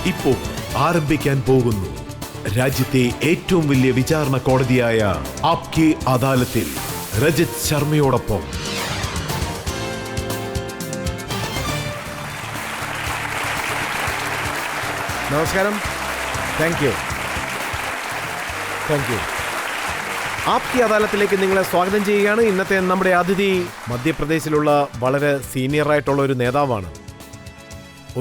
ഇപ്പോൾ ആരംഭിക്കാൻ പോകുന്നു. രാജ്യത്തെ ഏറ്റവും വലിയ വിചാരണ കോടതിയായ ആപ്കി അദാലത്തിൽ രജത് ശർമ്മയോടൊപ്പം നമസ്കാരം. Thank you. ആപ്കി അദാലത്തിലേക്ക് നിങ്ങളെ സ്വാഗതം ചെയ്യുകയാണ്. ഇന്നത്തെ നമ്മുടെ അതിഥി മധ്യപ്രദേശിലുള്ള വളരെ സീനിയറായിട്ടുള്ള ഒരു നേതാവാണ്.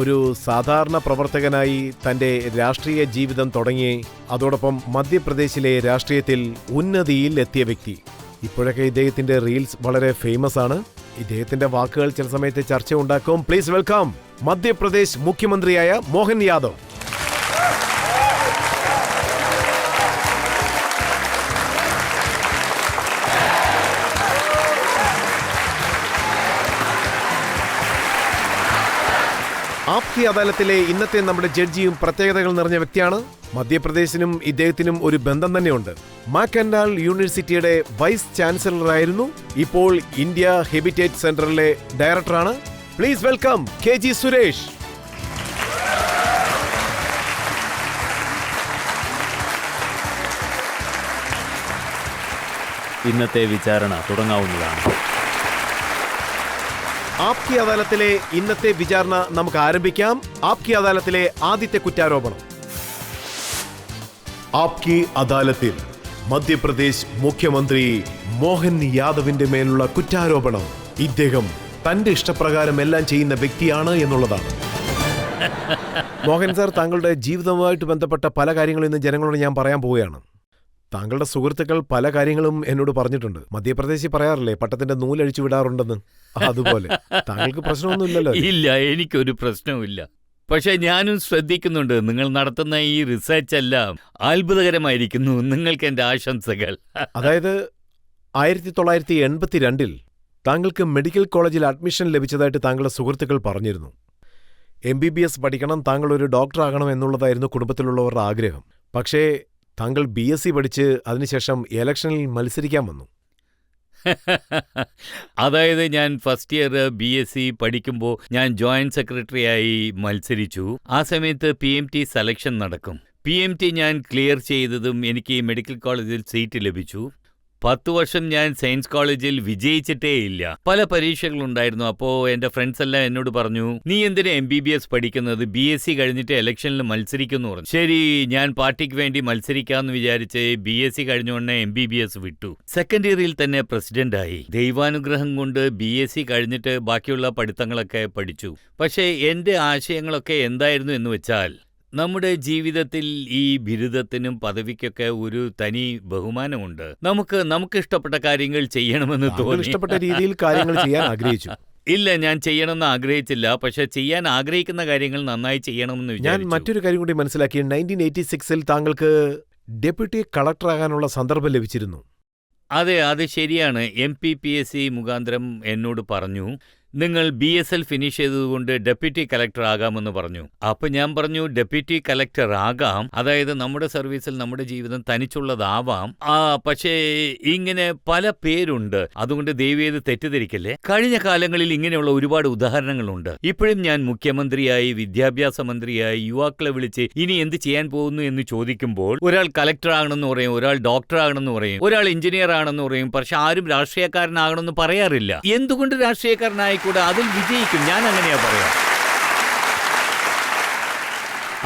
ഒരു സാധാരണ പ്രവർത്തകനായി തൻ്റെ രാഷ്ട്രീയ ജീവിതം തുടങ്ങി അതോടൊപ്പം മധ്യപ്രദേശിലെ രാഷ്ട്രീയത്തിൽ ഉന്നതിയിൽ എത്തിയ വ്യക്തി. ഇപ്പോഴൊക്കെ ഇദ്ദേഹത്തിൻ്റെ റീൽസ് വളരെ ഫേമസ് ആണ്. ഇദ്ദേഹത്തിൻ്റെ വാക്കുകൾ ചില സമയത്ത് ചർച്ച ഉണ്ടാക്കും. പ്ലീസ് വെൽക്കം മധ്യപ്രദേശ് മുഖ്യമന്ത്രിയായ മോഹൻ യാദവ്. ആപ്കി അദാലത്തിലെ ഇന്നത്തെ നമ്മുടെ ജഡ്ജിയും പ്രത്യേകതകൾ നിറഞ്ഞ വ്യക്തിയാണ്. മധ്യപ്രദേശിനും ഇദ്ദേഹത്തിനും ഒരു ബന്ധം തന്നെയുണ്ട്. മാക്കൻഡാൽ യൂണിവേഴ്സിറ്റിയുടെ വൈസ് ചാൻസലറായിരുന്നു. ഇപ്പോൾ ഇന്ത്യ ഹെബിറ്റേറ്റ് സെന്ററിലെ ഡയറക്ടറാണ്. Please welcome KG Suresh. ഇന്നത്തെ വിചാരണ തുടങ്ങാവുന്നതാണ്. ആപ്കി അദാലത്തിലെ ഇന്നത്തെ വിചാരണ നമുക്ക് ആരംഭിക്കാം. ആപ്കി അദാലത്തിലെ ആദ്യത്തെ കുറ്റാരോപണം. ആപ്കി അദാലത്തിൽ മധ്യപ്രദേശ് മുഖ്യമന്ത്രി മോഹൻ യാദവിന്റെ മേലുള്ള കുറ്റാരോപണം ഇദ്ദേഹം തന്റെ ഇഷ്ടപ്രകാരം എല്ലാം ചെയ്യുന്ന വ്യക്തിയാണ് എന്നുള്ളതാണ്. മോഹൻ സാർ, താങ്കളുടെ ജീവിതവുമായിട്ട് ബന്ധപ്പെട്ട പല കാര്യങ്ങളും ഇന്ന് ജനങ്ങളോട് ഞാൻ പറയാൻ പോവുകയാണ്. താങ്കളുടെ സുഹൃത്തുക്കൾ പല കാര്യങ്ങളും എന്നോട് പറഞ്ഞിട്ടുണ്ട്. മധ്യപ്രദേശിൽ പറയാറില്ലേ പട്ടത്തിന്റെ നൂലഴിച്ചു വിടാറുണ്ടെന്ന്, അതുപോലെ താങ്കൾക്ക് പ്രശ്നമൊന്നുമില്ലല്ലോ? ഇല്ല, എനിക്കൊരു പ്രശ്നവുമില്ല. പക്ഷെ ഞാനും ശ്രദ്ധിക്കുന്നുണ്ട്. നിങ്ങൾ നടത്തുന്ന ഈ റിസർച്ച് എല്ലാം അത്ഭുതകരമായിരിക്കുന്നു. നിങ്ങൾക്ക് എൻ്റെ ആശംസകൾ. അതായത് 1982 താങ്കൾക്ക് മെഡിക്കൽ കോളേജിൽ അഡ്മിഷൻ ലഭിച്ചതായിട്ട് താങ്കളുടെ സുഹൃത്തുക്കൾ പറഞ്ഞിരുന്നു. MBBS പഠിക്കണം, താങ്കൾ ഒരു ഡോക്ടർ ആകണം എന്നുള്ളതായിരുന്നു കുടുംബത്തിലുള്ളവരുടെ ആഗ്രഹം. പക്ഷേ താങ്കൾ BSc പഠിച്ച് അതിനുശേഷം ഇലക്ഷനിൽ മത്സരിക്കാൻ വന്നു. അതായത് ഞാൻ ഫസ്റ്റ് ഇയർ BSc പഠിക്കുമ്പോൾ ഞാൻ ജോയിന്റ് സെക്രട്ടറി ആയി മത്സരിച്ചു. ആ സമയത്ത് PMT സെലക്ഷൻ നടക്കും. PMT ഞാൻ ക്ലിയർ ചെയ്തതും എനിക്ക് മെഡിക്കൽ കോളേജിൽ സീറ്റ് ലഭിച്ചു. 10 വർഷം ഞാൻ സയൻസ് കോളേജിൽ വിജയിച്ചിട്ടേ ഇല്ല. പല പരീക്ഷകളുണ്ടായിരുന്നു. അപ്പോൾ എൻ്റെ ഫ്രണ്ട്സ് എല്ലാം എന്നോട് പറഞ്ഞു, നീ എന്തിനാ MBBS പഠിക്കുന്നത്, BSc കഴിഞ്ഞിട്ട് ഇലക്ഷനിൽ മത്സരിക്കുന്നു പറഞ്ഞു. ശരി, ഞാൻ പാർട്ടിക്ക് വേണ്ടി മത്സരിക്കാമെന്ന് വിചാരിച്ച് BSc കഴിഞ്ഞുകൊണ്ട് MBBS വിട്ടു. സെക്കൻഡ് ഇയറിൽ തന്നെ പ്രസിഡന്റായി. ദൈവാനുഗ്രഹം കൊണ്ട് BSc കഴിഞ്ഞിട്ട് ബാക്കിയുള്ള പഠിത്തങ്ങളൊക്കെ പഠിച്ചു. പക്ഷേ എൻ്റെ ആശയങ്ങളൊക്കെ എന്തായിരുന്നു എന്ന് വെച്ചാൽ, നമ്മുടെ ജീവിതത്തിൽ ഈ ബിരുദത്തിനും പദവിക്കൊക്കെ ഒരു തനി ബഹുമാനമുണ്ട്. നമുക്ക് ഇഷ്ടപ്പെട്ട കാര്യങ്ങൾ ചെയ്യണമെന്ന് തോന്നി. ഇഷ്ടപ്പെട്ട രീതിയിൽ കാര്യങ്ങൾ ചെയ്യാൻ ആഗ്രഹിച്ചു. ഇല്ല, ഞാൻ ചെയ്യണമെന്ന് ആഗ്രഹിച്ചില്ല. പക്ഷെ ചെയ്യാൻ ആഗ്രഹിക്കുന്ന കാര്യങ്ങൾ നന്നായി ചെയ്യണമെന്ന് ഞാൻ വിചാരിച്ചു. മറ്റൊരു കാര്യം കൂടി മനസ്സിലാക്കി. 1986 താങ്കൾക്ക് ഡെപ്യൂട്ടി കളക്ടർ ആകാനുള്ള സന്ദർഭം ലഭിച്ചിരുന്നു. അതെ, അത് ശരിയാണ്. MPPSC മുഖാന്തരം എന്നോട് പറഞ്ഞു, നിങ്ങൾ BSL ഫിനിഷ് ചെയ്തതുകൊണ്ട് ഡെപ്യൂട്ടി കളക്ടർ ആകാമെന്ന് പറഞ്ഞു. അപ്പൊ ഞാൻ പറഞ്ഞു, ഡെപ്യൂട്ടി കളക്ടർ ആകാം, അതായത് നമ്മുടെ സർവീസിൽ നമ്മുടെ ജീവിതം തനിച്ചുള്ളതാവാം. പക്ഷേ ഇങ്ങനെ പല പേരുണ്ട്, അതുകൊണ്ട് ദയവേത് തെറ്റിദ്ധരിക്കല്ലേ. കഴിഞ്ഞ കാലങ്ങളിൽ ഇങ്ങനെയുള്ള ഒരുപാട് ഉദാഹരണങ്ങളുണ്ട്. ഇപ്പോഴും ഞാൻ മുഖ്യമന്ത്രിയായി, വിദ്യാഭ്യാസ മന്ത്രിയായി യുവാക്കളെ വിളിച്ച് ഇനി എന്ത് ചെയ്യാൻ പോകുന്നു എന്ന് ചോദിക്കുമ്പോൾ, ഒരാൾ കളക്ടർ ആകണമെന്ന് പറയും, ഒരാൾ ഡോക്ടർ ആകണമെന്ന് പറയും, ഒരാൾ എഞ്ചിനീയർ ആണെന്ന് പറയും. പക്ഷെ ആരും രാഷ്ട്രീയക്കാരനാകണമെന്ന് പറയാറില്ല. എന്തുകൊണ്ട് രാഷ്ട്രീയക്കാരനായി കൂടെ അതിൽ വിജയിക്കും? ഞാൻ അങ്ങനെയാ പറയാം.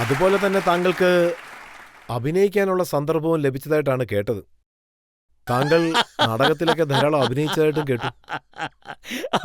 അതുപോലെ തന്നെ താങ്കൾക്ക് അഭിനയിക്കാനുള്ള സന്ദർഭവും ലഭിച്ചതായിട്ടാണ് കേട്ടത്. താങ്കൾ നാടകത്തിലൊക്കെ ധാരാളം അഭിനയിച്ചതായിട്ടും കേട്ടു.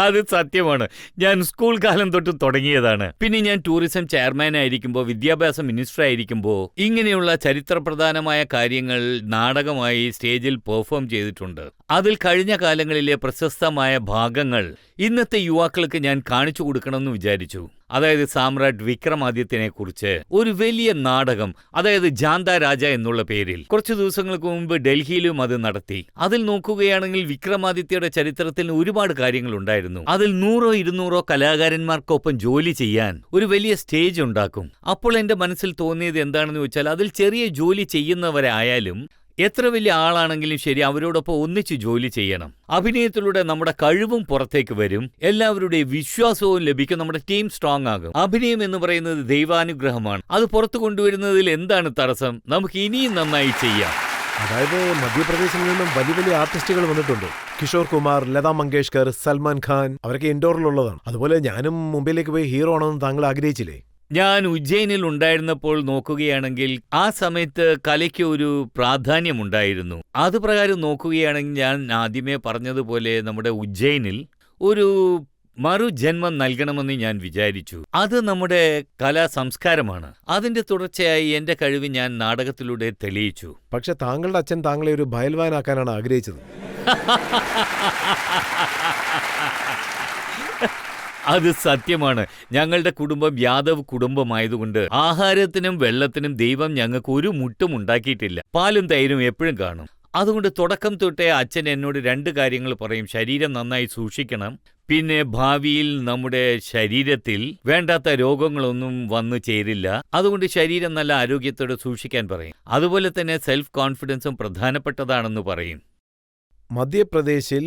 അത് സത്യമാണ്. ഞാൻ സ്കൂൾ കാലം തൊട്ട് തുടങ്ങിയതാണ്. പിന്നെ ഞാൻ ടൂറിസം ചെയർമാൻ ആയിരിക്കുമ്പോൾ, വിദ്യാഭ്യാസ മിനിസ്റ്റർ ആയിരിക്കുമ്പോൾ ഇങ്ങനെയുള്ള ചരിത്രപ്രധാനമായ കാര്യങ്ങൾ നാടകമായി സ്റ്റേജിൽ പെർഫോം ചെയ്തിട്ടുണ്ട്. അതിൽ കഴിഞ്ഞ കാലങ്ങളിലെ പ്രശസ്തമായ ഭാഗങ്ങൾ ഇന്നത്തെ യുവാക്കൾക്ക് ഞാൻ കാണിച്ചു കൊടുക്കണമെന്ന് വിചാരിച്ചു. അതായത് സാമ്രാട്ട് വിക്രമാദിത്യനെ കുറിച്ച് ഒരു വലിയ നാടകം, അതായത് ജാന്ത രാജ എന്നുള്ള പേരിൽ കുറച്ചു ദിവസങ്ങൾക്ക് മുമ്പ് ഡൽഹിയിലും അത് നടത്തി. അതിൽ നോക്കുകയാണെങ്കിൽ വിക്രമാദിത്യയുടെ ചരിത്രത്തിൽ ഒരുപാട് കാര്യങ്ങളുണ്ടായിരുന്നു. അതിൽ 100-200 കലാകാരന്മാർക്കൊപ്പം ജോലി ചെയ്യാൻ ഒരു വലിയ സ്റ്റേജ് ഉണ്ടാക്കും. അപ്പോൾ എന്റെ മനസ്സിൽ തോന്നിയത് എന്താണെന്ന് വെച്ചാൽ, അതിൽ ചെറിയ ജോലി ചെയ്യുന്നവരായാലും എത്ര വലിയ ആളാണെങ്കിലും ശരി അവരോടൊപ്പം ഒന്നിച്ച് ജോലി ചെയ്യണം. അഭിനയത്തിലൂടെ നമ്മുടെ കഴിവും പുറത്തേക്ക് വരും, എല്ലാവരുടെയും വിശ്വാസവും ലഭിക്കും, നമ്മുടെ ടീം സ്ട്രോങ് ആകും. അഭിനയം എന്ന് പറയുന്നത് ദൈവാനുഗ്രഹമാണ്. അത് പുറത്തു കൊണ്ടുവരുന്നതിൽ എന്താണ് തടസ്സം? നമുക്ക് ഇനിയും നന്നായി ചെയ്യാം. അതായത് മധ്യപ്രദേശിൽ നിന്നും വലിയ വലിയ ആർട്ടിസ്റ്റുകൾ വന്നിട്ടുണ്ട്. കിഷോർ കുമാർ, ലതാ മങ്കേഷ്കർ, സൽമാൻ ഖാൻ, അവരൊക്കെ ഇൻഡോറിലുള്ളതാണ്. അതുപോലെ ഞാനും മുംബൈയിലേക്ക് പോയി ഹീറോ ആണെന്ന് താങ്കൾ ആഗ്രഹിച്ചില്ലേ? ഞാൻ ഉജ്ജയിനിൽ ഉണ്ടായിരുന്നപ്പോൾ നോക്കുകയാണെങ്കിൽ ആ സമയത്ത് കലയ്ക്ക് ഒരു പ്രാധാന്യമുണ്ടായിരുന്നു. അത് പ്രകാരം നോക്കുകയാണെങ്കിൽ ഞാൻ ആദ്യമേ പറഞ്ഞതുപോലെ നമ്മുടെ ഉജ്ജയിനിൽ ഒരു മറുജന്മം നൽകണമെന്ന് ഞാൻ വിചാരിച്ചു. അത് നമ്മുടെ കലാ സംസ്കാരമാണ്. അതിന്റെ തുടർച്ചയായി എന്റെ കഴിവ് ഞാൻ നാടകത്തിലൂടെ തെളിയിച്ചു. പക്ഷെ താങ്കളുടെ അച്ഛൻ താങ്കളെ ഒരു ബയൽവാനാക്കാനാണ് ആഗ്രഹിച്ചത്. അത് സത്യമാണ്. ഞങ്ങളുടെ കുടുംബം യാദവ് കുടുംബമായതുകൊണ്ട് ആഹാരത്തിനും വെള്ളത്തിനും ദൈവം ഞങ്ങൾക്ക് ഒരു മുട്ടും ഉണ്ടാക്കിയിട്ടില്ല. പാലും തൈരും എപ്പോഴും കാണും. അതുകൊണ്ട് തുടക്കം തൊട്ടേ അച്ഛൻ എന്നോട് 2 കാര്യങ്ങൾ പറയും. ശരീരം നന്നായി സൂക്ഷിക്കണം, പിന്നെ ഭാവിയിൽ നമ്മുടെ ശരീരത്തിൽ വേണ്ടാത്ത രോഗങ്ങളൊന്നും വന്നു ചേരില്ല. അതുകൊണ്ട് ശരീരം നല്ല ആരോഗ്യത്തോടെ സൂക്ഷിക്കാൻ പറയും. അതുപോലെ തന്നെ സെൽഫ് കോൺഫിഡൻസും പ്രധാനപ്പെട്ടതാണെന്ന് പറയും. മധ്യപ്രദേശിൽ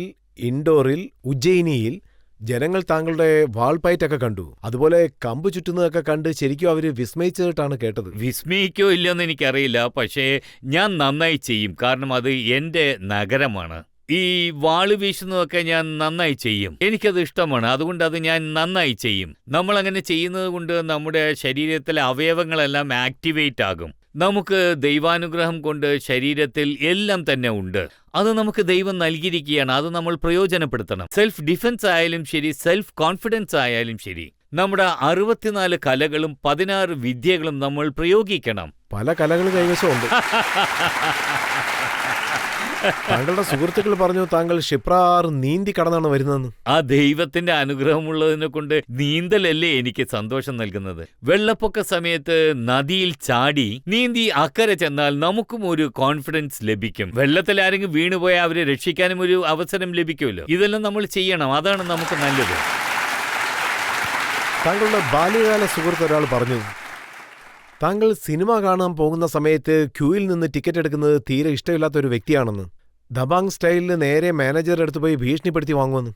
ഇൻഡോറിൽ ഉജ്ജയിനിയിൽ ജനങ്ങൾ താങ്കളുടെ വാൾപയറ്റൊക്കെ കണ്ടു. അതുപോലെ കമ്പ് ചുറ്റുന്നതൊക്കെ കണ്ട് ശരിക്കും അവർ വിസ്മയിച്ചിട്ടാണ് കേട്ടത്. വിസ്മയിക്കോ ഇല്ലെന്ന് എനിക്കറിയില്ല, പക്ഷേ ഞാൻ നന്നായി ചെയ്യും. കാരണം അത് എൻ്റെ നഗരമാണ്. ഈ വാള് വീശുന്നതൊക്കെ ഞാൻ നന്നായി ചെയ്യും. എനിക്കത് ഇഷ്ടമാണ്. അതുകൊണ്ട് അത് ഞാൻ നന്നായി ചെയ്യും. നമ്മളങ്ങനെ ചെയ്യുന്നത് കൊണ്ട് നമ്മുടെ ശരീരത്തിലെ അവയവങ്ങളെല്ലാം ആക്ടിവേറ്റ് ആകും. നമുക്ക് ദൈവാനുഗ്രഹം കൊണ്ട് ശരീരത്തിൽ എല്ലാം തന്നെ ഉണ്ട്. അത് നമുക്ക് ദൈവം നൽകിയിരിക്കുകയാണ്. അത് നമ്മൾ പ്രയോജനപ്പെടുത്തണം. സെൽഫ് ഡിഫൻസ് ആയാലും ശരി, സെൽഫ് കോൺഫിഡൻസ് ആയാലും ശരി, നമ്മുടെ 64 കലകളും 16 വിദ്യകളും നമ്മൾ പ്രയോഗിക്കണം. പല കലകളും കൈവശമുണ്ട്. താങ്കളുടെ സുഹൃത്തുക്കൾ പറഞ്ഞു താങ്കൾ ക്ഷിപ്രാർ നീന്തി കടന്നാണ് വരുന്നതെന്ന്. ആ ദൈവത്തിന്റെ അനുഗ്രഹമുള്ളതിനെ കൊണ്ട് നീന്തലല്ലേ എനിക്ക് സന്തോഷം നൽകുന്നത്. വെള്ളപ്പൊക്ക സമയത്ത് നദിയിൽ ചാടി നീന്തി അക്കരെ ചെന്നാൽ നമുക്കും ഒരു കോൺഫിഡൻസ് ലഭിക്കും. വെള്ളത്തിൽ ആരെങ്കിലും വീണുപോയാൽ അവരെ രക്ഷിക്കാനും ഒരു അവസരം ലഭിക്കുമല്ലോ. ഇതെല്ലാം നമ്മൾ ചെയ്യണം. അതാണ് നമുക്ക് നല്ലത്. താങ്കളുടെ ബാല്യകാല സുഹൃത്ത് ഒരാൾ പറഞ്ഞു താങ്കൾ സിനിമ കാണാൻ പോകുന്ന സമയത്ത് ക്യൂവിൽ നിന്ന് ടിക്കറ്റ് എടുക്കുന്നത് തീരെ ഇഷ്ടമില്ലാത്ത ഒരു വ്യക്തിയാണെന്ന്. ദബാങ് സ്റ്റൈലിൽ നേരെ മാനേജറുടെ അടുത്ത് പോയി ഭീഷണിപ്പെടുത്തി വാങ്ങുമെന്ന്.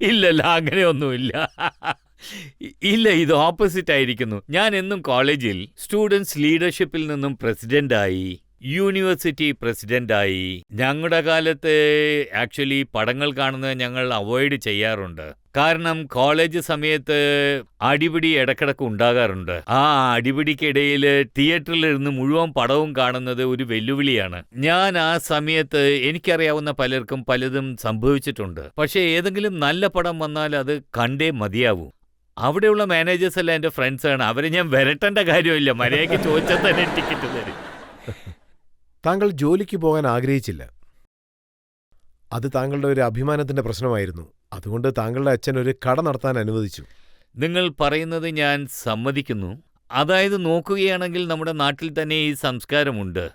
ഇല്ലല്ല, അങ്ങനെയൊന്നുമില്ല. ഇല്ല, ഇത് ഓപ്പോസിറ്റ് ആയിരിക്കുന്നു. ഞാൻ എന്നും കോളേജിൽ സ്റ്റുഡൻസ് ലീഡർഷിപ്പിൽ നിന്നും പ്രസിഡന്റായി, യൂണിവേഴ്സിറ്റി പ്രസിഡന്റായി. ഞങ്ങളുടെ കാലത്ത് ആക്ച്വലി പടങ്ങൾ കാണുന്നത് ഞങ്ങൾ അവോയ്ഡ് ചെയ്യാറുണ്ട്. കാരണം കോളേജ് സമയത്ത് അടിപിടി ഇടക്കിടക്ക് ഉണ്ടാകാറുണ്ട്. ആ അടിപിടിക്കിടയിൽ തിയേറ്ററിലിരുന്ന് മുഴുവൻ പടവും കാണുന്നത് ഒരു വെല്ലുവിളിയാണ്. ഞാൻ ആ സമയത്ത് എനിക്കറിയാവുന്ന പലർക്കും പലതും സംഭവിച്ചിട്ടുണ്ട്. പക്ഷേ ഏതെങ്കിലും നല്ല പടം വന്നാൽ അത് കണ്ടേ മതിയാവൂ. അവിടെയുള്ള മാനേജേഴ്സ് എല്ലാം എൻ്റെ ഫ്രണ്ട്സാണ്. അവരെ ഞാൻ വരട്ടേണ്ട കാര്യമില്ല. മര്യാദയ്ക്ക് ചോദിച്ചാൽ തന്നെ ടിക്കറ്റ് തരും. താങ്കൾ ജോലിക്ക് പോകാൻ ആഗ്രഹിച്ചില്ല. അത് താങ്കളുടെ ഒരു അഭിമാനത്തിന്റെ പ്രശ്നമായിരുന്നു. അതുകൊണ്ട് താങ്കളുടെ അച്ഛൻ ഒരു കട നടത്താൻ അനുവദിച്ചു. നിങ്ങൾ പറയുന്നത് ഞാൻ സമ്മതിക്കുന്നു. അതായത് നോക്കുകയാണെങ്കിൽ നമ്മുടെ നാട്ടിൽ തന്നെ ഈ സംസ്കാരമുണ്ട്.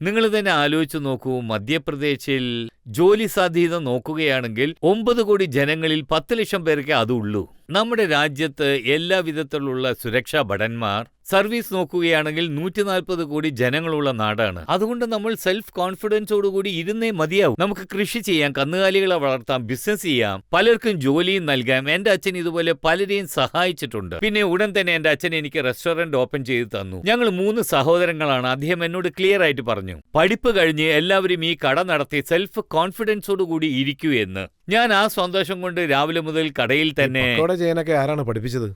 നിങ്ങൾ തന്നെ ആലോചിച്ച് നോക്കൂ. മധ്യപ്രദേശിൽ ജോലി സാധ്യത നോക്കുകയാണെങ്കിൽ 9 കോടി ജനങ്ങളിൽ 10 ലക്ഷം പേർക്ക് അതുള്ളൂ. നമ്മുടെ രാജ്യത്ത് എല്ലാ വിധത്തിലുള്ള സുരക്ഷാ ഭടന്മാർ, സർവീസ് നോക്കുകയാണെങ്കിൽ 140 കോടി ജനങ്ങളുള്ള നാടാണ്. അതുകൊണ്ട് നമ്മൾ സെൽഫ് കോൺഫിഡൻസോടുകൂടി ഇരുന്നേ മതിയാവും. നമുക്ക് കൃഷി ചെയ്യാം, കന്നുകാലികളെ വളർത്താം, ബിസിനസ് ചെയ്യാം, പലർക്കും ജോലിയും നൽകാം. എൻ്റെ അച്ഛൻ ഇതുപോലെ പലരെയും സഹായിച്ചിട്ടുണ്ട്. പിന്നെ ഉടൻ തന്നെ എൻ്റെ അച്ഛൻ എനിക്ക് റെസ്റ്റോറന്റ് ഓപ്പൺ ചെയ്ത് തന്നു. ഞങ്ങൾ 3 സഹോദരങ്ങളാണ്. അദ്ദേഹം എന്നോട് ക്ലിയർ ആയിട്ട് പറഞ്ഞു, പഠിപ്പ് കഴിഞ്ഞ് എല്ലാവരും ഈ കട നടത്തി സെൽഫ് കോൺഫിഡൻസോടുകൂടി ഇരിക്കൂ എന്ന്. ഞാൻ ആ സന്തോഷം കൊണ്ട് രാവിലെ മുതൽ കടയിൽ തന്നെ ചെയ്യാനൊക്കെ ആരാണ് പഠിപ്പിച്ചത്?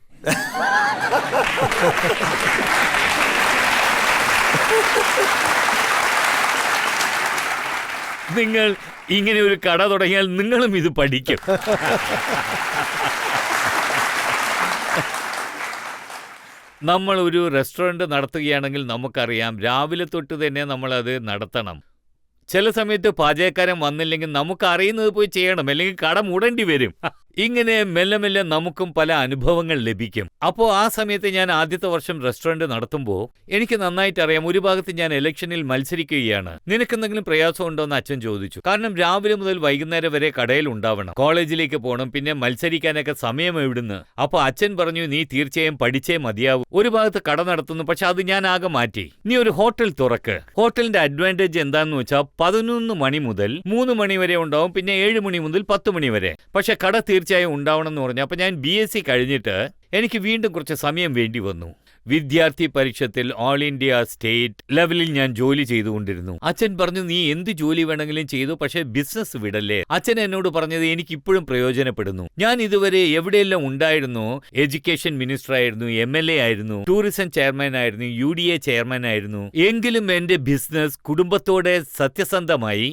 നിങ്ങൾ ഇങ്ങനെ ഒരു കട തുടങ്ങിയാൽ നിങ്ങളും ഇത് പഠിക്കും. നമ്മൾ ഒരു റെസ്റ്റോറൻറ്റ് നടത്തുകയാണെങ്കിൽ നമുക്കറിയാം രാവിലെ തൊട്ട് തന്നെ നമ്മളത് നടത്തണം. ചില സമയത്ത് പാചകക്കാരൻ വന്നില്ലെങ്കിൽ നമുക്ക് അറിയുന്നത് പോയി ചെയ്യണം, അല്ലെങ്കിൽ കട മൂടേണ്ടി വരും. ഇങ്ങനെ മെല്ലെ മെല്ലെ നമുക്കും പല അനുഭവങ്ങൾ ലഭിക്കും. അപ്പോൾ ആ സമയത്ത് ഞാൻ ആദ്യത്തെ വർഷം റെസ്റ്റോറന്റ് നടത്തുമ്പോൾ എനിക്ക് നന്നായിട്ട് അറിയാം, ഒരു ഭാഗത്ത് ഞാൻ ഇലക്ഷനിൽ മത്സരിക്കുകയാണ്. നിനക്കെന്തെങ്കിലും പ്രയാസമുണ്ടോ എന്ന് അച്ഛൻ ചോദിച്ചു. കാരണം രാവിലെ മുതൽ വൈകുന്നേരം വരെ കടയിൽ ഉണ്ടാവണം, കോളേജിലേക്ക് പോകണം, പിന്നെ മത്സരിക്കാനൊക്കെ സമയം എവിടുന്ന്. അപ്പോൾ അച്ഛൻ പറഞ്ഞു, നീ തീർച്ചയായും പഠിച്ചേ മതിയാവൂ. ഒരു ഭാഗത്ത് കട നടത്തുന്നു, പക്ഷെ അത് ഞാൻ ആകെ മാറ്റി. നീ ഒരു ഹോട്ടൽ തുറക്ക്. ഹോട്ടലിന്റെ അഡ്വാൻറ്റേജ് എന്താണെന്ന് വെച്ചാൽ 11 മണി മുതൽ 3 മണി വരെ ഉണ്ടാവും, പിന്നെ 7 മണി മുതൽ 10 മണി വരെ. പക്ഷെ കട തീർച്ചയായും ഉണ്ടാവണം എന്ന് പറഞ്ഞു. അപ്പോൾ ഞാൻ BSc കഴിഞ്ഞിട്ട് എനിക്ക് വീണ്ടും കുറച്ച് സമയം വേണ്ടി വന്നു. വിദ്യാർത്ഥി പരിഷത്തിൽ ഓൾ ഇന്ത്യ സ്റ്റേറ്റ് ലെവലിൽ ഞാൻ ജോലി ചെയ്തുകൊണ്ടിരുന്നു. അച്ഛൻ പറഞ്ഞു, നീ എന്ത് ജോലി വേണമെങ്കിലും ചെയ്തു, പക്ഷേ ബിസിനസ് വിടല്ലേ. അച്ഛൻ എന്നോട് പറഞ്ഞത് എനിക്ക് ഇപ്പോഴും പ്രയോജനപ്പെടുന്നു. ഞാൻ ഇതുവരെ എവിടെയെല്ലാം ഉണ്ടായിരുന്നു, എഡ്യൂക്കേഷൻ മിനിസ്റ്റർ ആയിരുന്നു, MLA ആയിരുന്നു, ടൂറിസം ചെയർമാൻ ആയിരുന്നു, UDA ചെയർമാൻ ആയിരുന്നു. എങ്കിലും എന്റെ ബിസിനസ് കുടുംബത്തോടെ സത്യസന്ധമായി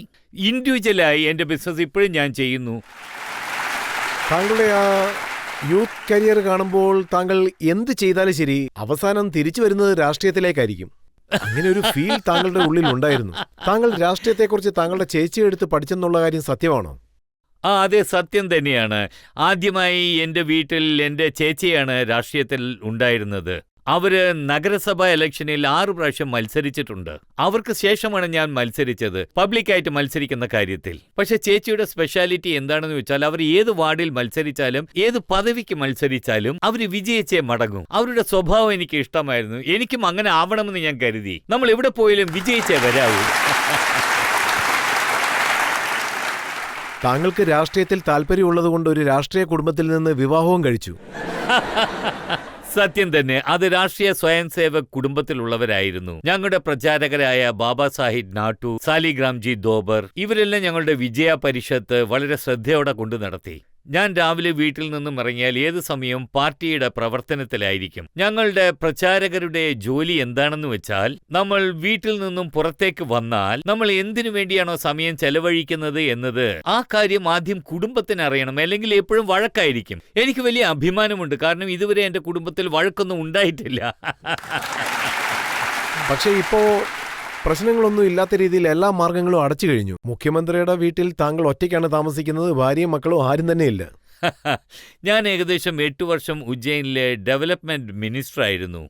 ഇൻഡിവിജ്വലായി എന്റെ ബിസിനസ് ഇപ്പോഴും ഞാൻ ചെയ്യുന്നു. താങ്കളുടെ ആ യൂത്ത് കരിയർ കാണുമ്പോൾ താങ്കൾ എന്ത് ചെയ്താലും ശരി അവസാനം തിരിച്ചു വരുന്നത് രാഷ്ട്രീയത്തിലേക്കായിരിക്കും. അങ്ങനെ ഒരു ഫീൽ താങ്കളുടെ ഉള്ളിൽ ഉണ്ടായിരുന്നു. താങ്കൾ രാഷ്ട്രീയത്തെക്കുറിച്ച് താങ്കളുടെ ചേച്ചി എടുത്ത് പഠിച്ചെന്നുള്ള കാര്യം സത്യമാണോ? അതെ, സത്യം തന്നെയാണ്. ആദ്യമായി എൻ്റെ വീട്ടിൽ എൻ്റെ ചേച്ചിയാണ് രാഷ്ട്രീയത്തിൽ ഉണ്ടായിരുന്നത്. അവര് നഗരസഭാ ഇലക്ഷനിൽ 6 പ്രാവശ്യം മത്സരിച്ചിട്ടുണ്ട്. അവർക്ക് ശേഷമാണ് ഞാൻ മത്സരിച്ചത്, പബ്ലിക്കായിട്ട് മത്സരിക്കുന്ന കാര്യത്തിൽ. പക്ഷെ ചേച്ചിയുടെ സ്പെഷ്യാലിറ്റി എന്താണെന്ന് വെച്ചാൽ, അവർ ഏത് വാർഡിൽ മത്സരിച്ചാലും ഏത് പദവിക്ക് മത്സരിച്ചാലും അവർ വിജയിച്ചേ മടങ്ങും. അവരുടെ സ്വഭാവം എനിക്ക് ഇഷ്ടമായിരുന്നു. എനിക്കും അങ്ങനെ ആവണമെന്ന് ഞാൻ കരുതി. നമ്മൾ എവിടെ പോയാലും വിജയിച്ചേ വരാവൂ. താങ്കൾക്ക് രാഷ്ട്രീയത്തിൽ താല്പര്യമുള്ളതുകൊണ്ട് ഒരു രാഷ്ട്രീയ കുടുംബത്തിൽ നിന്ന് വിവാഹവും കഴിച്ചു. സത്യം തന്നെ, അത് രാഷ്ട്രീയ സ്വയം സേവക് കുടുംബത്തിലുള്ളവരായിരുന്നു. ഞങ്ങളുടെ പ്രചാരകരായ ബാബാ സാഹിബ് നാട്ടു, സാലിഗ്രാംജി ദോബർ, ഇവരെല്ലാം ഞങ്ങളുടെ വിജയ പരിഷത്ത് വളരെ ശ്രദ്ധയോടെ കൊണ്ടു നടത്തി. ഞാൻ രാവിലെ വീട്ടിൽ നിന്നും ഇറങ്ങിയാൽ ഏത് സമയവും പാർട്ടിയുടെ പ്രവർത്തനത്തിലായിരിക്കും. ഞങ്ങളുടെ പ്രചാരകരുടെ ജോലി എന്താണെന്ന് വെച്ചാൽ, നമ്മൾ വീട്ടിൽ നിന്നും പുറത്തേക്ക് വന്നാൽ നമ്മൾ എന്തിനു വേണ്ടിയാണോ സമയം ചെലവഴിക്കുന്നത് എന്നത് ആ കാര്യം ആദ്യം കുടുംബത്തിന് അറിയണം, അല്ലെങ്കിൽ എപ്പോഴും വഴക്കായിരിക്കും. എനിക്ക് വലിയ അഭിമാനമുണ്ട്, കാരണം ഇതുവരെ എന്റെ കുടുംബത്തിൽ വഴക്കൊന്നും ഉണ്ടായിട്ടില്ല. പക്ഷേ ഇപ്പോ പ്രശ്നങ്ങളൊന്നും ഇല്ലാത്ത രീതിയിൽ എല്ലാ മാർഗങ്ങളും അടച്ചു കഴിഞ്ഞു. മുഖ്യമന്ത്രിയുടെ വീട്ടിൽ താങ്കൾ ഒറ്റയ്ക്കാണ് താമസിക്കുന്നത്, ഭാര്യയും മക്കളും ആരും തന്നെയില്ല. ഞാൻ ഏകദേശം 8 വർഷം ഉജ്ജയിനിലെ ഡെവലപ്മെന്റ് മിനിസ്റ്റർ ആയിരുന്നു.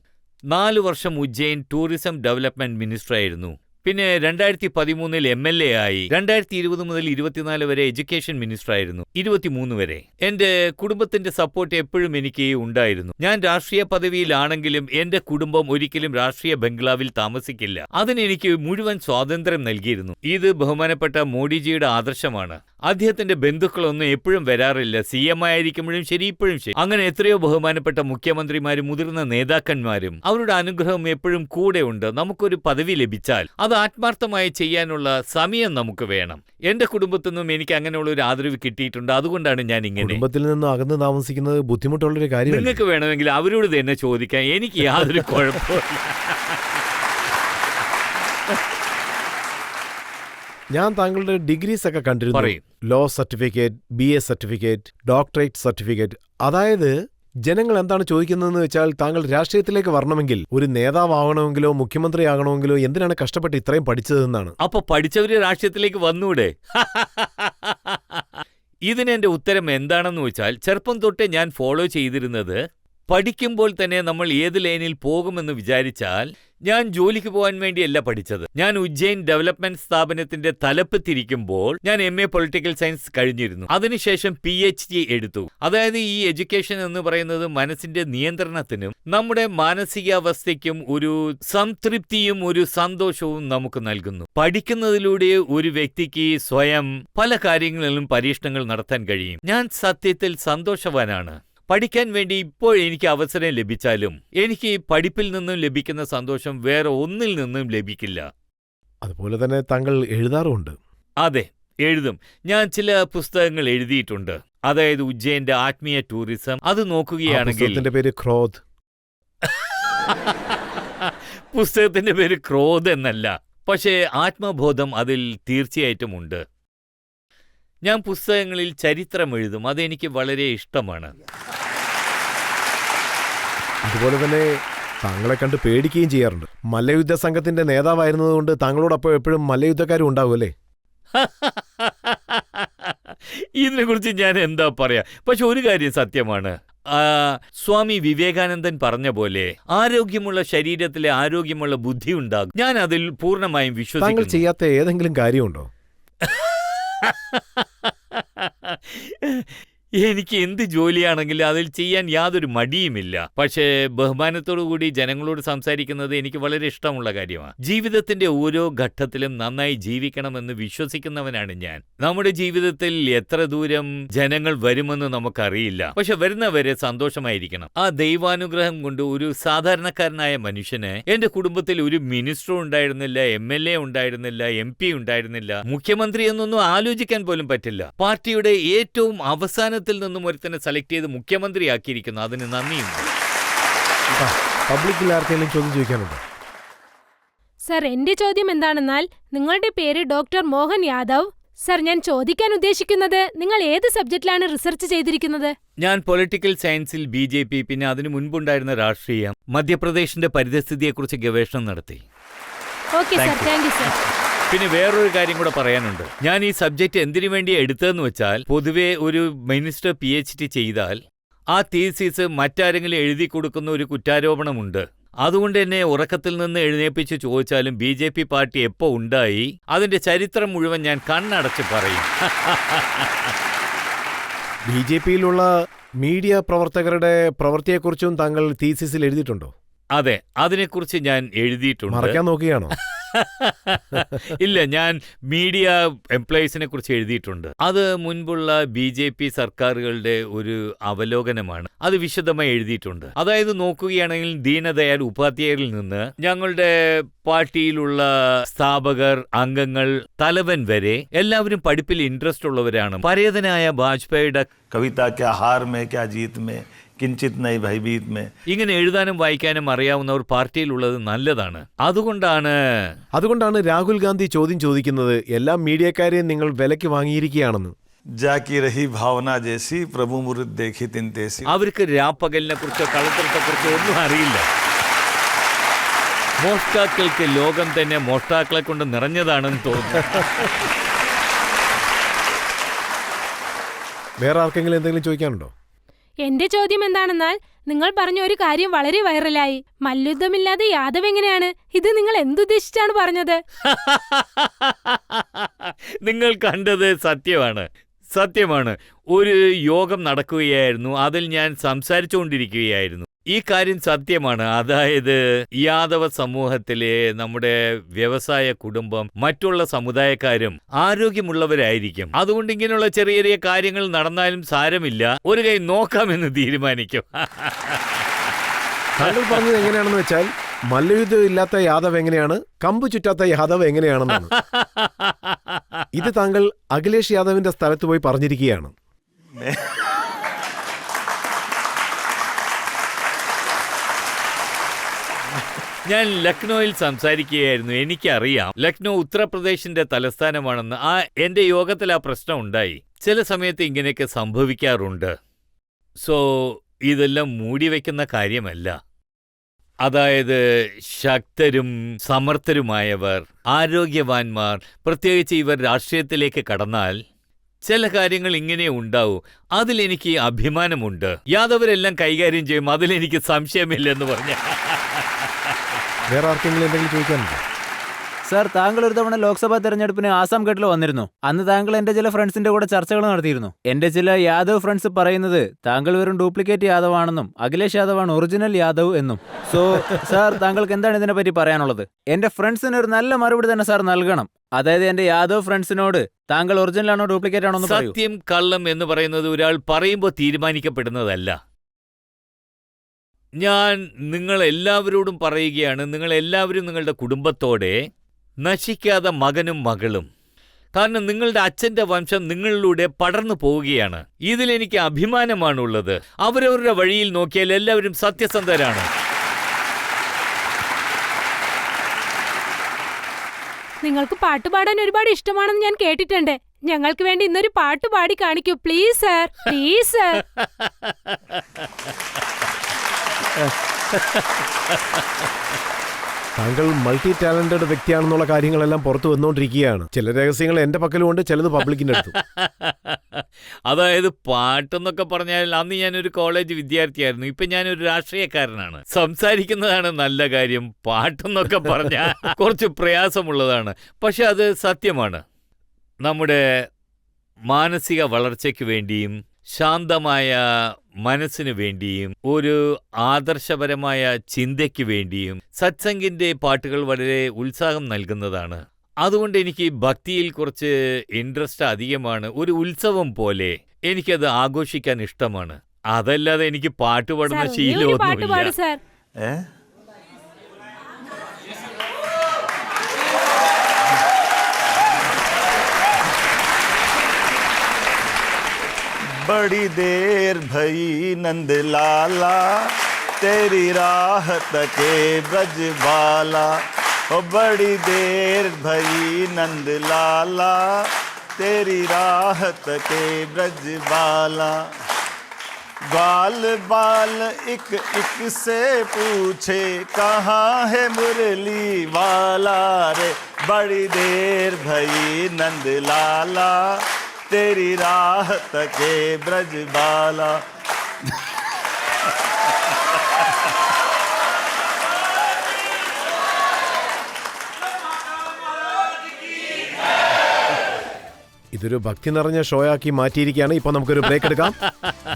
4 വർഷം ഉജ്ജയിൻ ടൂറിസം ഡെവലപ്മെന്റ് മിനിസ്റ്റർ ആയിരുന്നു. പിന്നെ 2013 MLA ആയി. 2020 മുതൽ 24 വരെ എഡ്യൂക്കേഷൻ മിനിസ്റ്റർ ആയിരുന്നു. 23 വരെ. എന്റെ കുടുംബത്തിന്റെ സപ്പോർട്ട് എപ്പോഴും എനിക്ക് ഉണ്ടായിരുന്നു. ഞാൻ രാഷ്ട്രീയ പദവിയിലാണെങ്കിലും എന്റെ കുടുംബം ഒരിക്കലും രാഷ്ട്രീയ ബംഗ്ലാവിൽ താമസിക്കില്ല. അതിനെനിക്ക് മുഴുവൻ സ്വാതന്ത്ര്യം നൽകിയിരുന്നു. ഇത് ബഹുമാനപ്പെട്ട മോഡിജിയുടെ ആദർശമാണ്. അദ്ദേഹത്തിന്റെ ബന്ധുക്കളൊന്നും എപ്പോഴും വരാറില്ല. CM ആയിരിക്കുമ്പോഴും ശരി, ഇപ്പോഴും ശരി. അങ്ങനെ എത്രയോ ബഹുമാനപ്പെട്ട മുഖ്യമന്ത്രിമാരും മുതിർന്ന നേതാക്കന്മാരും അവരുടെ അനുഗ്രഹം എപ്പോഴും കൂടെ ഉണ്ട്. നമുക്കൊരു പദവി ലഭിച്ചാൽ അത് ആത്മാർത്ഥമായി ചെയ്യാനുള്ള സമയം നമുക്ക് വേണം. എന്റെ കുടുംബത്തിൽ നിന്നും എനിക്ക് അങ്ങനെയുള്ള ഒരു ആദരവ് കിട്ടിയിട്ടുണ്ട്. അതുകൊണ്ടാണ് ഞാൻ ഇങ്ങനെ. കുടുംബത്തിൽ നിന്ന് അകന്ന് താമസിക്കുന്നത് ബുദ്ധിമുട്ടുള്ളൊരു കാര്യം. നിങ്ങൾക്ക് വേണമെങ്കിൽ അവരോട് തന്നെ ചോദിക്കാം, എനിക്ക് യാതൊരു കുഴപ്പമില്ല. ഞാൻ താങ്കളുടെ ഡിഗ്രീസ് ഒക്കെ കണ്ടിരുന്നു. Law certificate, BA certificate, doctorate certificate. അതായത് ജനങ്ങൾ എന്താണ് ചോദിക്കുന്നതെന്ന് വെച്ചാൽ, താങ്കൾ രാഷ്ട്രീയത്തിലേക്ക് വരണമെങ്കിൽ, ഒരു നേതാവാകണമെങ്കിലോ മുഖ്യമന്ത്രി ആകണമെങ്കിലോ എന്തിനാണ് കഷ്ടപ്പെട്ട് ഇത്രയും പഠിച്ചതെന്നാണ്. അപ്പൊ പഠിച്ചവര് രാഷ്ട്രീയത്തിലേക്ക് വന്നൂടെ? ഇതിനെന്റെ ഉത്തരം എന്താണെന്ന് വെച്ചാൽ, ചെറുപ്പം തൊട്ടേ ഞാൻ ഫോളോ ചെയ്തിരുന്നത്, പഠിക്കുമ്പോൾ തന്നെ നമ്മൾ ഏത് ലൈനിൽ പോകുമെന്ന് വിചാരിച്ചാൽ, ഞാൻ ജോലിക്ക് പോകാൻ വേണ്ടിയല്ല പഠിച്ചത്. ഞാൻ ഉജ്ജയിൻ ഡെവലപ്മെന്റ് സ്ഥാപനത്തിന്റെ തലപ്പത്തിരിക്കുമ്പോൾ ഞാൻ MA പൊളിറ്റിക്കൽ സയൻസ് കഴിഞ്ഞിരുന്നു. അതിനുശേഷം PhD എടുത്തു. അതായത് ഈ എഡ്യൂക്കേഷൻ എന്ന് പറയുന്നത് മനസ്സിന്റെ നിയന്ത്രണത്തിനും നമ്മുടെ മാനസികാവസ്ഥയ്ക്കും ഒരു സംതൃപ്തിയും ഒരു സന്തോഷവും നമുക്ക് നൽകുന്നു. പഠിക്കുന്നതിലൂടെ ഒരു വ്യക്തിക്ക് സ്വയം പല കാര്യങ്ങളിലും പരീക്ഷണങ്ങൾ നടത്താൻ കഴിയും. ഞാൻ സത്യത്തിൽ സന്തോഷവാനാണ്. പഠിക്കാൻ വേണ്ടി ഇപ്പോൾ എനിക്ക് അവസരം ലഭിച്ചാലും എനിക്ക് പഠിപ്പിൽ നിന്നും ലഭിക്കുന്ന സന്തോഷം വേറെ ഒന്നിൽ നിന്നും ലഭിക്കില്ല. അതുപോലെ തന്നെ താങ്കൾ എഴുതാറുമുണ്ട്. അതെ, എഴുതും. ഞാൻ ചില പുസ്തകങ്ങൾ എഴുതിയിട്ടുണ്ട്. അതായത് ഉജ്ജയിന്റെ ആത്മീയ ടൂറിസം. അത് നോക്കുകയാണെങ്കിൽ പേര് ക്രോധ്. പുസ്തകത്തിന്റെ പേര് ക്രോധ് എന്നല്ല, പക്ഷേ ആത്മബോധം അതിൽ തീർച്ചയായിട്ടും ഉണ്ട്. ഞാൻ പുസ്തകങ്ങളിൽ ചരിത്രം എഴുതും. അതെനിക്ക് വളരെ ഇഷ്ടമാണ്. അതുപോലെ തന്നെ താങ്കളെ കണ്ട് പേടിക്കുകയും ചെയ്യാറുണ്ട്. മല്ലയുദ്ധ സംഘത്തിന്റെ നേതാവായിരുന്നതുകൊണ്ട് താങ്കളോടൊപ്പം എപ്പോഴും മല്ലയുദ്ധക്കാരും ഉണ്ടാവും അല്ലേ? ഇതിനെക്കുറിച്ച് ഞാൻ എന്താ പറയാ. പക്ഷെ ഒരു കാര്യം സത്യമാണ്, സ്വാമി വിവേകാനന്ദൻ പറഞ്ഞ പോലെ ആരോഗ്യമുള്ള ശരീരത്തിലെ ആരോഗ്യമുള്ള ബുദ്ധി ഉണ്ടാകും. ഞാൻ അതിൽ പൂർണ്ണമായും താങ്കൾ വിശ്വസിക്കുന്നു. ചെയ്യാത്ത ഏതെങ്കിലും കാര്യമുണ്ടോ? എനിക്ക് എന്ത് ജോലിയാണെങ്കിലും അതിൽ ചെയ്യാൻ യാതൊരു മടിയുമില്ല. പക്ഷേ ബഹുമാനത്തോടുകൂടി ജനങ്ങളോട് സംസാരിക്കുന്നത് എനിക്ക് വളരെ ഇഷ്ടമുള്ള കാര്യമാണ്. ജീവിതത്തിന്റെ ഓരോ ഘട്ടത്തിലും നന്നായി ജീവിക്കണമെന്ന് വിശ്വസിക്കുന്നവനാണ് ഞാൻ. നമ്മുടെ ജീവിതത്തിൽ എത്ര ദൂരം ജനങ്ങൾ വരുമെന്ന് നമുക്കറിയില്ല. പക്ഷെ വരുന്നവരെ സന്തോഷമായിരിക്കണം. ആ ദൈവാനുഗ്രഹം കൊണ്ട് ഒരു സാധാരണക്കാരനായ മനുഷ്യന് എന്റെ കുടുംബത്തിൽ ഒരു മിനിസ്റ്റർ ഉണ്ടായിരുന്നില്ല, MLA ഉണ്ടായിരുന്നില്ല, MP ഉണ്ടായിരുന്നില്ല, മുഖ്യമന്ത്രി എന്നൊന്നും ആലോചിക്കാൻ പോലും പറ്റില്ല. പാർട്ടിയുടെ ഏറ്റവും അവസാന നിന്നും ഒരുത്തനെ സെലക്ട് ചെയ്ത് മുഖ്യമന്ത്രിയാക്കിയിരിക്കുന്നു. അതിന് നന്ദിയുണ്ട്. പബ്ലിക്കിൽ ആർക്കെങ്കിലും ചോദ്യം ചോദിക്കാനുണ്ടോ? സർ, എന്റെ ചോദ്യം എന്താണെന്നാൽ, നിങ്ങളുടെ പേര് ഡോക്ടർ മോഹൻ യാദവ്. സർ, ഞാൻ ചോദിക്കാൻ ഉദ്ദേശിക്കുന്നത്, നിങ്ങൾ ഏത് സബ്ജക്റ്റിലാണ് റിസർച്ച് ചെയ്തിരിക്കുന്നത്? ഞാൻ പൊളിറ്റിക്കൽ സയൻസിൽ BJP, പിന്നെ അതിനു മുൻപുണ്ടായിരുന്ന രാഷ്ട്രീയം, മധ്യപ്രദേശിന്റെ പരിസ്ഥിതിയെക്കുറിച്ച് ഗവേഷണം നടത്തി. Okay sir, thank you sir. പിന്നെ വേറൊരു കാര്യം കൂടെ പറയാനുണ്ട്. ഞാൻ ഈ സബ്ജക്റ്റ് എന്തിനു വേണ്ടിയാ എടുത്തതെന്ന് വെച്ചാൽ, പൊതുവെ ഒരു മിനിസ്റ്റർ PhD ചെയ്താൽ ആ തീസിസ് മറ്റാരെങ്കിലും എഴുതി കൊടുക്കുന്ന ഒരു കുറ്റാരോപണമുണ്ട്. അതുകൊണ്ട് എന്നെ ഉറക്കത്തിൽ നിന്ന് എഴുന്നേപ്പിച്ച് ചോദിച്ചാലും BJP പാർട്ടി എപ്പോ ഉണ്ടായി, അതിന്റെ ചരിത്രം മുഴുവൻ ഞാൻ കണ്ണടച്ച് പറയും. BJPയിലുള്ള മീഡിയ പ്രവർത്തകരുടെ പ്രവൃത്തിയെക്കുറിച്ചും താങ്കൾ തീസിസിൽ എഴുതിയിട്ടുണ്ടോ? അതെ, അതിനെക്കുറിച്ച് ഞാൻ എഴുതിയിട്ടുണ്ട്. മറക്കാൻ നോക്കുകയാണോ? ഇല്ല, ഞാൻ മീഡിയ എംപ്ലോയീസിനെ കുറിച്ച് എഴുതിയിട്ടുണ്ട്. അത് മുൻപുള്ള BJP സർക്കാരുകളുടെ ഒരു അവലോകനമാണ്. അത് വിശദമായി എഴുതിയിട്ടുണ്ട്. അതായത് നോക്കുകയാണെങ്കിൽ ദീനദയാൽ ഉപാധ്യായരിൽ നിന്ന് ഞങ്ങളുടെ പാർട്ടിയിലുള്ള സ്ഥാപകർ, അംഗങ്ങൾ, തലവൻ വരെ എല്ലാവരും പഠിപ്പിൽ ഇൻട്രസ്റ്റ് ഉള്ളവരാണ്. പരേതനായ വാജ്പേയിയുടെ കവിത ക്യാ ഹാർ മേ ക്യാ ജീത് മേ കിഞ്ചിത് നൈ ഭയഭീത് മേ ഇങ്ങനെ എഴുതാനും വായിക്കാനും അറിയാവുന്നവർ പാർട്ടിയിലുള്ളത് നല്ലതാണ്. അതുകൊണ്ടാണ് രാഹുൽ ഗാന്ധി ചോദ്യം ചോദിക്കുന്നത്, എല്ലാ മീഡിയക്കാരെയും നിങ്ങൾ വിലയ്ക്ക് വാങ്ങിയിരിക്കുകയാണെന്ന്. ജാക്കി രഹി ഭാവന ജേസി പ്രഭു മുറിത് ദേഖി തിൻ തേസി. അവർക്ക് രാപ്പകലിനെ കുറിച്ചോ കളത്രത്തെ കുറിച്ചോ ഒന്നും അറിയില്ല. മോഷ്ടാക്കൾക്ക് ലോകം തന്നെ മോഷ്ടാക്കളെ കൊണ്ട് നിറഞ്ഞതാണെന്ന് തോന്നുന്നു. വേറെ ആർക്കെങ്കിലും എന്തെങ്കിലും ചോദിക്കാനുണ്ടോ? എന്റെ ചോദ്യം എന്താണെന്നാൽ, നിങ്ങൾ പറഞ്ഞ ഒരു കാര്യം വളരെ വൈറലായി. മല്യുദ്ധമില്ലാതെ യാദവ് എങ്ങനെയാണ്? ഇത് നിങ്ങൾ എന്തുദ്ദേശിച്ചാണ് പറഞ്ഞത്? നിങ്ങൾ കണ്ടത് സത്യമാണ്. ഒരു യോഗം നടക്കുകയായിരുന്നു. അതിൽ ഞാൻ സംസാരിച്ചുകൊണ്ടിരിക്കുകയായിരുന്നു. ഈ കാര്യം സത്യമാണ്. അതായത് യാദവ സമൂഹത്തിലെ നമ്മുടെ വ്യവസായ കുടുംബം മറ്റുള്ള സമുദായക്കാരും ആരോഗ്യമുള്ളവരായിരിക്കും. അതുകൊണ്ട് ഇങ്ങനെയുള്ള ചെറിയ ചെറിയ കാര്യങ്ങൾ നടന്നാലും സാരമില്ല, ഒരു കൈ നോക്കാമെന്ന് തീരുമാനിക്കും. താങ്കൾ പറഞ്ഞത് എങ്ങനെയാണെന്ന് വെച്ചാൽ, മല്ലയുദ്ധം ഇല്ലാത്ത യാദവ് എങ്ങനെയാണ്, കമ്പ് ചുറ്റാത്ത യാദവ് എങ്ങനെയാണെന്നാണ്. ഇത് താങ്കൾ അഖിലേഷ് യാദവിന്റെ സ്ഥലത്ത് പോയി പറഞ്ഞിരിക്കുകയാണ്. ഞാൻ ലക്നൌവിൽ സംസാരിക്കുകയായിരുന്നു. എനിക്കറിയാം ലക്നൗ ഉത്തർപ്രദേശിന്റെ തലസ്ഥാനമാണെന്ന്. എന്റെ യോഗത്തിൽ ആ പ്രശ്നം ഉണ്ടായി. ചില സമയത്ത് ഇങ്ങനെയൊക്കെ സംഭവിക്കാറുണ്ട്. ഇതെല്ലാം മൂടിവെക്കുന്ന കാര്യമല്ല. അതായത് ശക്തരും സമർത്ഥരുമായവർ, ആരോഗ്യവാന്മാർ, പ്രത്യേകിച്ച് ഇവർ രാഷ്ട്രീയത്തിലേക്ക് കടന്നാൽ ചില കാര്യങ്ങൾ ഇങ്ങനെ ഉണ്ടാവും. അതിലെനിക്ക് അഭിമാനമുണ്ട്. യാദവരെല്ലാം കൈകാര്യം ചെയ്യും, അതിലെനിക്ക് സംശയമില്ലെന്ന് പറഞ്ഞ. വേറെ ആർക്കെങ്കിലും എന്തെങ്കിലും ചോദിക്കാനുണ്ടോ? സർ, താങ്കൾ ഒരു തവണ ലോക്സഭാ തെരഞ്ഞെടുപ്പിന് ആസാം ഘട്ടിൽ വന്നിരുന്നു. അന്ന് താങ്കൾ എന്റെ ചില ഫ്രണ്ട്സിന്റെ കൂടെ ചർച്ചകൾ നടത്തിയിരുന്നു. എന്റെ ചില യാദവ് ഫ്രണ്ട്സ് പറയുന്നത് താങ്കൾ വെറും ഡ്യൂപ്ലിക്കേറ്റ് യാദവ് ആണെന്നും അഖിലേഷ് യാദവാണ് ഒറിജിനൽ യാദവ് എന്നും. സാർ, താങ്കൾക്ക് എന്താണ് ഇതിനെപ്പറ്റി പറയാനുള്ളത്? എന്റെ ഫ്രണ്ട്സിന് ഒരു നല്ല മറുപടി തന്നെ സാർ നൽകണം. അതായത് എന്റെ യാദവ് ഫ്രണ്ട്സിനോട് താങ്കൾ ഒറിജിനൽ ആണോ ഡ്യൂപ്ലിക്കേറ്റ് ആണോ എന്ന് പറയൂ. സത്യം കള്ളം എന്ന് പറയുന്നത് ഒരാൾ പറയുമ്പോൾ തീരുമാനിക്കപ്പെടുന്നതല്ല. ഞാൻ നിങ്ങളെല്ലാവരോടും പറയുകയാണ്, നിങ്ങളെല്ലാവരും നിങ്ങളുടെ കുടുംബത്തോടെ നശിക്കാതെ മകനും മകളും. കാരണം നിങ്ങളുടെ അച്ഛന്റെ വംശം നിങ്ങളിലൂടെ പടർന്നു പോവുകയാണ്. ഇതിലെനിക്ക് അഭിമാനമാണുള്ളത്. അവരവരുടെ വഴിയിൽ നോക്കിയാൽ എല്ലാവരും സത്യസന്ധരാണ്. നിങ്ങൾക്ക് പാട്ടുപാടാൻ ഒരുപാട് ഇഷ്ടമാണെന്ന് ഞാൻ കേട്ടിട്ടുണ്ട്. ഞങ്ങൾക്ക് വേണ്ടി ഇന്നൊരു പാട്ട് പാടി കാണിക്കൂ പ്ലീസ് സർ, പ്ലീസ് സർ. താങ്കൾ മൾട്ടി ടാലന്റഡ് വ്യക്തിയാണെന്നുള്ള കാര്യങ്ങളെല്ലാം പുറത്തു വന്നുകൊണ്ടിരിക്കുകയാണ്. ചില രഹസ്യങ്ങൾ എന്റെ പക്കലുമുണ്ട്, ചിലത് പബ്ലിക്കിന്റെ അടുത്തും. അതായത് പാട്ടെന്നൊക്കെ പറഞ്ഞാൽ അന്ന് ഞാനൊരു കോളേജ് വിദ്യാർത്ഥിയായിരുന്നു. ഇപ്പൊ ഞാനൊരു രാഷ്ട്രീയക്കാരനാണ്. സംസാരിക്കുന്നതാണ് നല്ല കാര്യം. പാട്ടെന്നൊക്കെ പറഞ്ഞാൽ കുറച്ച് പ്രയാസമുള്ളതാണ്. പക്ഷെ അത് സത്യമാണ്. നമ്മുടെ മാനസിക വളർച്ചയ്ക്ക് വേണ്ടിയും ശാന്തമായ മനസ്സിനു വേണ്ടിയും ഒരു ആദർശപരമായ ചിന്തയ്ക്ക് വേണ്ടിയും സത്സംഗിന്റെ പാട്ടുകൾ വളരെ ഉത്സാഹം നൽകുന്നതാണ്. അതുകൊണ്ട് എനിക്ക് ഭക്തിയിൽ കുറച്ച് ഇൻട്രസ്റ്റ് അധികമാണ്. ഒരു ഉത്സവം പോലെ എനിക്കത് ആഘോഷിക്കാൻ ഇഷ്ടമാണ്. അതല്ലാതെ എനിക്ക് പാട്ട് പാടുന്ന സാർ, നീ ഒരു പാട്ട് പാട് ശീലമൊന്നുമില്ല. സാർ. हैं? बड़ी देर भई नंद लाला, तेरी राह तके ब्रज बाला। ओ बड़ी देर भई नंद लाला, तेरी राह तके ब्रज बाला। बाल बाल एक एक से पूछे, कहाँ है मुरली वाला रे। बड़ी देर भई नंद लाला, तेरी राह तके ब्रज बाला। ഇതൊരു ഭക്തി നിറഞ്ഞ ഷോയാക്കി മാറ്റിയിരിക്കുകയാണ്. ഇപ്പൊ നമുക്കൊരു ബ്രേക്ക് എടുക്കാം.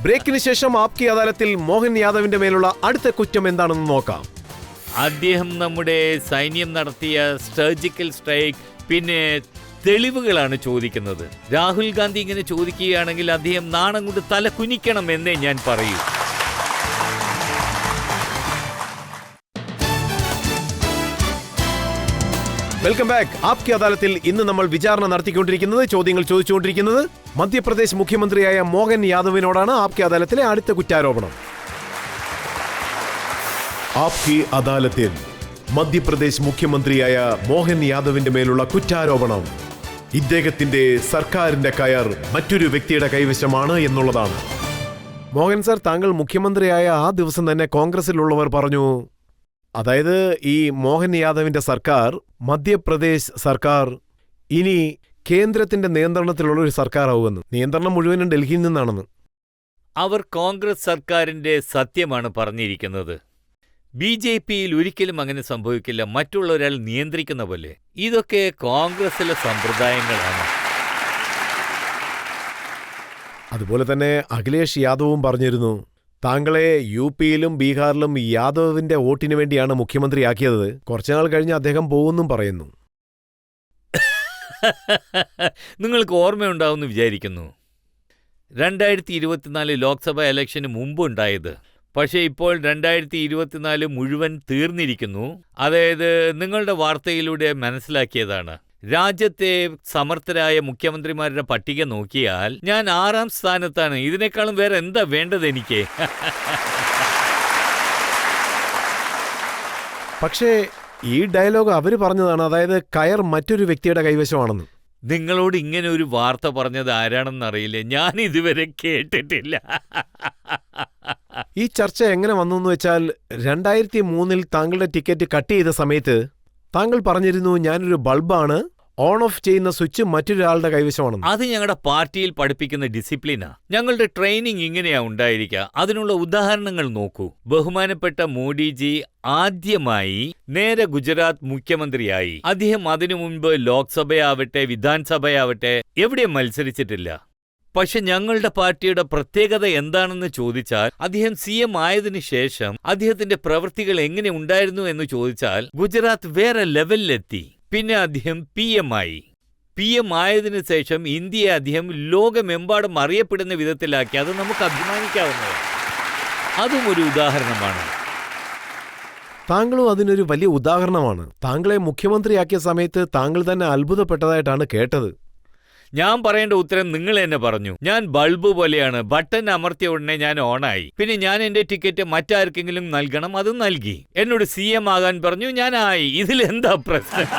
ബ്രേക്കിന് ശേഷം ആപ്കി അദാലത്തിൽ മോഹൻ യാദവിന്റെ മേലുള്ള അടുത്ത കുറ്റം എന്താണെന്ന് നോക്കാം. അദ്ദേഹം നമ്മുടെ സൈന്യം നടത്തിയ സർജിക്കൽ സ്ട്രൈക്ക്, പിന്നെ തെളിവുകളാണ് ചോദിക്കുന്നത്. രാഹുൽ ഗാന്ധി ഇങ്ങനെ ചോദിക്കുകയാണെങ്കിൽ അദ്ദേഹം നാണം കൊണ്ട് തല കുനിക്കണം എന്നേ ഞാൻ പറയൂ. Welcome back. ആപ്കി അദാലത്തിൽ ഇന്ന് നമ്മൾ വിചാരണ നടത്തിക്കൊണ്ടിരിക്കുന്നത്, ചോദ്യങ്ങൾ ചോദിച്ചുകൊണ്ടിരിക്കുന്നത് മധ്യപ്രദേശ് മുഖ്യമന്ത്രിയായ മോഹൻ യാദവിനോടാണ്. ആപ്കി അദാലത്തിലെ അടുത്ത കുറ്റാരോപണം. ആപ്കി അദാലത്തിൽ മധ്യപ്രദേശ് മുഖ്യമന്ത്രിയായ മോഹൻ യാദവിന്റെ മേലുള്ള കുറ്റാരോപണം ഇദ്ദേഹത്തിന്റെ സർക്കാരിന്റെ കയർ മറ്റൊരു വ്യക്തിയുടെ കൈവശമാണ് എന്നുള്ളതാണ്. മോഹൻ സർ, താങ്കൾ മുഖ്യമന്ത്രിയായ ആ ദിവസം തന്നെ കോൺഗ്രസിലുള്ളവർ പറഞ്ഞു, അതായത് ഈ മോഹൻ യാദവിന്റെ സർക്കാർ, മധ്യപ്രദേശ് സർക്കാർ ഇനി കേന്ദ്രത്തിന്റെ നിയന്ത്രണത്തിലുള്ള ഒരു സർക്കാർ ആവുമെന്ന്. നിയന്ത്രണം മുഴുവനും ഡൽഹിയിൽ നിന്നാണെന്ന്. അവർ കോൺഗ്രസ് സർക്കാരിന്റെ സത്യമാണ് പറഞ്ഞിരിക്കുന്നത്. BJPയിൽ ഒരിക്കലും അങ്ങനെ സംഭവിക്കില്ല. മറ്റുള്ളൊരാൾ നിയന്ത്രിക്കുന്ന പോലെ. ഇതൊക്കെ കോൺഗ്രസിലെ സമ്പ്രദായങ്ങളാണ്. അതുപോലെ തന്നെ അഖിലേഷ് യാദവും പറഞ്ഞിരുന്നു, താങ്കളെ UPയിലും ബീഹാറിലും യാദവിന്റെ വോട്ടിനു വേണ്ടിയാണ് മുഖ്യമന്ത്രിയാക്കിയത്. കുറച്ചുനാൾ കഴിഞ്ഞ് അദ്ദേഹം പോകുമെന്നും പറയുന്നു. നിങ്ങൾക്ക് ഓർമ്മയുണ്ടാവുമെന്ന് വിചാരിക്കുന്നു, 2024 ലോക്സഭാ ഇലക്ഷന് മുമ്പ് ഉണ്ടായത്. പക്ഷേ ഇപ്പോൾ 2024 മുഴുവൻ തീർന്നിരിക്കുന്നു. അതായത് നിങ്ങളുടെ വാർത്തയിലൂടെ മനസ്സിലാക്കിയതാണ്. രാജ്യത്തെ സമർത്ഥരായ മുഖ്യമന്ത്രിമാരുടെ പട്ടിക നോക്കിയാൽ ഞാൻ 6ാം സ്ഥാനത്താണ്. ഇതിനേക്കാളും വേറെ എന്താ വേണ്ടത് എനിക്ക്? പക്ഷേ ഈ ഡയലോഗ് അവര് പറഞ്ഞതാണ്, അതായത് കയർ മറ്റൊരു വ്യക്തിയുടെ കൈവശമാണെന്ന്. നിങ്ങളോട് ഇങ്ങനെ ഒരു വാർത്ത പറഞ്ഞത് ആരാണെന്നറിയില്ല. ഞാൻ ഇതുവരെ കേട്ടിട്ടില്ല. ഈ ചർച്ച എങ്ങനെ വന്നു എന്ന് വെച്ചാൽ 2003 താങ്കളുടെ ടിക്കറ്റ് കട്ട് ചെയ്ത സമയത്ത് താങ്കൾ പറഞ്ഞിരുന്നു, ഞാനൊരു ബൾബാണ്, ഓൺ ഓഫ് ചെയ്യുന്ന സ്വിച്ച് മറ്റൊരാളുടെ കൈവശമാണെന്ന്. അത് ഞങ്ങളുടെ പാർട്ടിയിൽ പഠിപ്പിക്കുന്ന ഡിസിപ്ലിനാ. ഞങ്ങളുടെ ട്രെയിനിങ് ഇങ്ങനെയാ ഉണ്ടായിരിക്കുക. അതിനുള്ള ഉദാഹരണങ്ങൾ നോക്കൂ. ബഹുമാനപ്പെട്ട മോഡിജി ആദ്യമായി നേരെ ഗുജറാത്ത് മുഖ്യമന്ത്രിയായി. അദ്ദേഹം അതിനു മുൻപ് ലോക്സഭയാവട്ടെ വിധാൻസഭയാവട്ടെ എവിടെയും മത്സരിച്ചിട്ടില്ല. പക്ഷെ ഞങ്ങളുടെ പാർട്ടിയുടെ പ്രത്യേകത എന്താണെന്ന് ചോദിച്ചാൽ, അദ്ദേഹം CM ആയതിനു ശേഷം അദ്ദേഹത്തിന്റെ പ്രവൃത്തികൾ എങ്ങനെ ഉണ്ടായിരുന്നു എന്ന് ചോദിച്ചാൽ ഗുജറാത്ത് വേറെ ലെവലിലെത്തി. പിന്നെ അദ്ദേഹം PM ആയി. PM ആയതിനു ശേഷം ഇന്ത്യയെ അദ്ദേഹം ലോകമെമ്പാടും അറിയപ്പെടുന്ന വിധത്തിലാക്കി. അത് നമുക്ക് അഭിമാനിക്കാവുന്നതാണ്. അതും ഒരു ഉദാഹരണമാണ്. താങ്കളും അതിനൊരു വലിയ ഉദാഹരണമാണ്. താങ്കളെ മുഖ്യമന്ത്രിയാക്കിയ സമയത്ത് താങ്കൾ തന്നെ അത്ഭുതപ്പെട്ടതായിട്ടാണ് കേട്ടത്. ഞാൻ പറയേണ്ട ഉത്തരം നിങ്ങൾ തന്നെ പറഞ്ഞു. ഞാൻ ബൾബ് പോലെയാണ്. ബട്ടൺ അമർത്തിയ ഉടനെ ഞാൻ ഓണായി. പിന്നെ ഞാൻ എന്റെ ടിക്കറ്റ് മറ്റാർക്കെങ്കിലും നൽകണം, അത് നൽകി. എന്നോട് CM ആകാൻ പറഞ്ഞു, ഞാൻ ആയി. ഇതിലെന്താ പ്രശ്നം?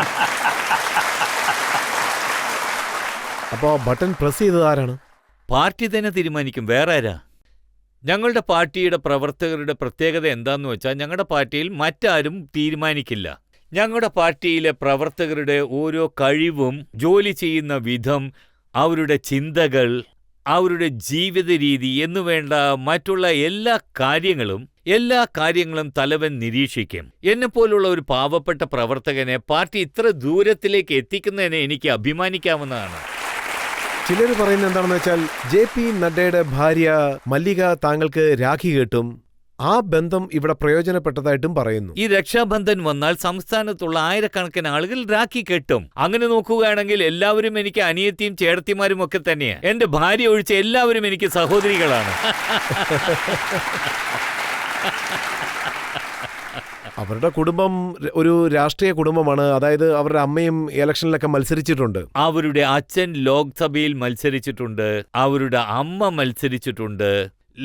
അപ്പോ ബട്ടൺ പ്രസ് ചെയ്തത് ആരാണ്? പാർട്ടി തന്നെ തീരുമാനിക്കും. വേറെ ആരാ? ഞങ്ങളുടെ പാർട്ടിയുടെ പ്രവർത്തകരുടെ പ്രത്യേകത എന്താന്ന് വെച്ചാൽ, ഞങ്ങളുടെ പാർട്ടിയിൽ മറ്റാരും തീരുമാനിക്കില്ല. ഞങ്ങളുടെ പാർട്ടിയിലെ പ്രവർത്തകരുടെ ഓരോ കഴിവും, ജോലി ചെയ്യുന്ന വിധം, അവരുടെ ചിന്തകൾ, അവരുടെ ജീവിത രീതി എന്നുവേണ്ട മറ്റുള്ള എല്ലാ കാര്യങ്ങളും തലവൻ നിരീക്ഷിക്കും. എന്നെപ്പോലുള്ള ഒരു പാവപ്പെട്ട പ്രവർത്തകനെ പാർട്ടി ഇത്ര ദൂരത്തിലേക്ക് എത്തിക്കുന്നതിനെ എനിക്ക് അഭിമാനിക്കാവുന്നതാണ്. ചിലർ പറയുന്നത് എന്താണെന്ന് വെച്ചാൽ JP നഡ്ഡയുടെ ഭാര്യ മല്ലിക താങ്കൾക്ക് രാഖി കെട്ടും, ആ ബന്ധം ഇവിടെ പ്രയോജനപ്പെട്ടതായിട്ടും പറയുന്നു. ഈ രക്ഷാബന്ധൻ വന്നാൽ സംസ്ഥാനത്തുള്ള ആയിരക്കണക്കിന് ആളുകൾ രാഖി കെട്ടും. അങ്ങനെ നോക്കുകയാണെങ്കിൽ എല്ലാവരും എനിക്ക് അനിയത്തിയും ചേട്ടത്തിമാരും ഒക്കെ തന്നെയാണ്. എന്റെ ഭാര്യ ഒഴിച്ച് എല്ലാവരും എനിക്ക് സഹോദരികളാണ്. അവരുടെ കുടുംബം ഒരു രാഷ്ട്രീയ കുടുംബമാണ്. അതായത് അവരുടെ അമ്മയും ഇലക്ഷനിലൊക്കെ മത്സരിച്ചിട്ടുണ്ട്. അവരുടെ അച്ഛൻ ലോക്സഭയിൽ മത്സരിച്ചിട്ടുണ്ട്, അവരുടെ അമ്മ മത്സരിച്ചിട്ടുണ്ട്.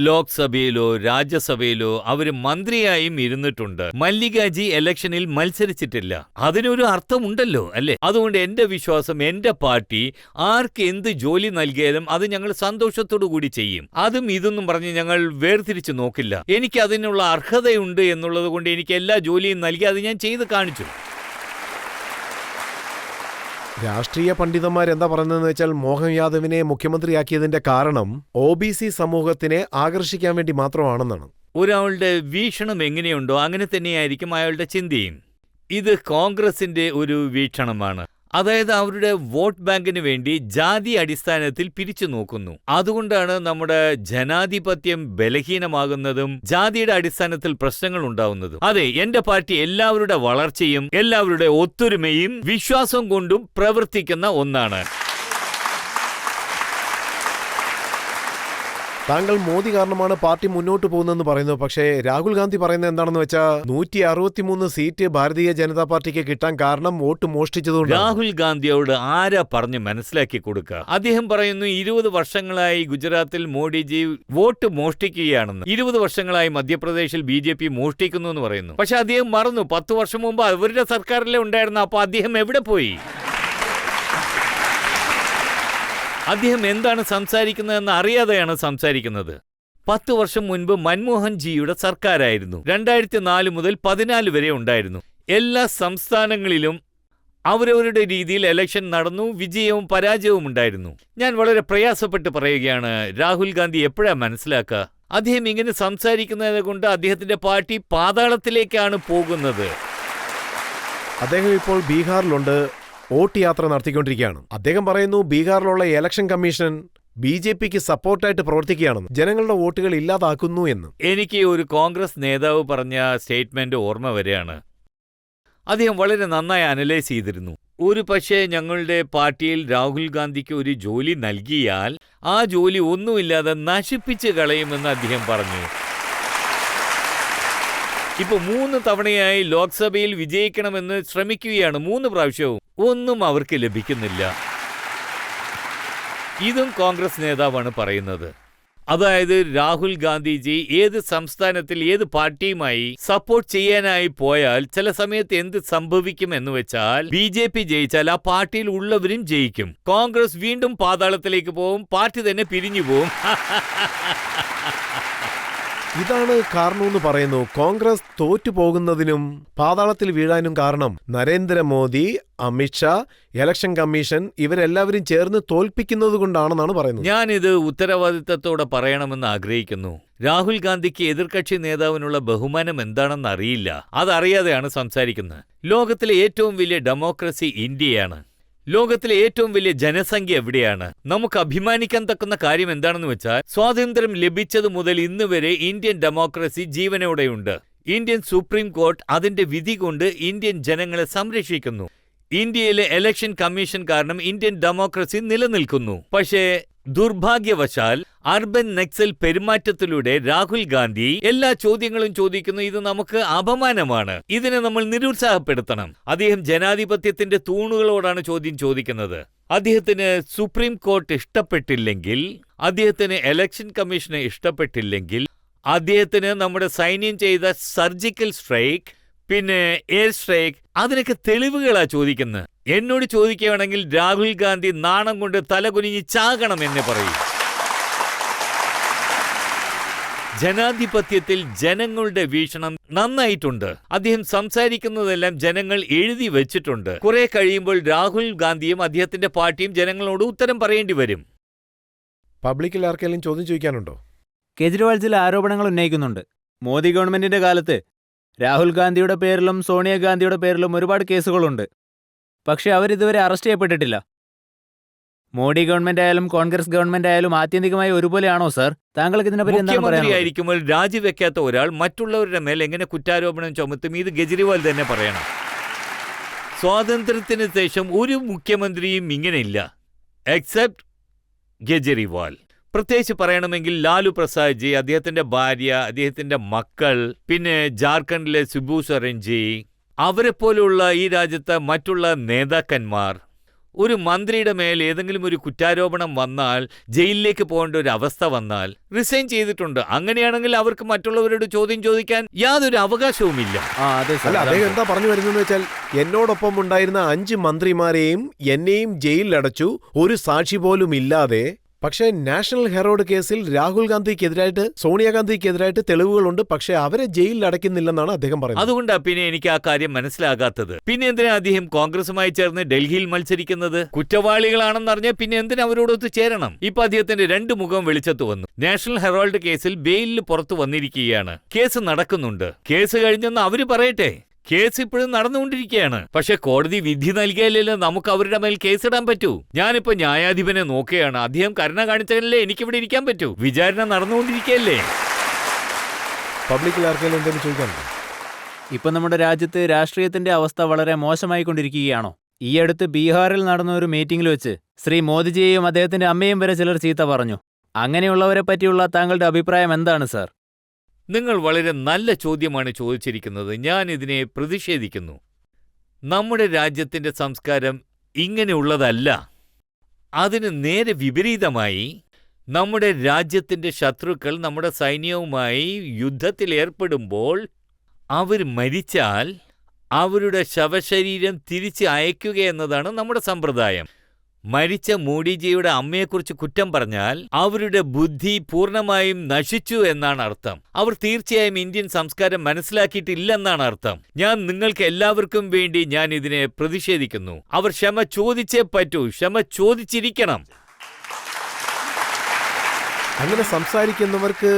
ലോക്സഭയിലോ രാജ്യസഭയിലോ അവര് മന്ത്രിയായും ഇരുന്നിട്ടുണ്ട്. മല്ലികാജി ഇലക്ഷനിൽ മത്സരിച്ചിട്ടില്ല. അതിനൊരു അർത്ഥമുണ്ടല്ലോ അല്ലേ? അതുകൊണ്ട് എന്റെ വിശ്വാസം, എന്റെ പാർട്ടി ആർക്ക് എന്ത് ജോലി നൽകിയാലും അത് ഞങ്ങൾ സന്തോഷത്തോടു കൂടി ചെയ്യും. അതും ഇതൊന്നും പറഞ്ഞ് ഞങ്ങൾ വേർതിരിച്ചു നോക്കില്ല. എനിക്ക് അതിനുള്ള അർഹതയുണ്ട് എന്നുള്ളത് കൊണ്ട് എനിക്ക് എല്ലാ ജോലിയും നൽകി അത് ഞാൻ ചെയ്ത് കാണിച്ചു. രാഷ്ട്രീയ പണ്ഡിതന്മാരെന്താ പറയുന്നതെന്ന് വെച്ചാൽ മോഹൻ യാദവിനെ മുഖ്യമന്ത്രിയാക്കിയതിന്റെ കാരണം OBC സമൂഹത്തിനെ ആകർഷിക്കാൻ വേണ്ടി മാത്രമാണെന്നാണ്. ഒരാളുടെ വീക്ഷണം എങ്ങനെയുണ്ടോ അങ്ങനെ തന്നെയായിരിക്കും അയാളുടെ ചിന്തയും. ഇത് കോൺഗ്രസിന്റെ ഒരു വീക്ഷണമാണ്. അതായത് അവരുടെ വോട്ട് ബാങ്കിന് വേണ്ടി ജാതി അടിസ്ഥാനത്തിൽ പിരിച്ചു നോക്കുന്നു. അതുകൊണ്ടാണ് നമ്മുടെ ജനാധിപത്യം ബലഹീനമാകുന്നതും ജാതിയുടെ അടിസ്ഥാനത്തിൽ പ്രശ്നങ്ങൾ ഉണ്ടാവുന്നതും. അതെ, എന്റെ പാർട്ടി എല്ലാവരുടെ വളർച്ചയും എല്ലാവരുടെ ഒത്തൊരുമയും വിശ്വാസം കൊണ്ടും പ്രവർത്തിക്കുന്ന ഒന്നാണ്. താങ്കൾ മോദി കാരണമാണ് പാർട്ടി മുന്നോട്ട് പോകുന്നതെന്ന് പറയുന്നു. പക്ഷേ രാഹുൽ ഗാന്ധി പറയുന്നത് എന്താണെന്ന് വെച്ചാൽ 163 സീറ്റ് ഭാരതീയ ജനതാ പാർട്ടിക്ക് കിട്ടാൻ കാരണം വോട്ട് മോഷ്ടിച്ചതുകൊണ്ട്. രാഹുൽ ഗാന്ധിയോട് ആരാ പറഞ്ഞ് മനസ്സിലാക്കി കൊടുക്കുക? അദ്ദേഹം പറയുന്നു 20 വർഷങ്ങളായി ഗുജറാത്തിൽ മോഡിജി വോട്ട് മോഷ്ടിക്കുകയാണെന്ന്. 20 വർഷങ്ങളായി മധ്യപ്രദേശിൽ BJP മോഷ്ടിക്കുന്നു എന്ന് പറയുന്നു. പക്ഷെ അദ്ദേഹം മറന്നു, 10 വർഷം മുമ്പ് അവരുടെ സർക്കാരിലെ ഉണ്ടായിരുന്നു. അപ്പൊ അദ്ദേഹം എവിടെ പോയി? അദ്ദേഹം എന്താണ് സംസാരിക്കുന്നതെന്ന് അറിയാതെയാണ് സംസാരിക്കുന്നത്. 10 വർഷം മുൻപ് മൻമോഹൻ ജിയുടെ സർക്കാരായിരുന്നു. 2004 മുതൽ 14 വരെ ഉണ്ടായിരുന്നു. എല്ലാ സംസ്ഥാനങ്ങളിലും അവരവരുടെ രീതിയിൽ ഇലക്ഷൻ നടന്നു. വിജയവും പരാജയവും ഉണ്ടായിരുന്നു. ഞാൻ വളരെ പ്രയാസപ്പെട്ട് പറയുകയാണ്, രാഹുൽ ഗാന്ധി എപ്പോഴാ മനസ്സിലാക്കുക? അദ്ദേഹം ഇങ്ങനെ സംസാരിക്കുന്നത് കൊണ്ട് അദ്ദേഹത്തിന്റെ പാർട്ടി പാതാളത്തിലേക്കാണ് പോകുന്നത്. അദ്ദേഹം ഇപ്പോൾ ബീഹാറിലുണ്ട്, വോട്ട് യാത്ര നടത്തിക്കൊണ്ടിരിക്കുകയാണ്. അദ്ദേഹം പറയുന്നു ബീഹാറിലുള്ള ഇലക്ഷൻ കമ്മീഷൻ BJPക്ക് സപ്പോർട്ടായിട്ട് പ്രവർത്തിക്കുകയാണെന്ന്, ജനങ്ങളുടെ വോട്ടുകൾ ഇല്ലാതാക്കുന്നു എന്ന്. എനിക്ക് ഒരു കോൺഗ്രസ് നേതാവ് പറഞ്ഞ സ്റ്റേറ്റ്മെന്റ് ഓർമ്മ വരികയാണ്. അദ്ദേഹം വളരെ നന്നായി അനലൈസ് ചെയ്തിരുന്നു. ഒരു പക്ഷേ ഞങ്ങളുടെ പാർട്ടിയിൽ രാഹുൽ ഗാന്ധിക്ക് ഒരു ജോലി നൽകിയാൽ ആ ജോലി ഒന്നുമില്ലാതെ നശിപ്പിച്ച് കളയുമെന്ന് അദ്ദേഹം പറഞ്ഞു. ഇപ്പൊ 3 തവണയായി ലോക്സഭയിൽ വിജയിക്കണമെന്ന് ശ്രമിക്കുകയാണ്. 3 പ്രാവശ്യവും ഒന്നും അവർക്ക് ലഭിക്കുന്നില്ല. ഇതും കോൺഗ്രസ് നേതാവാണ് പറയുന്നത്. അതായത് രാഹുൽ ഗാന്ധിജി ഏത് സംസ്ഥാനത്തിൽ ഏത് പാർട്ടിയുമായി സപ്പോർട്ട് ചെയ്യാനായി പോയാൽ ചില സമയത്ത് എന്ത് സംഭവിക്കും എന്ന് വെച്ചാൽ BJP ജയിച്ചാൽ ആ പാർട്ടിയിൽ ഉള്ളവരും ജയിക്കും. കോൺഗ്രസ് വീണ്ടും പാതാളത്തിലേക്ക് പോവും, പാർട്ടി തന്നെ പിരിഞ്ഞു പോവും. ഇതാണ് കാരണമെന്ന് പറയുന്നു. കോൺഗ്രസ് തോറ്റു പോകുന്നതിനും പാതാളത്തിൽ വീഴാനും കാരണം നരേന്ദ്രമോദി, അമിത്ഷാ, ഇലക്ഷൻ കമ്മീഷൻ ഇവരെല്ലാവരും ചേർന്ന് തോൽപ്പിക്കുന്നത് കൊണ്ടാണെന്നാണ് പറയുന്നത്. ഞാനിത് ഉത്തരവാദിത്തത്തോടെ പറയണമെന്ന് ആഗ്രഹിക്കുന്നു. രാഹുൽ ഗാന്ധിക്ക് എതിർകക്ഷി നേതാവിനുള്ള ബഹുമാനം എന്താണെന്ന് അറിയില്ല. അതറിയാതെയാണ് സംസാരിക്കുന്നത്. ലോകത്തിലെ ഏറ്റവും വലിയ ഡെമോക്രസി ഇന്ത്യയാണ്. ലോകത്തിലെ ഏറ്റവും വലിയ ജനസംഖ്യ എവിടെയാണ്? നമുക്ക് അഭിമാനിക്കാൻ തക്കുന്ന കാര്യം എന്താണെന്ന് വെച്ചാൽ സ്വാതന്ത്ര്യം ലഭിച്ചത് മുതൽ ഇന്ന് വരെ ഇന്ത്യൻ ഡെമോക്രസി ജീവനോടെയുണ്ട്. ഇന്ത്യൻ സുപ്രീം കോർട്ട് അതിന്റെ വിധി കൊണ്ട് ഇന്ത്യൻ ജനങ്ങളെ സംരക്ഷിക്കുന്നു. ഇന്ത്യയിലെ ഇലക്ഷൻ കമ്മീഷൻ കാരണം ഇന്ത്യൻ ഡെമോക്രസി നിലനിൽക്കുന്നു. പക്ഷേ ദുർഭാഗ്യവശാൽ അർബൻ നക്സൽ പെരുമാറ്റത്തിലൂടെ രാഹുൽ ഗാന്ധി എല്ലാ ചോദ്യങ്ങളും ചോദിക്കുന്നു. ഇത് നമുക്ക് അപമാനമാണ്. ഇതിനെ നമ്മൾ നിരുത്സാഹപ്പെടുത്തണം. അദ്ദേഹം ജനാധിപത്യത്തിന്റെ തൂണുകളോടാണ് ചോദ്യം ചോദിക്കുന്നത്. അദ്ദേഹത്തിന് സുപ്രീം കോർട്ട് ഇഷ്ടപ്പെട്ടില്ലെങ്കിൽ, അദ്ദേഹത്തിന് ഇലക്ഷൻ കമ്മീഷനെ ഇഷ്ടപ്പെട്ടില്ലെങ്കിൽ, അദ്ദേഹത്തിന് നമ്മുടെ സൈന്യം ചെയ്ത സർജിക്കൽ സ്ട്രൈക്ക്, പിന്നെ എയർ സ്ട്രൈക്ക്, അതിനൊക്കെ തെളിവുകളാ ചോദിക്കുന്നത്. എന്നോട് ചോദിക്കുകയാണെങ്കിൽ രാഹുൽ ഗാന്ധി നാണം കൊണ്ട് തലകുനിഞ്ഞ് ചാകണം എന്ന് പറയും. ജനാധിപത്യത്തിൽ ജനങ്ങളുടെ വീക്ഷണം നന്നായിട്ടുണ്ട്. അദ്ദേഹം സംസാരിക്കുന്നതെല്ലാം ജനങ്ങൾ എഴുതി വെച്ചിട്ടുണ്ട്. കുറെ കഴിയുമ്പോൾ രാഹുൽ ഗാന്ധിയും അദ്ദേഹത്തിന്റെ പാർട്ടിയും ജനങ്ങളോട് ഉത്തരം പറയേണ്ടി വരും. പബ്ലിക്കിൽ ആർക്കെങ്കിലും ചോദ്യം ചോദിക്കാനുണ്ടോ? കേജ്രിവാൾ ചില ആരോപണങ്ങൾ ഉന്നയിക്കുന്നുണ്ട്. മോദി ഗവൺമെന്റിന്റെ കാലത്ത് രാഹുൽ ഗാന്ധിയുടെ പേരിലും സോണിയാഗാന്ധിയുടെ പേരിലും ഒരുപാട് കേസുകളുണ്ട്. പക്ഷെ അവരിതുവരെ അറസ്റ്റ് ചെയ്യപ്പെട്ടിട്ടില്ല. മോഡി ഗവൺമെന്റ് ആയാലും കോൺഗ്രസ് ഗവൺമെന്റ് ആയാലും ആത്യന്തികമായി ഒരുപോലെയാണോ സർ? താങ്കൾക്ക് ഇതിനെപ്പറ്റി എന്താണ് പറയാനുള്ളത്? മുഖ്യമന്ത്രിയായിരിക്കുമ്പോൾ രാജിവെക്കാത്ത ഒരാൾ മറ്റുള്ളവരുടെ മേൽ എങ്ങനെ കുറ്റാരോപണം ചുമത്തും? ഇത് കെജ്രിവാൾ തന്നെ പറയണം. സ്വാതന്ത്ര്യത്തിന് ശേഷം ഒരു മുഖ്യമന്ത്രിയും ഇങ്ങനെയില്ല, എക്സെപ്റ്റ് കെജ്രിവാൾ. പ്രത്യേകിച്ച് പറയണമെങ്കിൽ ലാലു പ്രസാദ് ജി, അദ്ദേഹത്തിന്റെ ഭാര്യ, അദ്ദേഹത്തിന്റെ മക്കൾ, പിന്നെ ജാർഖണ്ഡിലെ സിബു സൊറൻജി, അവരെപ്പോലുള്ള ഈ രാജ്യത്തെ മറ്റുള്ള നേതാക്കന്മാർ ഒരു മന്ത്രിയുടെ മേൽ ഏതെങ്കിലും ഒരു കുറ്റാരോപണം വന്നാൽ, ജയിലിലേക്ക് പോകേണ്ട ഒരു അവസ്ഥ വന്നാൽ റിസൈൻ ചെയ്തിട്ടുണ്ട്. അങ്ങനെയാണെങ്കിൽ അവർക്ക് മറ്റുള്ളവരോട് ചോദ്യം ചോദിക്കാൻ യാതൊരു അവകാശവുമില്ല. അല്ല, അദ്ദേഹം എന്താ പറഞ്ഞു വരുന്നതെന്ന് വെച്ചാൽ, എന്നോടൊപ്പം ഉണ്ടായിരുന്ന 5 മന്ത്രിമാരെയും എന്നെയും ജയിലിലടച്ചു, ഒരു സാക്ഷി പോലും ഇല്ലാതെ. പക്ഷേ നാഷണൽ ഹെറോഡ് കേസിൽ രാഹുൽ ഗാന്ധിക്കെതിരായിട്ട്, സോണിയാഗാന്ധിക്കെതിരായിട്ട് തെളിവുകളുണ്ട്. പക്ഷേ അവരെ ജയിലിൽ അടയ്ക്കുന്നില്ലെന്നാണ് അദ്ദേഹം പറയുന്നത്. അതുകൊണ്ടാ പിന്നെ എനിക്ക് ആ കാര്യം മനസ്സിലാകാത്തത്. പിന്നെ എന്തിനാ അദ്ദേഹം കോൺഗ്രസുമായി ചേർന്ന് ഡൽഹിയിൽ മത്സരിക്കുന്നത്? കുറ്റവാളികളാണെന്നറിഞ്ഞാൽ പിന്നെ എന്തിനാ അവരോടൊത്ത് ചേരണം? ഇപ്പൊ അദ്ദേഹത്തിന്റെ 2 മുഖം വെളിച്ചത്ത് വന്നു. നാഷണൽ ഹെറാൾഡ് കേസിൽ ബെയിലിൽ പുറത്തു വന്നിരിക്കുകയാണ്. കേസ് നടക്കുന്നുണ്ട്. കേസ് കഴിഞ്ഞെന്ന് അവര് പറയട്ടെ. കേസ് ഇപ്പോഴും നടന്നുകൊണ്ടിരിക്കുകയാണ്. പക്ഷെ കോടതി വിധി നൽകിയാലല്ലേ നമുക്ക് അവരുടെ മേൽ കേസിടാൻ പറ്റൂ. ഞാനിപ്പോ ന്യായാധിപനെ നോക്കുകയാണ്. അദ്ദേഹം കരുണ കാണിച്ചാലല്ലേ എനിക്കിവിടെ ഇരിക്കാൻ പറ്റൂ. വിചാരണ നടന്നുകൊണ്ടിരിക്കുകയല്ലേ. പബ്ലിക്കിൽ ആർക്കെങ്കിലും എന്തെങ്കിലും ചോദിക്കാനുണ്ടോ? ഇപ്പൊ നമ്മുടെ രാജ്യത്ത് രാഷ്ട്രീയത്തിന്റെ അവസ്ഥ വളരെ മോശമായിക്കൊണ്ടിരിക്കുകയാണോ? ഈ അടുത്ത് ബീഹാറിൽ നടന്ന ഒരു മീറ്റിംഗിൽ വെച്ച് ശ്രീ മോദിജിയെയും അദ്ദേഹത്തിന്റെ അമ്മയും വരെ ചിലർ ചീത്ത പറഞ്ഞു. അങ്ങനെയുള്ളവരെ പറ്റിയുള്ള താങ്കളുടെ അഭിപ്രായം എന്താണ് സർ? നിങ്ങൾ വളരെ നല്ല ചോദ്യമാണ് ചോദിച്ചിരിക്കുന്നത്. ഞാൻ ഇതിനെ പ്രതിഷേധിക്കുന്നു. നമ്മുടെ രാജ്യത്തിന്റെ സംസ്കാരം ഇങ്ങനെയുള്ളതല്ല. അതിന് നേരെ വിപരീതമായി നമ്മുടെ രാജ്യത്തിന്റെ ശത്രുക്കൾ നമ്മുടെ സൈന്യവുമായി യുദ്ധത്തിലേർപ്പെടുമ്പോൾ അവർ മരിച്ചാൽ അവരുടെ ശവശരീരം തിരിച്ച് അയക്കുക എന്നതാണ് നമ്മുടെ സമ്പ്രദായം. മരിച്ച മോഡിജിയുടെ അമ്മയെക്കുറിച്ച് കുറ്റം പറഞ്ഞാൽ അവരുടെ ബുദ്ധി പൂർണ്ണമായും നശിച്ചു എന്നാണ് അർത്ഥം. അവർ തീർച്ചയായും ഇന്ത്യൻ സംസ്കാരം മനസ്സിലാക്കിയിട്ടില്ലെന്നാണ് അർത്ഥം. ഞാൻ നിങ്ങൾക്ക് എല്ലാവർക്കും വേണ്ടി ഞാൻ ഇതിനെ പ്രതിഷേധിക്കുന്നു. അവർ ക്ഷമ ചോദിച്ചേ പറ്റൂ. ക്ഷമ ചോദിച്ചിരിക്കണം. അങ്ങനെ സംസാരിക്കുന്നവർക്ക്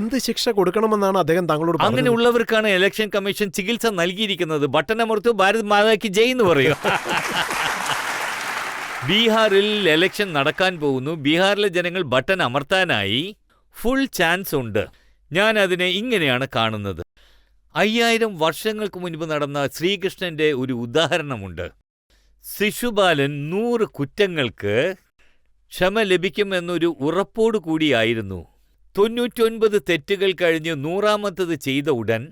എന്ത് ശിക്ഷ കൊടുക്കണമെന്നാണ് അദ്ദേഹം താങ്കളോട് പറഞ്ഞത്? അങ്ങനെയുള്ളവർക്കാണ് ഇലക്ഷൻ കമ്മീഷൻ ചികിത്സ നൽകിയിരിക്കുന്നത്. ബട്ടണമർത്തു ഭാരത് മാതാക്ക് ജയ് എന്ന് പറയും. ബീഹാറിൽ ഇലക്ഷൻ നടക്കാൻ പോകുന്നു. ബീഹാറിലെ ജനങ്ങൾ ബട്ടൺ അമർത്താനായി ഫുൾ ചാൻസ് ഉണ്ട്. ഞാൻ അതിനെ ഇങ്ങനെയാണ് കാണുന്നത്. 5000 വർഷങ്ങൾക്ക് മുൻപ് നടന്ന ശ്രീകൃഷ്ണന്റെ ഒരു ഉദാഹരണമുണ്ട്. ശിശുപാലൻ 100 കുറ്റങ്ങൾക്ക് ക്ഷമ ലഭിക്കുമെന്നൊരു ഉറപ്പോടു കൂടിയായിരുന്നു. 99 തെറ്റുകൾ കഴിഞ്ഞ് 100ാമത്തത് ചെയ്ത ഉടൻ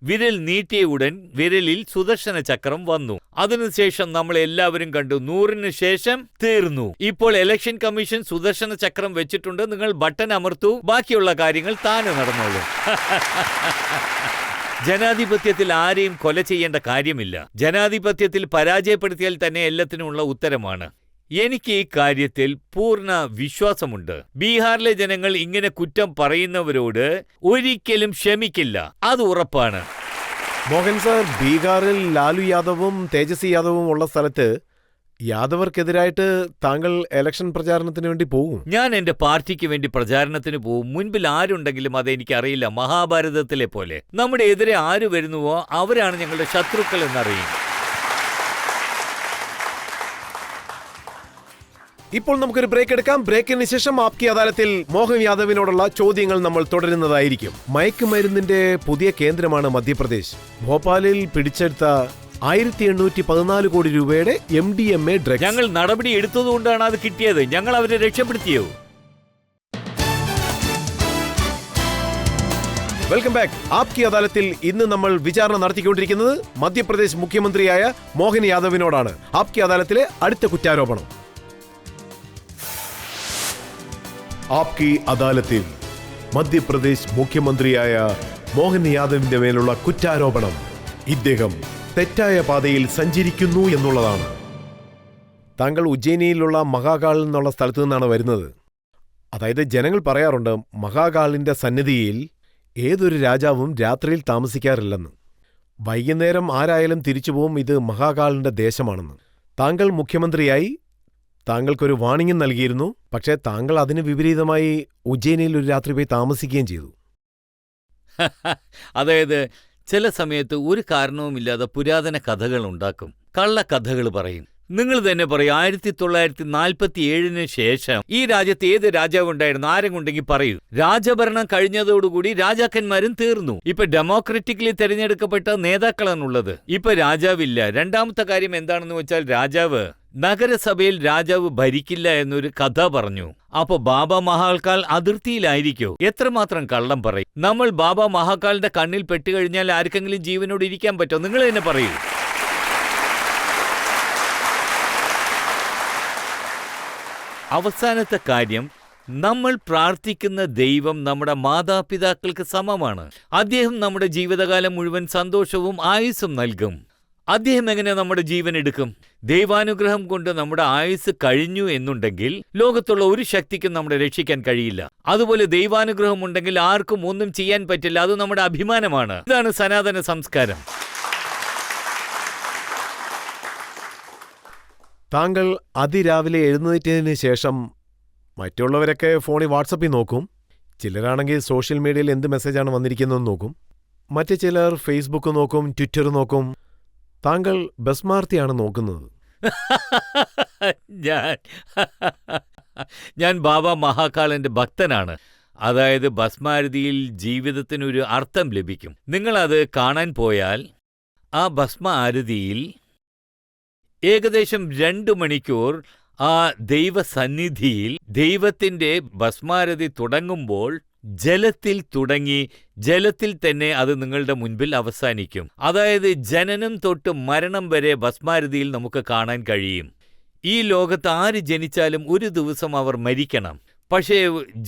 വിരൽ നീട്ടിയ ഉടൻ വിരലിൽ സുദർശന ചക്രം വന്നു. അതിനുശേഷം നമ്മൾ എല്ലാവരും കണ്ടു 100ന് ശേഷം തീർന്നു. ഇപ്പോൾ ഇലക്ഷൻ കമ്മീഷൻ സുദർശന ചക്രം വെച്ചിട്ടുണ്ട്. നിങ്ങൾ ബട്ടൺ അമർത്തു, ബാക്കിയുള്ള കാര്യങ്ങൾ താനെ നടന്നോളൂ. ജനാധിപത്യത്തിൽ ആരെയും കൊല ചെയ്യേണ്ട കാര്യമില്ല. ജനാധിപത്യത്തിൽ പരാജയപ്പെടുത്തിയാൽ തന്നെ എല്ലാത്തിനുമുള്ള ഉത്തരമാണ്. എനിക്ക് ഈ കാര്യത്തിൽ പൂർണ്ണ വിശ്വാസമുണ്ട്. ബീഹാറിലെ ജനങ്ങൾ ഇങ്ങനെ കുറ്റം പറയുന്നവരോട് ഒരിക്കലും ക്ഷമിക്കില്ല. അത് ഉറപ്പാണ്. മോഹൻ സാർ, ബീഹാറിൽ ലാലു യാദവും തേജസ്വി യാദവും ഉള്ള സ്ഥലത്ത് യാദവർക്കെതിരായിട്ട് താങ്കൾ ഇലക്ഷൻ പ്രചാരണത്തിന് വേണ്ടി പോകും? ഞാൻ എന്റെ പാർട്ടിക്ക് വേണ്ടി പ്രചാരണത്തിന് പോകും. മുൻപിൽ ആരുണ്ടെങ്കിലും അതെനിക്കറിയില്ല. മഹാഭാരതത്തിലെ പോലെ നമ്മുടെ എതിരെ ആര് വരുന്നുവോ അവരാണ് ഞങ്ങളുടെ ശത്രുക്കൾ എന്നറിയും. ഇപ്പോൾ നമുക്കൊരു ബ്രേക്ക് എടുക്കാം. ബ്രേക്കിന് ശേഷം ആപ്കി അദാലത്തിൽ മോഹൻ യാദവിനോടുള്ള ചോദ്യങ്ങൾ നമ്മൾ തുടരുന്നതായിരിക്കും. മയക്കുമരുന്നിന്റെ പുതിയ കേന്ദ്രമാണ് മധ്യപ്രദേശ്. ഭോപ്പാലിൽ പിടിച്ചെടുത്ത 1814 കോടി രൂപയുടെ MDMA ഡ്രഗ്സ്. ഞങ്ങൾ നടപടി എടുത്തതുകൊണ്ടാണ് അത് കിട്ടിയത്. ഞങ്ങൾ അവരെ രക്ഷപ്പെടുത്തിയോ? Welcome back. ആപ്കി അദാലത്തിൽ ഇന്ന് നമ്മൾ വിചാരണ നടത്തിക്കൊണ്ടിരിക്കുന്നത് മധ്യപ്രദേശ് മുഖ്യമന്ത്രിയായ മോഹൻ യാദവിനോടാണ്. ആപ്കി അദാലത്തിലെ അടുത്ത കുറ്റാരോപണം. ആപ്കി അദാലത്തിൽ മധ്യപ്രദേശ് മുഖ്യമന്ത്രിയായ മോഹൻ യാദവിന്റെ മേലുള്ള കുറ്റാരോപണം ഇദ്ദേഹം തെറ്റായ പാതയിൽ സഞ്ചരിക്കുന്നു എന്നുള്ളതാണ്. താങ്കൾ ഉജ്ജയിനിയിലുള്ള മഹാകാൾ എന്നുള്ള സ്ഥലത്തു നിന്നാണ് വരുന്നത്. അതായത് ജനങ്ങൾ പറയാറുണ്ട് മഹാകാളിന്റെ സന്നിധിയിൽ ഏതൊരു രാജാവും രാത്രിയിൽ താമസിക്കാറില്ലെന്ന്. വൈകുന്നേരം ആരായാലും തിരിച്ചുപോകും, ഇത് മഹാകാളിന്റെ ദേശമാണെന്ന്. താങ്കൾ മുഖ്യമന്ത്രിയായി താങ്കൾക്കൊരു വാണിംഗും നൽകിയിരുന്നു. പക്ഷേ താങ്കൾ അതിന് വിപരീതമായി ഉജ്ജയിനിൽ ഒരു രാത്രി പോയി താമസിക്കുകയും ചെയ്തു. അതായത് ചില സമയത്ത് ഒരു കാരണവുമില്ലാതെ പുരാതന കഥകൾ ഉണ്ടാക്കും, കള്ളക്കഥകൾ പറയും. നിങ്ങൾ തന്നെ പറയും, 1947 ശേഷം ഈ രാജ്യത്ത് ഏത് രാജാവ് ഉണ്ടായിരുന്നു? ആരെങ്കിലും പറയൂ. രാജഭരണം കഴിഞ്ഞതോടുകൂടി രാജാക്കന്മാരും തീർന്നു. ഇപ്പൊ ഡെമോക്രാറ്റിക്കലി തെരഞ്ഞെടുക്കപ്പെട്ട നേതാക്കളാണുള്ളത്. ഇപ്പൊ രാജാവില്ല. രണ്ടാമത്തെ കാര്യം എന്താണെന്ന് വെച്ചാൽ, നഗരസഭയിൽ രാജാവ് ഭരിക്കില്ല എന്നൊരു കഥ പറഞ്ഞു. അപ്പൊ ബാബ മഹാകാൽ അതിർത്തിയിലായിരിക്കോ? എത്രമാത്രം കള്ളം പറയും. നമ്മൾ ബാബ മഹാകാലിന്റെ കണ്ണിൽ പെട്ടുകഴിഞ്ഞാൽ ആർക്കെങ്കിലും ജീവനോട് ഇരിക്കാൻ പറ്റുമോ? നിങ്ങൾ തന്നെ പറയൂ. അവസാനത്തെ കാര്യം, നമ്മൾ പ്രാർത്ഥിക്കുന്ന ദൈവം നമ്മുടെ മാതാപിതാക്കൾക്ക് സമമാണ്. അദ്ദേഹം നമ്മുടെ ജീവിതകാലം മുഴുവൻ സന്തോഷവും ആയുസ്സും നൽകും. അദ്ദേഹം എങ്ങനെ നമ്മുടെ ജീവൻ എടുക്കും? ദൈവാനുഗ്രഹം കൊണ്ട് നമ്മുടെ ആയുസ് കഴിഞ്ഞു എന്നുണ്ടെങ്കിൽ ലോകത്തുള്ള ഒരു ശക്തിക്കും നമ്മളെ രക്ഷിക്കാൻ കഴിയില്ല. അതുപോലെ ദൈവാനുഗ്രഹം ഉണ്ടെങ്കിൽ ആർക്കും ഒന്നും ചെയ്യാൻ പറ്റില്ല. അത് നമ്മുടെ അഭിമാനമാണ്. ഇതാണ് സനാതന സംസ്കാരം. താങ്കൾ അതിരാവിലെ എഴുന്നേറ്റതിന് ശേഷം മറ്റുള്ളവരൊക്കെ ഫോണിൽ വാട്സപ്പിൽ നോക്കും. ചിലരാണെങ്കിൽ സോഷ്യൽ മീഡിയയിൽ എന്ത് മെസ്സേജാണ് വന്നിരിക്കുന്നതെന്ന് നോക്കും. മറ്റു ചിലർ ഫേസ്ബുക്ക് നോക്കും, ട്വിറ്റർ നോക്കും. താങ്കൾ ബസ്മാർത്തിയാണ് നോക്കുന്നത്. ഞാൻ ബാബ മഹാകാലന്റെ ഭക്തനാണ്. അതായത് ഭസ്മാരതിയിൽ ജീവിതത്തിനൊരു അർത്ഥം ലഭിക്കും. നിങ്ങളത് കാണാൻ പോയാൽ ആ ഭസ്മ ആരതിയിൽ ഏകദേശം 2 മണിക്കൂർ ആ ദൈവസന്നിധിയിൽ ദൈവത്തിന്റെ ഭസ്മാരതി തുടങ്ങുമ്പോൾ ജലത്തിൽ തുടങ്ങി ജലത്തിൽ തന്നെ അത് നിങ്ങളുടെ മുൻപിൽ അവസാനിക്കും. അതായത് ജനനം തൊട്ട് മരണം വരെ ഭസ്മാരതിയിൽ നമുക്ക് കാണാൻ കഴിയും. ഈ ലോകത്ത് ആര് ജനിച്ചാലും ഒരു ദിവസം അവർ മരിക്കണം. പക്ഷേ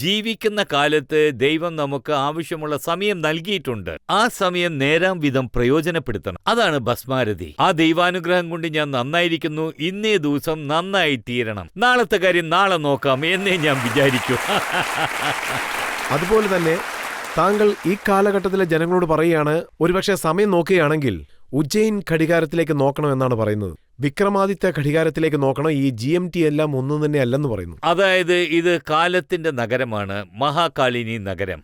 ജീവിക്കുന്ന കാലത്ത് ദൈവം നമുക്ക് ആവശ്യമുള്ള സമയം നൽകിയിട്ടുണ്ട്. ആ സമയം നേരാം വിധം പ്രയോജനപ്പെടുത്തണം. അതാണ് ഭസ്മാരതി. ആ ദൈവാനുഗ്രഹം കൊണ്ട് ഞാൻ നന്നായിരിക്കുന്നു. ഇന്നേ ദിവസം നന്നായി തീരണം. നാളത്തെ കാര്യം നാളെ നോക്കാം എന്നേ ഞാൻ വിചാരിക്കൂ. അതുപോലെ തന്നെ താങ്കൾ ഈ കാലഘട്ടത്തിലെ ജനങ്ങളോട് പറയുകയാണ്, ഒരുപക്ഷെ സമയം നോക്കുകയാണെങ്കിൽ ഉജ്ജയിൻ ഘടികാരത്തിലേക്ക് നോക്കണമെന്നാണ് പറയുന്നത്. വിക്രമാദിത്യ ഘടികാരത്തിലേക്ക് നോക്കണം. ഈ GMT എല്ലാം ഒന്നും തന്നെ അല്ലെന്ന് പറയുന്നു. അതായത് ഇത് കാലത്തിന്റെ നഗരമാണ്, മഹാകാലിനി നഗരം.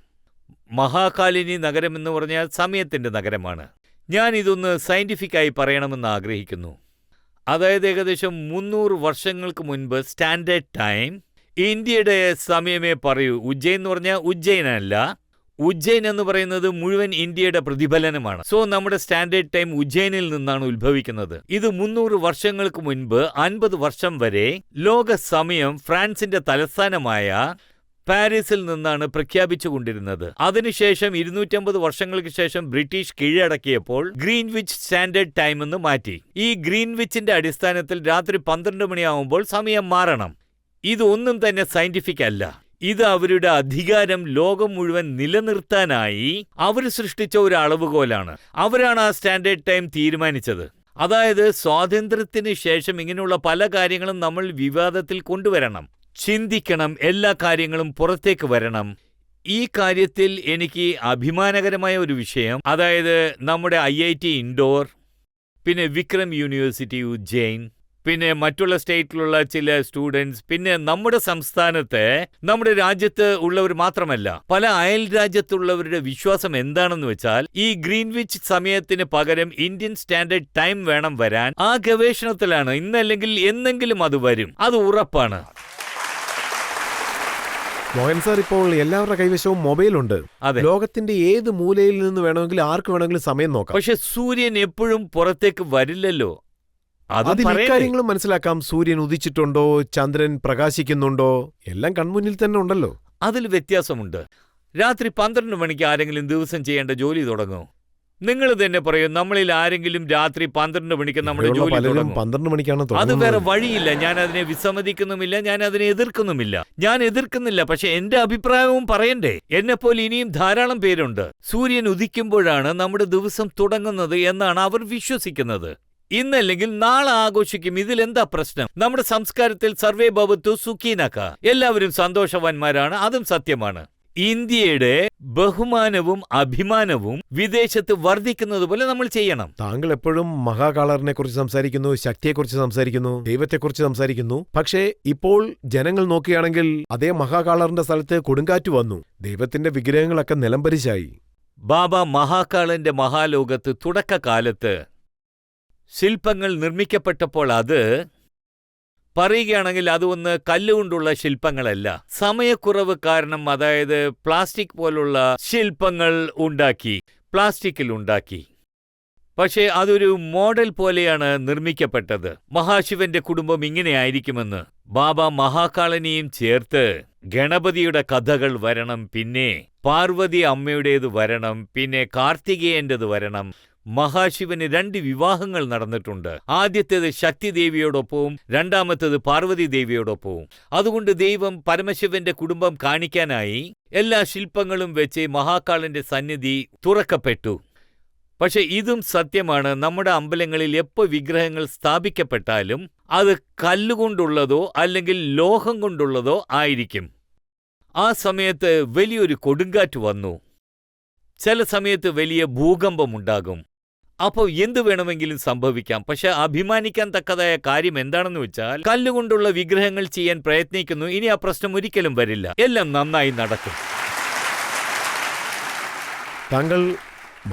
മഹാകാലിനി നഗരം എന്ന് പറഞ്ഞാൽ സമയത്തിന്റെ നഗരമാണ്. ഞാൻ ഇതൊന്ന് സയന്റിഫിക്കായി പറയണമെന്ന് ആഗ്രഹിക്കുന്നു. അതായത് ഏകദേശം 300 വർഷങ്ങൾക്ക് മുൻപ് സ്റ്റാൻഡേർഡ് ടൈം ഇന്ത്യയുടെ സമയമേ പറയൂ. ഉജ്ജയിൻ എന്ന് പറഞ്ഞാൽ ഉജ്ജയിനല്ല. ഉജ്ജയിൻ എന്ന് പറയുന്നത് മുഴുവൻ ഇന്ത്യയുടെ പ്രതിഫലനമാണ്. സോ നമ്മുടെ സ്റ്റാൻഡേർഡ് ടൈം ഉജ്ജയിനിൽ നിന്നാണ് ഉത്ഭവിക്കുന്നത്. ഇത് 300 വർഷങ്ങൾക്ക് മുൻപ് 50 വർഷം വരെ ലോക സമയം ഫ്രാൻസിന്റെ തലസ്ഥാനമായ പാരീസിൽ നിന്നാണ് പ്രഖ്യാപിച്ചുകൊണ്ടിരുന്നത്. അതിനുശേഷം 250 വർഷങ്ങൾക്ക് ശേഷം ബ്രിട്ടീഷ് കീഴടക്കിയപ്പോൾ ഗ്രീൻവിച്ച് സ്റ്റാൻഡേർഡ് ടൈം എന്ന് മാറ്റി. ഈ ഗ്രീൻവിച്ചിന്റെ അടിസ്ഥാനത്തിൽ രാത്രി 12 മണിയാവുമ്പോൾ സമയം മാറണം. ഇതൊന്നും തന്നെ സയന്റിഫിക് അല്ല. ഇത് അവരുടെ അധികാരം ലോകം മുഴുവൻ നിലനിർത്താനായി അവർ സൃഷ്ടിച്ച ഒരു അളവുകോലാണ്. അവരാണ് ആ സ്റ്റാൻഡേർഡ് ടൈം തീരുമാനിച്ചത്. അതായത് സ്വാതന്ത്ര്യത്തിന് ശേഷം ഇങ്ങനെയുള്ള പല കാര്യങ്ങളും നമ്മൾ വിവാദത്തിൽ കൊണ്ടുവരണം, ചിന്തിക്കണം, എല്ലാ കാര്യങ്ങളും പുറത്തേക്ക് വരണം. ഈ കാര്യത്തിൽ എനിക്ക് അഭിമാനകരമായ ഒരു വിഷയം, അതായത് നമ്മുടെ IIT ഇൻഡോർ, പിന്നെ വിക്രം യൂണിവേഴ്സിറ്റി ഉജ്ജയിൻ, പിന്നെ മറ്റുള്ള സ്റ്റേറ്റിലുള്ള ചില സ്റ്റുഡൻസ്, പിന്നെ നമ്മുടെ സംസ്ഥാനത്തെ, നമ്മുടെ രാജ്യത്ത് ഉള്ളവർ മാത്രമല്ല പല അയൽ രാജ്യത്തുള്ളവരുടെ വിശ്വാസം എന്താണെന്ന് വെച്ചാൽ ഈ ഗ്രീൻവിച്ച് സമയത്തിന് പകരം ഇന്ത്യൻ സ്റ്റാൻഡേർഡ് ടൈം വേണം വരാൻ. ആ ഗവേഷണത്തിലാണ്. ഇന്നല്ലെങ്കിൽ എന്നെങ്കിലും അത് വരും, അത് ഉറപ്പാണ്. മോഹൻ സാർ, ഇപ്പോൾ എല്ലാവരുടെ കൈവശവും മൊബൈലുണ്ട്. ലോകത്തിന്റെ ഏത് മൂലയിൽ നിന്ന് വേണമെങ്കിലും ആർക്ക് വേണമെങ്കിലും സമയം നോക്കാം. പക്ഷെ സൂര്യൻ എപ്പോഴും പുറത്തേക്ക് വരില്ലല്ലോ. അതിൽ ഇക്കാര്യങ്ങളും മനസ്സിലാക്കാം. സൂര്യൻ ഉദിച്ചിട്ടുണ്ടോ, ചന്ദ്രൻ പ്രകാശിക്കുന്നുണ്ടോ, എല്ലാം കൺമുന്നിൽ തന്നെ ഉണ്ടല്ലോ. അതിൽ വ്യത്യാസമുണ്ട്. രാത്രി 12 മണിക്ക് ആരെങ്കിലും ദിവസം ചെയ്യേണ്ട ജോലി തുടങ്ങും. നിങ്ങൾ തന്നെ പറയും, നമ്മളിൽ ആരെങ്കിലും രാത്രി 12 മണിക്ക് നമ്മുടെ ജോലി തുടങ്ങും. 12 മണിക്കാണ്. അത് വേറെ വഴിയില്ല. ഞാൻ അതിനെ വിസമ്മതിക്കുന്നുമില്ല, ഞാൻ അതിനെ എതിർക്കുന്നുമില്ല. ഞാൻ എതിർക്കുന്നില്ല, പക്ഷെ എന്റെ അഭിപ്രായവും പറയണ്ടേ. എന്നെപ്പോലെ ഇനിയും ധാരാളം പേരുണ്ട്. സൂര്യൻ ഉദിക്കുമ്പോഴാണ് നമ്മുടെ ദിവസം തുടങ്ങുന്നത് എന്നാണ് അവർ വിശ്വസിക്കുന്നത്. ഇന്നല്ലെങ്കിൽ നാളെ ആഘോഷിക്കും. ഇതിലെന്താ പ്രശ്നം? നമ്മുടെ സംസ്കാരത്തിൽ സർവേ ഭവതു സുഖീനക, എല്ലാവരും സന്തോഷവാന്മാരാണ്. അതും സത്യമാണ്. ഇന്ത്യയുടെ ബഹുമാനവും അഭിമാനവും വിദേശത്ത് വർദ്ധിക്കുന്നത് പോലെ നമ്മൾ ചെയ്യണം. താങ്കൾ എപ്പോഴും മഹാകാളറിനെ കുറിച്ച് സംസാരിക്കുന്നു, ശക്തിയെക്കുറിച്ച് സംസാരിക്കുന്നു, ദൈവത്തെക്കുറിച്ച് സംസാരിക്കുന്നു. പക്ഷേ ഇപ്പോൾ ജനങ്ങൾ നോക്കുകയാണെങ്കിൽ അതേ മഹാകാളറിന്റെ സ്ഥലത്ത് കൊടുങ്കാറ്റ് വന്നു, ദൈവത്തിന്റെ വിഗ്രഹങ്ങളൊക്കെ നിലംപരിശായി. ബാബ മഹാകാളന്റെ മഹാലോകത്ത് തുടക്കകാലത്ത് ശില്പങ്ങൾ നിർമ്മിക്കപ്പെട്ടപ്പോൾ അത് പറയുകയാണെങ്കിൽ അതൊന്ന് കല്ലുകൊണ്ടുള്ള ശില്പങ്ങളല്ല. സമയക്കുറവ് കാരണം, അതായത് പ്ലാസ്റ്റിക് പോലുള്ള ശില്പങ്ങൾ ഉണ്ടാക്കി, പ്ലാസ്റ്റിക്കിൽ ഉണ്ടാക്കി. പക്ഷേ അതൊരു മോഡൽ പോലെയാണ് നിർമ്മിക്കപ്പെട്ടത്. മഹാശിവന്റെ കുടുംബം ഇങ്ങനെയായിരിക്കുമെന്ന്. ബാബ മഹാകാളനെയും ചേർത്ത് ഗണപതിയുടെ കഥകൾ വരണം, പിന്നെ പാർവതി അമ്മയുടേത് വരണം, പിന്നെ കാർത്തികേയന്റേത് വരണം. മഹാശിവന് 2 വിവാഹങ്ങൾ നടന്നിട്ടുണ്ട്. ആദ്യത്തേത് ശക്തി ദേവിയോടൊപ്പവും രണ്ടാമത്തേത് പാർവതി ദേവിയോടൊപ്പവും. അതുകൊണ്ട് ദൈവം പരമശിവന്റെ കുടുംബം കാണിക്കാനായി എല്ലാ ശില്പങ്ങളും വെച്ച് മഹാകാളന്റെ സന്നിധി തുറക്കപ്പെട്ടു. പക്ഷെ ഇതും സത്യമാണ്, നമ്മുടെ അമ്പലങ്ങളിൽ എപ്പോൾ വിഗ്രഹങ്ങൾ സ്ഥാപിക്കപ്പെട്ടാലും അത് കല്ലുകൊണ്ടുള്ളതോ അല്ലെങ്കിൽ ലോഹം കൊണ്ടുള്ളതോ ആയിരിക്കും. ആ സമയത്ത് വലിയൊരു കൊടുങ്കാറ്റ് വന്നു, ചില സമയത്ത് വലിയ ഭൂകമ്പമുണ്ടാകും. അപ്പോൾ എന്തു വേണമെങ്കിലും സംഭവിക്കാം. പക്ഷെ അഭിമാനിക്കാൻ തക്കതായ കാര്യം എന്താണെന്ന് വെച്ചാൽ, കല്ലുകൊണ്ടുള്ള വിഗ്രഹങ്ങൾ ചെയ്യാൻ പ്രയത്നിക്കുന്നു, ഇനി ആ പ്രശ്നം ഒരിക്കലും വരില്ല, എല്ലാം നന്നായി നടക്കും. താങ്കൾ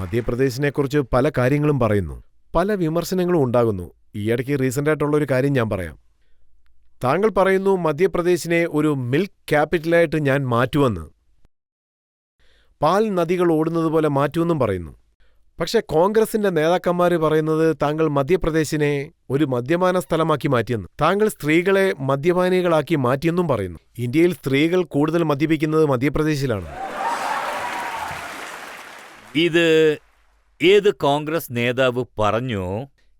മധ്യപ്രദേശിനെക്കുറിച്ച് പല കാര്യങ്ങളും പറയുന്നു, പല വിമർശനങ്ങളും ഉണ്ടാകുന്നു. ഈയിടയ്ക്ക് റീസെൻ്റായിട്ടുള്ള ഒരു കാര്യം ഞാൻ പറയാം. താങ്കൾ പറയുന്നു മധ്യപ്രദേശിനെ ഒരു മിൽക്ക് ക്യാപിറ്റലായിട്ട് ഞാൻ മാറ്റുമെന്ന്, പാൽ നദികൾ ഓടുന്നത് പോലെ മാറ്റുമെന്നും പറയുന്നു. പക്ഷെ കോൺഗ്രസിന്റെ നേതാക്കന്മാർ പറയുന്നത് താങ്കൾ മധ്യപ്രദേശിനെ ഒരു മദ്യപാന സ്ഥലമാക്കി മാറ്റിയെന്ന്, താങ്കൾ സ്ത്രീകളെ മദ്യപാനികളാക്കി മാറ്റിയെന്നും പറയുന്നു. ഇന്ത്യയിൽ സ്ത്രീകൾ കൂടുതൽ മദ്യപിക്കുന്നത് മധ്യപ്രദേശിലാണ്. ഇത് ഏത് കോൺഗ്രസ് നേതാവ് പറഞ്ഞോ?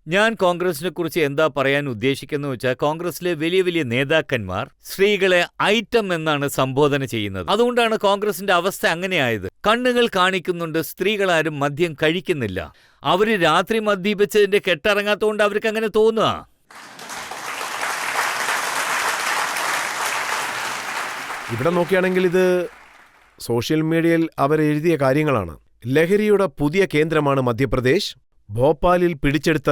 ഞാൻ കോൺഗ്രസിനെ കുറിച്ച് എന്താ പറയാൻ ഉദ്ദേശിക്കുന്നത് വെച്ചാൽ, കോൺഗ്രസിലെ വലിയ വലിയ നേതാക്കന്മാർ സ്ത്രീകളെ ഐറ്റം എന്നാണ് സംബോധന ചെയ്യുന്നത്. അതുകൊണ്ടാണ് കോൺഗ്രസിന്റെ അവസ്ഥ അങ്ങനെയായത്. കണ്ണുകൾ കാണിക്കുന്നുണ്ട്, സ്ത്രീകളാരും മദ്യം കഴിക്കുന്നില്ല. അവര് രാത്രി മദ്യപിച്ചതിന്റെ കെട്ടിറങ്ങാത്തതുകൊണ്ട് അവർക്ക് അങ്ങനെ തോന്നുക. ഇവിടെ നോക്കുകയാണെങ്കിൽ ഇത് സോഷ്യൽ മീഡിയയിൽ അവരെഴുതിയ കാര്യങ്ങളാണ്. ലഹരിയുടെ പുതിയ കേന്ദ്രമാണ് മധ്യപ്രദേശ്. ഭോപ്പാലിൽ പിടിച്ചെടുത്ത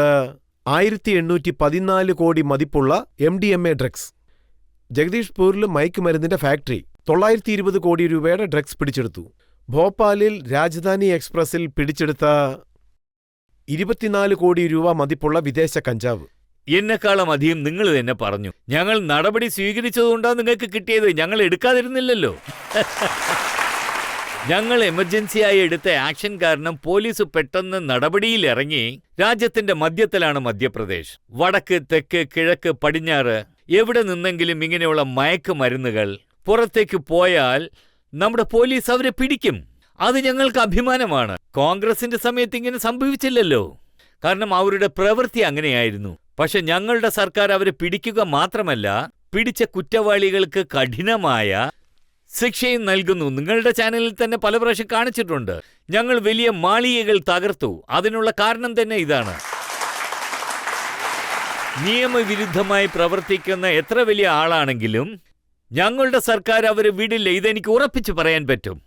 1814 കോടി മതിപ്പുള്ള MDMA ഡ്രഗ്സ്. ജഗദീഷ്പൂരിൽ മയക്കുമരുന്നിന്റെ ഫാക്ടറി, 920 കോടി രൂപയുടെ ഡ്രഗ്സ് പിടിച്ചെടുത്തു. ഭോപ്പാലിൽ രാജധാനി എക്സ്പ്രസിൽ പിടിച്ചെടുത്ത 24 കോടി രൂപ മതിപ്പുള്ള വിദേശ കഞ്ചാവ്. എന്നെക്കാളും അധികം നിങ്ങൾ തന്നെ പറഞ്ഞു. ഞങ്ങൾ നടപടി സ്വീകരിച്ചതുകൊണ്ടാണ് നിങ്ങൾക്ക് കിട്ടിയത്, ഞങ്ങൾ എടുക്കാതിരുന്നില്ലല്ലോ. ഞങ്ങൾ എമർജൻസിയായി എടുത്ത ആക്ഷൻ കാരണം പോലീസ് പെട്ടെന്ന് നടപടിയിൽ ഇറങ്ങി. രാജ്യത്തിന്റെ മധ്യത്തിലാണ് മധ്യപ്രദേശ്. വടക്ക്, തെക്ക്, കിഴക്ക്, പടിഞ്ഞാറ് എവിടെ നിന്നെങ്കിലും ഇങ്ങനെയുള്ള മയക്കുമരുന്നുകൾ പുറത്തേക്ക് പോയാൽ നമ്മുടെ പോലീസ് അവരെ പിടിക്കും. അത് ഞങ്ങൾക്ക് അഭിമാനമാണ്. കോൺഗ്രസിന്റെ സമയത്ത് ഇങ്ങനെ സംഭവിച്ചില്ലല്ലോ, കാരണം അവരുടെ പ്രവൃത്തി അങ്ങനെയായിരുന്നു. പക്ഷെ ഞങ്ങളുടെ സർക്കാർ അവരെ പിടിക്കുക മാത്രമല്ല, പിടിച്ച കുറ്റവാളികൾക്ക് കഠിനമായ ശിക്ഷയും നൽകുന്നു. നിങ്ങളുടെ ചാനലിൽ തന്നെ പല പ്രാവശ്യം കാണിച്ചിട്ടുണ്ട്. ഞങ്ങൾ വലിയ മാളികകൾ തകർത്തു. അതിനുള്ള കാരണം തന്നെ ഇതാണ്. നിയമവിരുദ്ധമായി പ്രവർത്തിക്കുന്ന എത്ര വലിയ ആളാണെങ്കിലും ഞങ്ങളുടെ സർക്കാർ അവരെ വിടില്ല. ഇതെനിക്ക് ഉറപ്പിച്ചു പറയാൻ പറ്റും.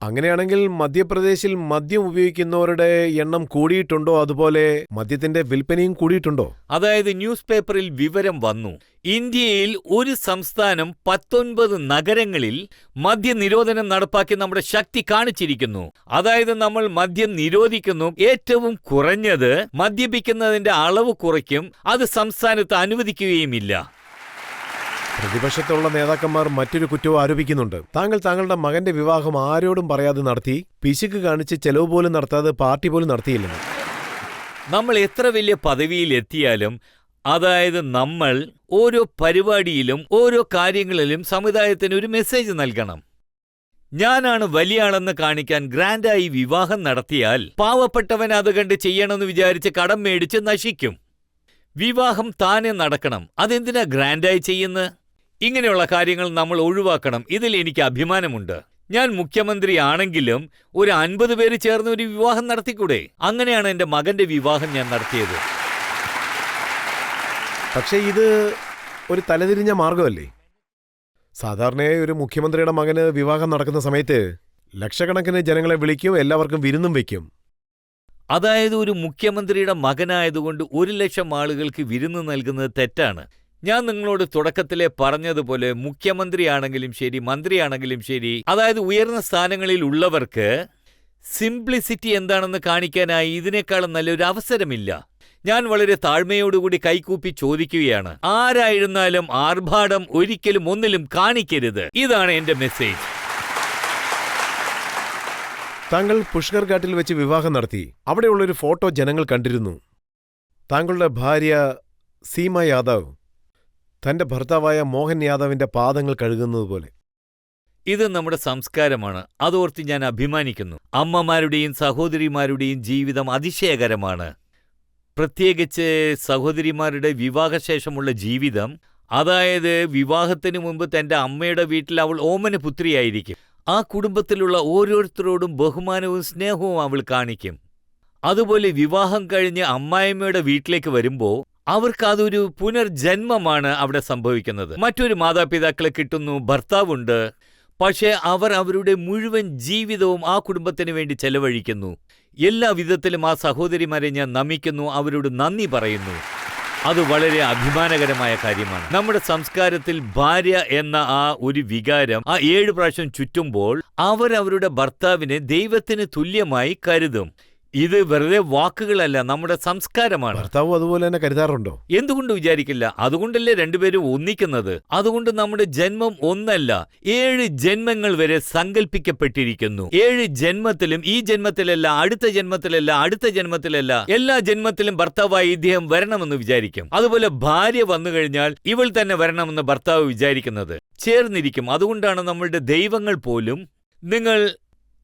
അങ്ങനെയാണെങ്കിൽ മധ്യപ്രദേശിൽ മദ്യം ഉപയോഗിക്കുന്നവരുടെ എണ്ണം കൂടിയിട്ടുണ്ടോ? അതുപോലെ മദ്യത്തിന്റെ വിൽപ്പനയും കൂടിയിട്ടുണ്ടോ? അതായത് ന്യൂസ് പേപ്പറിൽ വിവരം വന്നു, ഇന്ത്യയിൽ ഒരു സംസ്ഥാനം 19 നഗരങ്ങളിൽ മദ്യനിരോധനം നടപ്പാക്കി നമ്മുടെ ശക്തി കാണിച്ചിരിക്കുന്നു. അതായത് നമ്മൾ മദ്യം നിരോധിക്കുന്നു, ഏറ്റവും കുറഞ്ഞത് മദ്യപിക്കുന്നതിന്റെ അളവ് കുറയ്ക്കും, അത് സംസ്ഥാനത്ത് അനുവദിക്കുകയുമില്ല. പ്രതിപക്ഷത്തുള്ള നേതാക്കന്മാർ മറ്റൊരു കുറ്റവും ആരോപിക്കുന്നുണ്ട്. താങ്കൾ താങ്കളുടെ മകന്റെ വിവാഹം ആരോടും പറയാതെ നടത്തി, പിശുക്ക് കാണിച്ച് ചെലവ് പോലും നടത്താതെ പാർട്ടി പോലും നടത്തിയില്ലെന്ന്. നമ്മൾ എത്ര വലിയ പദവിയിൽ എത്തിയാലും, അതായത് നമ്മൾ ഓരോ പരിപാടിയിലും ഓരോ കാര്യങ്ങളിലും സമുദായത്തിന് ഒരു മെസ്സേജ് നൽകണം. ഞാനാണ് വലിയ ആളെന്ന് കാണിക്കാൻ ഗ്രാൻഡായി വിവാഹം നടത്തിയാൽ പാവപ്പെട്ടവൻ അത് കണ്ട് ചെയ്യണമെന്ന് വിചാരിച്ച് കടം മേടിച്ച് നശിക്കും. വിവാഹം താനെ നടക്കണം. അതെന്തിനാ ഗ്രാൻഡായി ചെയ്യുന്നത്? ഇങ്ങനെയുള്ള കാര്യങ്ങൾ നമ്മൾ ഒഴിവാക്കണം. ഇതിൽ എനിക്ക് അഭിമാനമുണ്ട്. ഞാൻ മുഖ്യമന്ത്രി ആണെങ്കിലും ഒരു 50 പേര് ചേർന്ന് ഒരു വിവാഹം നടത്തിക്കൂടെ? അങ്ങനെയാണ് എൻ്റെ മകന്റെ വിവാഹം ഞാൻ നടത്തിയത്. പക്ഷേ ഇത് ഒരു തലതിരിഞ്ഞ മാർഗമല്ലേ? സാധാരണയായി ഒരു മുഖ്യമന്ത്രിയുടെ മകന് വിവാഹം നടക്കുന്ന സമയത്ത് ലക്ഷക്കണക്കിന് ജനങ്ങളെ വിളിക്കും, എല്ലാവർക്കും വിരുന്നും വെക്കും. അതായത് ഒരു മുഖ്യമന്ത്രിയുടെ മകനായതുകൊണ്ട് 1,00,000 ആളുകൾക്ക് വിരുന്ന് നൽകുന്നത് തെറ്റാണ്. ഞാൻ നിങ്ങളോട് തുടക്കത്തിലെ പറഞ്ഞതുപോലെ മുഖ്യമന്ത്രിയാണെങ്കിലും ശരി, മന്ത്രിയാണെങ്കിലും ശരി, അതായത് ഉയർന്ന സ്ഥാനങ്ങളിൽ ഉള്ളവർക്ക് സിംപ്ലിസിറ്റി എന്താണെന്ന് കാണിക്കാനായി ഇതിനേക്കാളും നല്ലൊരു അവസരമില്ല. ഞാൻ വളരെ താഴ്മയോടുകൂടി കൈകൂപ്പി ചോദിക്കുകയാണ്, ആരായിരുന്നാലും ആർഭാടം ഒരിക്കലും ഒന്നിലും കാണിക്കരുത്. ഇതാണ് എന്റെ മെസ്സേജ്. താങ്കൾ പുഷ്കർ ഘാട്ടിൽ വെച്ച് വിവാഹം നടത്തി. അവിടെയുള്ളൊരു ഫോട്ടോ ജനങ്ങൾ കണ്ടിരുന്നു. താങ്കളുടെ ഭാര്യ സീമ യാദവ് തന്റെ ഭർത്താവായ മോഹൻ യാദവിന്റെ പാദങ്ങൾ കഴുകുന്നതുപോലെ. ഇത് നമ്മുടെ സംസ്കാരമാണ്. അതോർത്ത് ഞാൻ അഭിമാനിക്കുന്നു. അമ്മമാരുടെയും സഹോദരിമാരുടെയും ജീവിതം അതിശയകരമാണ്. പ്രത്യേകിച്ച് സഹോദരിമാരുടെ വിവാഹശേഷമുള്ള ജീവിതം. അതായത് വിവാഹത്തിന് മുമ്പ് തന്റെ അമ്മയുടെ വീട്ടിൽ അവൾ ഓമന പുത്രിയായിരിക്കും. ആ കുടുംബത്തിലുള്ള ഓരോരുത്തരോടും ബഹുമാനവും സ്നേഹവും അവൾ കാണിക്കും. അതുപോലെ വിവാഹം കഴിഞ്ഞ് അമ്മായിമ്മയുടെ വീട്ടിലേക്ക് വരുമ്പോൾ അവർക്ക് അതൊരു പുനർജന്മമാണ് അവിടെ സംഭവിക്കുന്നത്. മറ്റൊരു മാതാപിതാക്കളെ കിട്ടുന്നു, ഭർത്താവുണ്ട്. പക്ഷേ അവർ അവരുടെ മുഴുവൻ ജീവിതവും ആ കുടുംബത്തിന് വേണ്ടി ചെലവഴിക്കുന്നു. എല്ലാ വിധത്തിലും ആ സഹോദരിമാരെ ഞാൻ നമിക്കുന്നു, അവരോട് നന്ദി പറയുന്നു. അത് വളരെ അഭിമാനകരമായ കാര്യമാണ്. നമ്മുടെ സംസ്കാരത്തിൽ ഭാര്യ എന്ന ആ ഒരു വികാരം ആ 7 പ്രാവശ്യം ചുറ്റുമ്പോൾ അവരവരുടെ ഭർത്താവിനെ ദൈവത്തിന് തുല്യമായി കരുതും. ഇത് വെറുതെ വാക്കുകളല്ല, നമ്മുടെ സംസ്കാരമാണ്. ഭർത്താവും അതുപോലെ തന്നെ കരുതാറുണ്ടോ? എന്തുകൊണ്ട് വിചാരിക്കില്ല? അതുകൊണ്ടല്ലേ രണ്ടുപേരും ഒന്നിക്കുന്നത്. അതുകൊണ്ട് നമ്മുടെ ജന്മം ഒന്നല്ല, 7 ജന്മങ്ങൾ വരെ സങ്കല്പിക്കപ്പെട്ടിരിക്കുന്നു. 7 ജന്മത്തിലും, ഈ ജന്മത്തിലല്ല, അടുത്ത ജന്മത്തിലല്ല, അടുത്ത ജന്മത്തിലല്ല, എല്ലാ ജന്മത്തിലും ഭർത്താവായി ഇദ്ദേഹം വരണമെന്ന് വിചാരിക്കും. അതുപോലെ ഭാര്യ വന്നു കഴിഞ്ഞാൽ ഇവൾ തന്നെ വരണമെന്ന് ഭർത്താവ് വിചാരിക്കുന്നത്. ചേർന്നിരിക്കും. അതുകൊണ്ടാണ് നമ്മളുടെ ദൈവങ്ങൾ പോലും, നിങ്ങൾ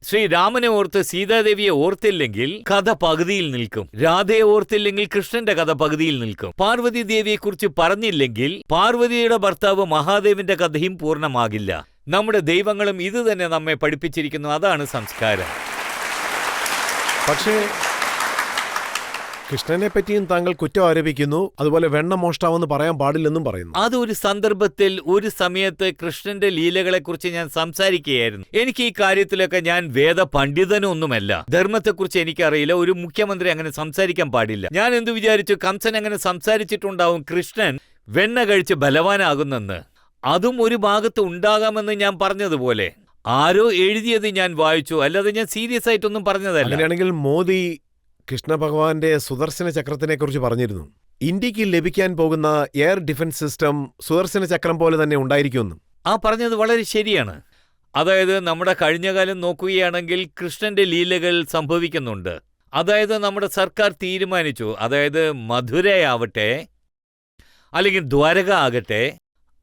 ശ്രീരാമനെ ഓർത്ത് സീതാദേവിയെ ഓർത്തില്ലെങ്കിൽ കഥ പകുതിയിൽ നിൽക്കും. രാധയെ ഓർത്തില്ലെങ്കിൽ കൃഷ്ണന്റെ കഥ പകുതിയിൽ നിൽക്കും. പാർവതി ദേവിയെക്കുറിച്ച് പറഞ്ഞില്ലെങ്കിൽ പാർവതിയുടെ ഭർത്താവ് മഹാദേവന്റെ കഥയും പൂർണ്ണമാകില്ല. നമ്മുടെ ദൈവങ്ങളും ഇത് തന്നെ നമ്മെ പഠിപ്പിച്ചിരിക്കുന്നു. അതാണ് സംസ്കാരം. പക്ഷേ കൃഷ്ണനെ പറ്റിയും താങ്കൾ കുറ്റം ആരോപിക്കുന്നു. അതുപോലെ വെണ്ണ മോഷ്ടാവെന്ന് പറയാൻ പാടില്ലെന്നും പറയുന്നു. അതൊരു സന്ദർഭത്തിൽ ഒരു സമയത്ത് കൃഷ്ണന്റെ ലീലകളെക്കുറിച്ച് ഞാൻ സംസാരിക്കുകയായിരുന്നു. എനിക്ക് ഈ കാര്യത്തിലൊക്കെ ഞാൻ വേദ പണ്ഡിതനൊന്നുമല്ല. ധർമ്മത്തെക്കുറിച്ച് എനിക്കറിയില്ല. ഒരു മുഖ്യമന്ത്രി അങ്ങനെ സംസാരിക്കാൻ പാടില്ല. ഞാൻ എന്തു വിചാരിച്ചു, കംസൻ അങ്ങനെ സംസാരിച്ചിട്ടുണ്ടാവും കൃഷ്ണൻ വെണ്ണ കഴിച്ച് ബലവാനാകുന്നെന്ന്. അതും ഒരു ഭാഗത്ത് ഉണ്ടാകാമെന്ന് ഞാൻ പറഞ്ഞതുപോലെ ആരോ എഴുതിയത് ഞാൻ വായിച്ചു, അല്ലാതെ ഞാൻ സീരിയസ് ആയിട്ടൊന്നും പറഞ്ഞതല്ല. അങ്ങനെയാണെങ്കിൽ മോദി കൃഷ്ണ ഭഗവാന്റെ സുദർശന ചക്രത്തിനെ കുറിച്ച് പറഞ്ഞിരുന്നു. ഇന്ത്യക്ക് ലഭിക്കാൻ പോകുന്ന എയർ ഡിഫൻസ് സിസ്റ്റം സുദർശന ചക്രം പോലെ തന്നെ ഉണ്ടായിരിക്കുമെന്ന്. ആ പറഞ്ഞത് വളരെ ശരിയാണ്. അതായത് നമ്മുടെ കഴിഞ്ഞകാലം നോക്കുകയാണെങ്കിൽ കൃഷ്ണന്റെ ലീലകൾ സംഭവിക്കുന്നുണ്ട്. അതായത് നമ്മുടെ സർക്കാർ തീരുമാനിച്ചു, അതായത് മധുരയാവട്ടെ അല്ലെങ്കിൽ ദ്വാരക ആകട്ടെ,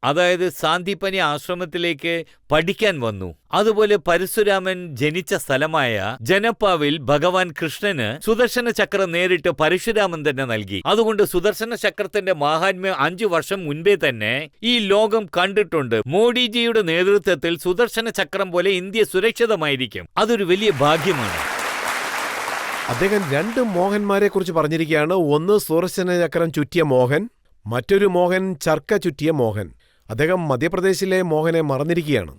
അതായത് സാന്ദീപനി ആശ്രമത്തിലേക്ക് പഠിക്കാൻ വന്നു. അതുപോലെ പരശുരാമൻ ജനിച്ച സ്ഥലമായ ജനപ്പാവിൽ ഭഗവാൻ കൃഷ്ണന് സുദർശന ചക്രം നേരിട്ട് പരശുരാമൻ തന്നെ നൽകി. അതുകൊണ്ട് സുദർശന ചക്രത്തിന്റെ മാഹാത്മ്യം 5 വർഷം മുൻപേ തന്നെ ഈ ലോകം കണ്ടിട്ടുണ്ട്. മോഡിജിയുടെ നേതൃത്വത്തിൽ സുദർശന ചക്രം പോലെ ഇന്ത്യ സുരക്ഷിതമായിരിക്കും. അതൊരു വലിയ ഭാഗ്യമാണ്. അദ്ദേഹം 2 മോഹന്മാരെ കുറിച്ച് പറഞ്ഞിരിക്കുകയാണ്. ഒന്ന് സുദർശന ചക്രം ചുറ്റിയ മോഹൻ, മറ്റൊരു മോഹൻ ചർക്ക ചുറ്റിയ മോഹൻ. അദ്ദേഹം മധ്യപ്രദേശിലെ മോഹനെ മറന്നിരിക്കുകയാണ്.